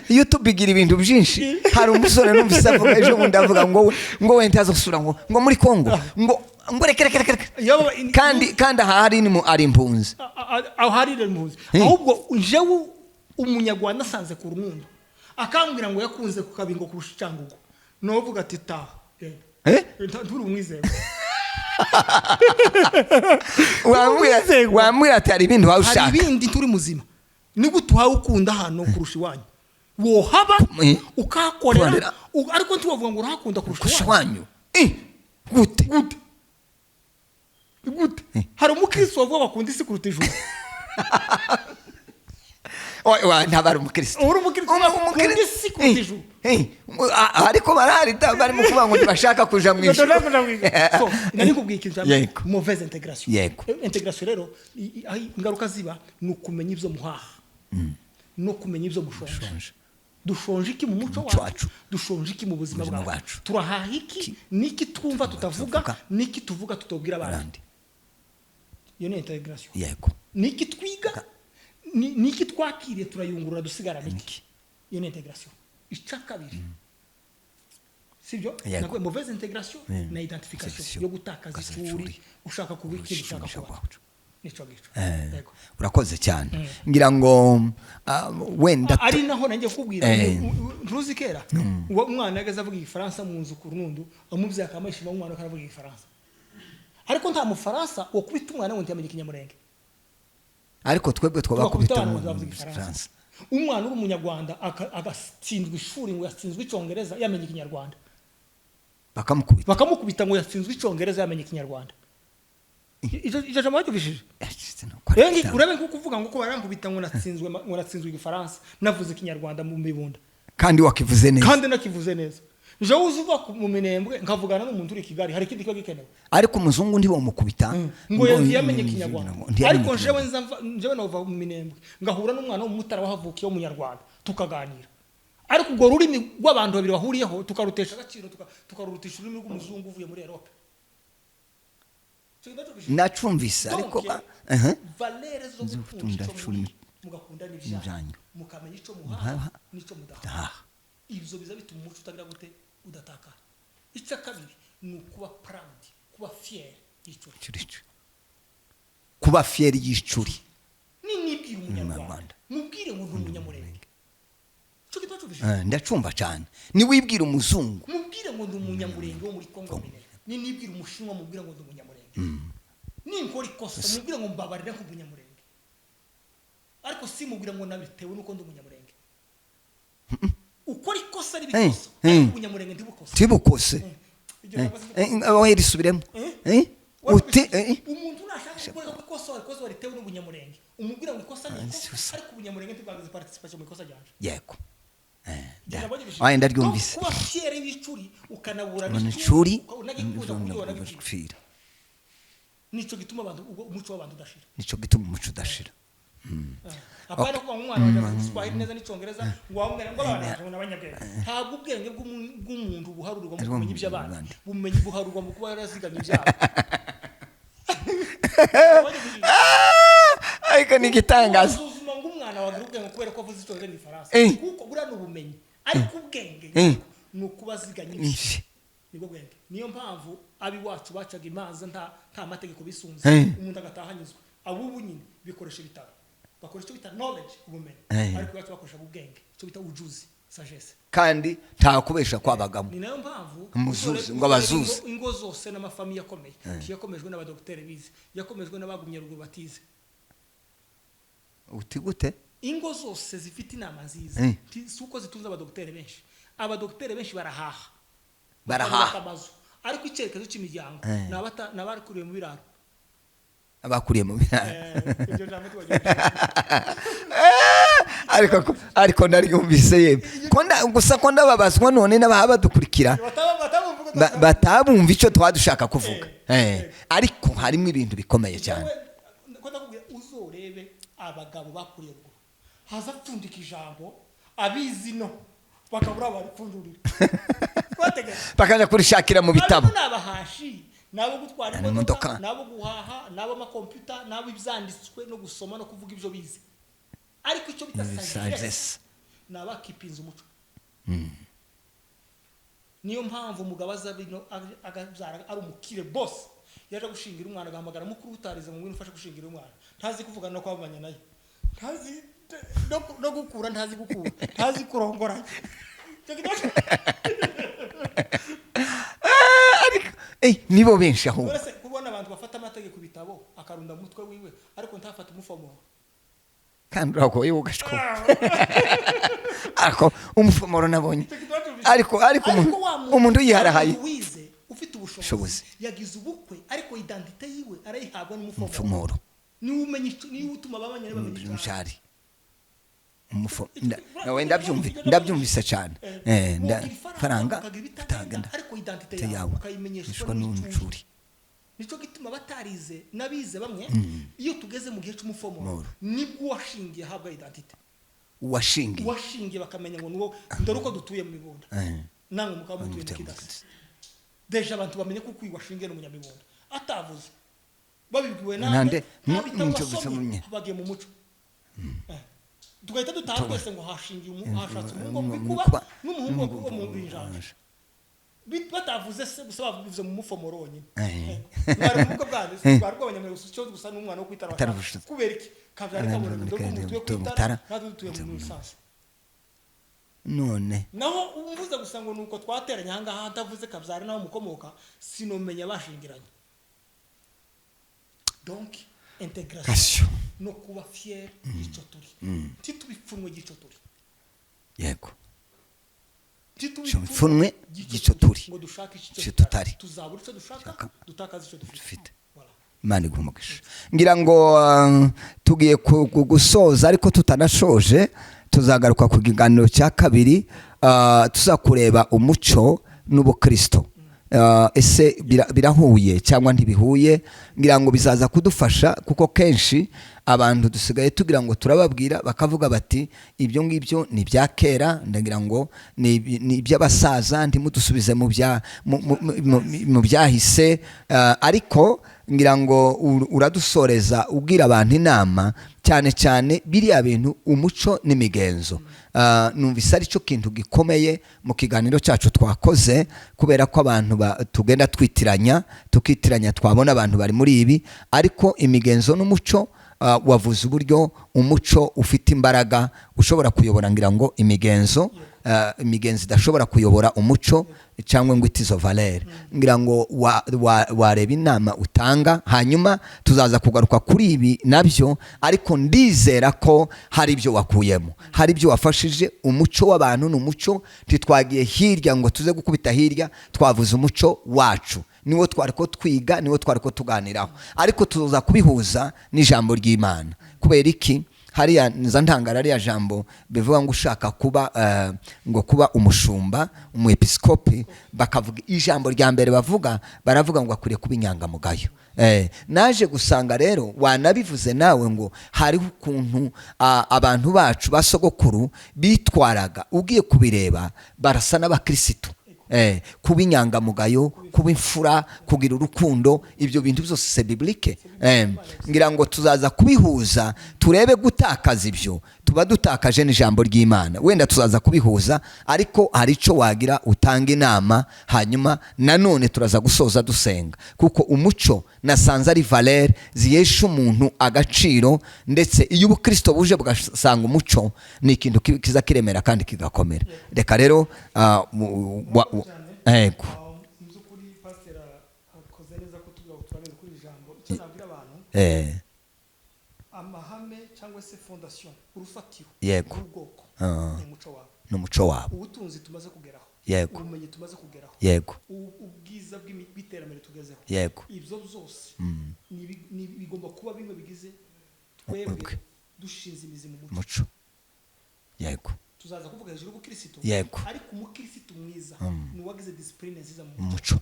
iyo tubigira ibintu byinshi hari umusore numvise avuga ejo bundi avuga ngo wenda azosura ngo muri Kongo ngo reka kandi ahari ni mu ari impunzi aho hari impunzi ahubwo jewe umunyarwanda asanze ku Runundo akambwira ngo yakunze ku Kabingo kurusha Cyangugu no vuga ati ta nturi umwizero wambwira ati hari ibindi wawushaka hari ibindi turi muzima ni gute ukunda hano kurusha iwanyu wohaba ukakorera ariko ntiwavuga ngo urahakunda kurusha iwanyu gute hari umukristo wavuga bakunda isi kuruta ijuru ntabari umukristo uri umukristo ukunda isi kuruta ijuru. ariko barahari barimo kuvuga ngo ntibashaka kuja mu ijuru. So nari kubwiye ikintu cyane Yego. mauvaise intégration. Yego. Intégration rero aho ingaruka ziba ni ukumenya ibyo muhaha no kumenya ibyo mushonje. Dushonje iki mu muco wacu, dushonje iki mu buzima bwacu, turahaha iki, niki twumva tutavuga, niki tuvuga tutobwira abandi. Iyo ni intégration. Yego. Niki twiga, niki twakiriye turayungurura dusigara niki. Iyo ni intégration. Icya kabiri sibyo nakwe mauvaise intégration na identification yo gutakaza ishuri ushaka kuba iki ushaka kuba nico gico. Yego. Urakoze cyane ngira ngo wenda ari naho nanjye kubwira ntuzi kera umwana yagaze avuga igifaransa mu nzu ku runundu amubye akamashima umwana akaravuga igifaransa ariko nta mufaransa wo kubita umwana ngo ntiyamenye ikinyamurenge ariko twebwe twabakubita mu Faransa. Umwana uri umunyarwanda agatsindwa ishuri ngo yatsinzwe icyongereza yamenye ikinyarwanda bakamukubita ngo yatsinzwe icyongereza yamenye ikinyarwanda. Ije jambo cyubishije rengi urabe nko kuvuga ngo ko barankubita ngo natsinzwe igifaransa navuze ikinyarwanda mu mibunda kandi wakivuze neza kandi nakivuze neza. Je uzuva mu Minembwe nkavugana n'umuntu uri Kigali hari kindi gikenewe ariko umuzungu ndi bomukubita ngo yamenye ikinyarwanda ariko jewe nova mu Minembwe ngahura n'umwana wo mutara wahavukiye wo munyarwanda tukaganira ariko ubwo rurimi rw'abantu babiri bahuriyeho tukarutesha agaciro tukarurutisha ururimi rw'umuzungu uvuye muri Europe. Nacumvise ariko valere zo gukunda mugakunda n'ibyanyu mukamenya ico muhaha nico mudaha ibyo biza bituma umuco utagira gute udataka. Icya kabiri ni ukuba proud kuba fier y'icuri kuba fier y'icuri nibwira umunyarwanda mubwire ngo umunyamurenge cyo kitacubije ndacumva cyane ni wibwira umuzungu mubwire ngo umunyamurenge wo muri Kongo nibwira umushinwa mubwire ngo umunyamurenge ninkora ikosa mubwire ngo mbabarira ko umunyamurenge ariko si mubwire ngo nabitewe nuko ndi umunyamurenge ukora ikosa ribikosa umunyamurenge ntibukose wahera isubiremo umuntu nashaka gukora ikosa waritewe n'umunyamurenge umubwira ngo ikosa ni ikosa ariko umunyamurenge ntibwagize participation mu ikosa ryanje. Yego. Ndaryumvise kuba fier y'icuri ukanabura n'icuri nico gituma abantu umuco w'abantu udashira. Nico gituma umuco udashira. Apana kuba umwana waje Kiswahili neza n'icyongereza ngo wamwera ngo abantu n'abanyabwenge ntabwo ubwenge bw'umuntu buharurwa mu kumenya iby'abandi bumenyi buharurwa mu kuba yarazigamye ibyabo. Ariko ni gitangaza uzuma ngo umwana wagira ubwenge kubera ko avuze icyongereza n'ifaransa kuko bura n'ubumenyi ariko ubwenge ni ukubaziganya ibyo nibwo bwenge. Niyo mpamvu abi wacu bacaga imanza nta mategeko bisunze umuntu agatahanyuzwa abubu nyine bikoresha bitaro bakoresha icyo bita knowledge ubumenyi ariko bacu bakoresha ubwenge icyo bita ujuzi sagesse kandi nta kubesha kwabagamo. Ni nayo mpamvu ngo abazuzi ingo zose n'amafamiye akomeye yakomejwe n'abadokiteri bize yakomejwe n'abagumye rugo batize uti gute ingo zose zifite inama nziza suko zitunze abadokiteri benshi barahaha amazu ariko icyerekezo cy'imiryango n'abakuriye mu biraro abakuriye mu biraro ariko naryumvise yemwe gusa ko ndababazwa none n'abahaba dukurikira batabumva icyo twadushaka kuvuga ariko harimo ibintu bikomeye cyane. Uzorebe abagabo bakuriye ruguru haza pfundika ijambo abizi no bakabura baripfundurira bakajya kurishakira mu bitabo n'abahashi nabo gutwara imodoka nabo guhaha nabo amakompyuta nabo ibyanditswe no gusoma no kuvuga ibyo bize ariko icyo bitasanzwe n'abakipinza umuco. Niyo mpamvu umugabo aza bino agabyara ari umukire boss yaje gushingira umwana agamagara mukuru utarize mu bintu ufasha gushingira umwana ntazi kuvugana no kwabanya nayo ntazi no gukura ntazi gukura ntazi kurongora nibo benshi aho kubona abantu bafata amategeko bitabo akarunda mu mutwe wiwe ariko ntafata umufomo kandi uragoye ugashwa ariko umufomoro nabonye ariko umuntu yiharahaye ufite ubushobozi yagize ubukwe ariko identite yiwe arayihabwa n'umufomoro ni umenye ni utuma babanyane bamenye cyari nawe ndabyumvise cyane faranga bitagenda ariko identite yawe ukayimenyeshwa n'icuri. Nico gituma batarize nabize bamwe iyo tugeze mu gihe cy'umufomoro nibwo washingiye habwa identite washingiye bakamenya ngo nuwo ndoro ko dutuye mu Mibunda nange mukaba mutuye mu Kidasi deja abantu bamenye ko washingiye no munyamibunda atavuze babibwiwe nande n'icyo gusomye bagiye mu muco tugahita dutaha twese ngo hashingiye hashatse umuhungu kuba n'umuhungu wo mu binjanje batavuze se gusa bavuze mu mufomoro wonyine bari mu bwo bwande bari bw'abanyamurenge cyo gusa n'umwana wo kwitara kubera iki kavyari kabone ndoko mutuye kwitara nadutuye mu Musanze none naho umvuze gusa ngo nuko twateranya hanga hatavuze kavyari naho mukomoka sinomenya bashingiranye. Donc intégration no kuba fier y'icyo turi titubipfunwe y'icyo turi yego titubipfunwe y'icyo turi ngo dushaka icyo tutari tuzabura icyo dushaka dutakaza icyo dufite. Imana igumugisha ngira ngo tugiye gusoza ariko tutanashoje tuzagaruka ku kiganiro cya kabiri tuzakureba umuco n'ubukristo. Ese birahuye cyangwa ntibihuye ngira ngo bizaza kudufasha kuko kenshi abantu dusigaye tugira ngo turababwira bakavuga bati ibyo ngibyo ni bya kera ndagira ngo ni iby'abasaza ntimudusubize mu byahise ariko ngira ngo uradusoreza ubwira abantu inama cyane cyane biriya bintu umuco n'imigenzo. Numvise ari cyo kintu gikomeye mu kiganiro cyacu twakoze kubera ko abantu tugenda tukitiranya twabona abantu bari muri ibi ariko imigenzo n'umuco wavuze uburyo umuco ufite imbaraga ushobora kuyobora ngira ngo imigenzo idashobora kuyobora umuco cyangwa ngo itizo valere ngira ngo wareba inama utanga hanyuma tuzaza kugaruka kuri ibi nabyo ariko ndizera ko hari ibyo wakuyemo hari ibyo wafashije umuco w'abantu n'umuco titwagiye hirya ngo tuze gukubita hirya twavuze umuco wacu niwo twariko twiga niwo twariko tuganiraho ariko tuza kubihuza n'ijambo ry'Imana kubera iki hariya nza ntangara ariya jambo bivuga ngo ushaka kuba umushumba umwepiskopi bakavuga ijambo rya mbere baravuga ngo akwiriye kuba inyangamugayo. Naje gusanga rero wanabivuze nawe ngo hariho ukuntu abantu bacu basogokuru bitwaraga ugiye kubireba barasa n'abakristo kuba inyangamugayo kuba imfura kugira urukundo ibyo bintu byose c'est biblique. Ngira ngo tuzaza kubihuza turebe gutakaza ibyo tuba dutakaje n'ijambo ry'Imana wenda tuzaza kubihuza ariko hari ico wagira utanga inama hanyuma nanone turaza gusoza dusenga kuko umuco nasanze ari valeur ziyesha umuntu agaciro ndetse iyo ubukristo buje bugasanga umuco ni ikintu kiza kiremera kandi kigakomera. Reka rero ego amahame cyangwa se fondation urufatiro yego n'umuco wabo ubutunzi tumaze kugeraho yego ubumenyi tumaze kugeraho yego ubwiza bw'iterambere tugezeho yego ibyo byose bigomba kuba bimwe bigize twebwe dushinze imizi mu muco yego tuzaza kuvuga hejuru y'ubukristo ariko umukristo mwiza ni uwagize discipline nziza mu muco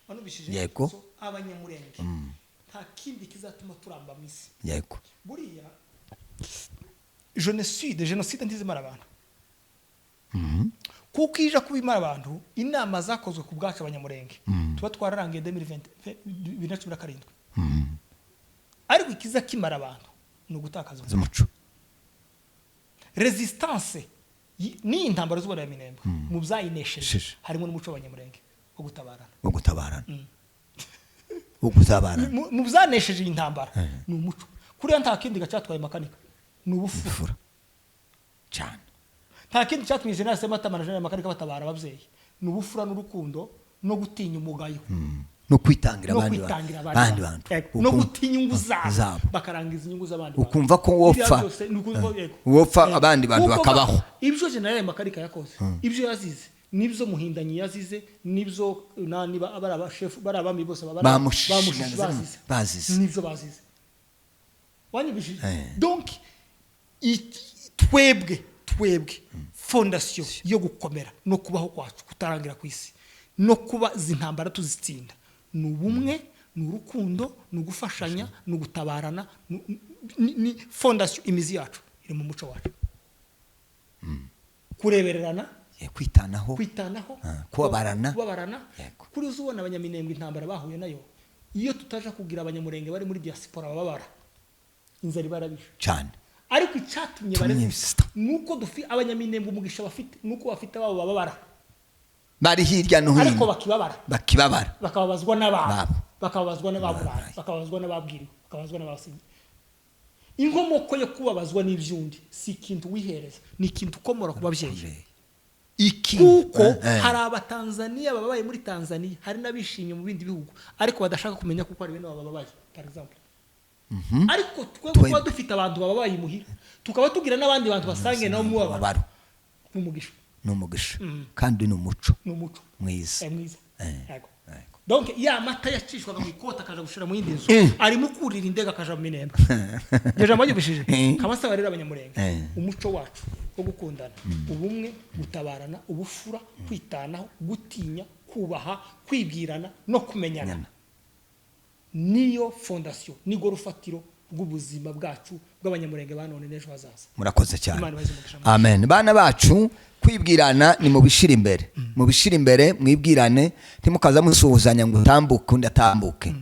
hano bishije yego abanyamurenge nta kindi kizatuma turamba misi yego buriya genocide ntizimara abantu kuko ija kubimara abantu inama zakozwe ku bwacu abanyamurenge tuba twararangiye 2017 ariko ikiza kimara abantu ni ugutakaza umuco resistance ni intambara z'ubona ya Minembwe mu byayinesheje harimo n'umuco w'abanyamurenge wo gutabarana mu byanesheje intambara ni umuco kuriya nta kindi gacatwaye makanika ni ubufura cyane nta kindi cyatumye General Sematama na General Makanika batabara ababyeyi ni ubufura n'urukundo no gutinya umugayo no kwitangira abandi bantu no gutinya inyungu zabo bakarangiza inyungu z'abandi ukumva ko wopfa abandi bantu bakabaho. Ibyo General Makanika yakoze ibyo yazize nibyo Muhindanyi yazize nibyo niba abara chef barabami bose bazize nibyo bazize wanyibishije. Donc twebwe fondasiyo yo gukomera no kubaho kwacu kutarangira ku isi no kuba zintambara tuzitsinda ni ubumwe, ni urukundo, ni ugufashanya, ni ugutabarana, ni fondasiyo. Imizi yacu iri mu muco wacu. Kurebererana, kwitanaho, kubabarana. Kuri uzubona abanyaminembwe intambara bahuye nayo, iyo tutaje kugira abanyamurenge bari muri diaspora babara inzara ibarabije cyane. Ariko icyatumye nuko dufi abanyaminembwe umugisha bafite nuko bafite babo babara bari hirya no hino, ariko bakibabara bakababazwa n'ababo, bakababazwa n'ababura, bakababazwa n'ababwiriwe, bakababazwa n'abasinzi. Inkomoko yo kubabazwa n'ibyundi si ikintu wihereza, ni ikintu ukomora ku babyeyi. Kuko hari abatanzania babaye muri Tanzania, hari n'abishimye mu bindi bihugu ariko badashaka kumenya kuko ari bene bababaye, for example. Ariko twebwe kuba dufite abantu bababaye imuhira, tukaba tugira n'abandi bantu basangiye nabo mu babaro, n'umugisha kandi n'umuco mwiza. Yego. Donc ya mata yacishwaga mu ikota akaja gushira mu yindi nzu, ari mukurira indega akaja mu Minembwe. Ngeje amajyubishije kabasaba rero abanyamurenge umuco wacu wo gukundana, ubumwe, gutabarana, ubufura, kwitanaho, gutinya, kubaha, kwibwirana no kumenyana. Niyo fondasiyo, nigo rufatiro rw'ubuzima bwacu bw'abanyamurenge banone n'ejo hazaza. Murakoze cyane. Amen. Bana bacu, kwibwirana ni mu bishira imbere. Mu bishira imbere mwibwirane, ntimukaza musuhuzanya ngo utambuke undi atambuke.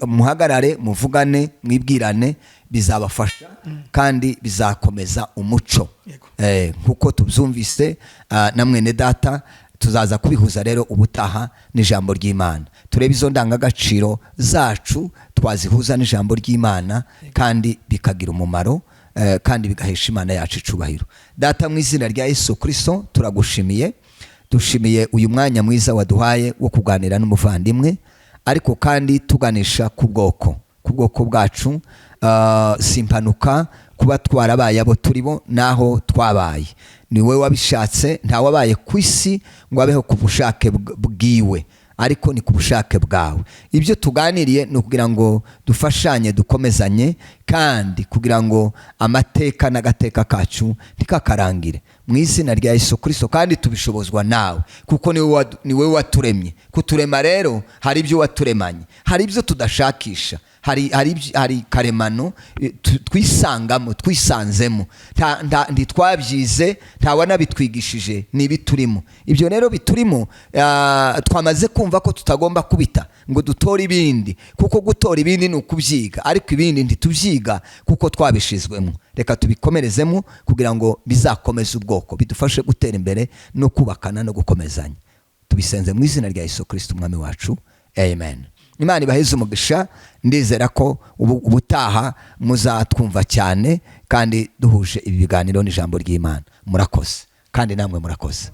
Muhagarare, muvugane, mwibwirane, bizabafasha kandi bizakomeza umuco. Nkuko tubyumvise na mwene data, tuzaza kubihuza rero ubutaha n'ijambo ry'Imana. Turebe izo ndangagaciro zacu twazihuza n'ijambo ry'Imana kandi bikagira umumaro kandi bigahesha Imana yacu icubahiro. Data, mu izina rya Yesu Kristo turagushimiye, dushimiye uyu mwanya mwiza waduhaye wo kuganira n'umuvandimwe, ariko kandi tuganisha ku bwoko bwacu, simpanuka kuba twarabaye abo turibo naho twabaye. Ni wowe wabishatse, nta wabaye ku isi ngo abeho ku bushake bwiwe, ariko ni ku bushake bwawe. Ibyo tuganiriye ni ukugira ngo dufashanye, dukomezanye, kandi kugira ngo amateka n'agateka kacu ntikakarangire. Mu izina rya Yesu Kristo, kandi tubishobozwa nawe kuko ni wowe waturemye. Kuturema rero hari ibyo waturemanye, hari ibyo tudashakisha, hari karemano twisangamo, twisanzemo, ntitwabyize, nta wanabitwigishije, ni ibiturimo. Ibyo rero biturimo twamaze kumva ko tutagomba kubita ngo dutore ibindi, kuko gutora ibindi ni ukubyiga, ariko ibindi ntitubyiga kuko twabishizwemo. Reka tubikomerezemo kugira ngo bizakomeze ubwoko, bidufashe gutera imbere no kubakana no gukomezanya. Tubisenze mu izina rya Yesu Kristo umwami wacu. Amen. Imana ibaheze umugisha. Ndizera ko ubutaha muzatwumva cyane kandi duhuje ibi biganiro n'ijambo ry'Imana. Murakoze kandi namwe murakoze.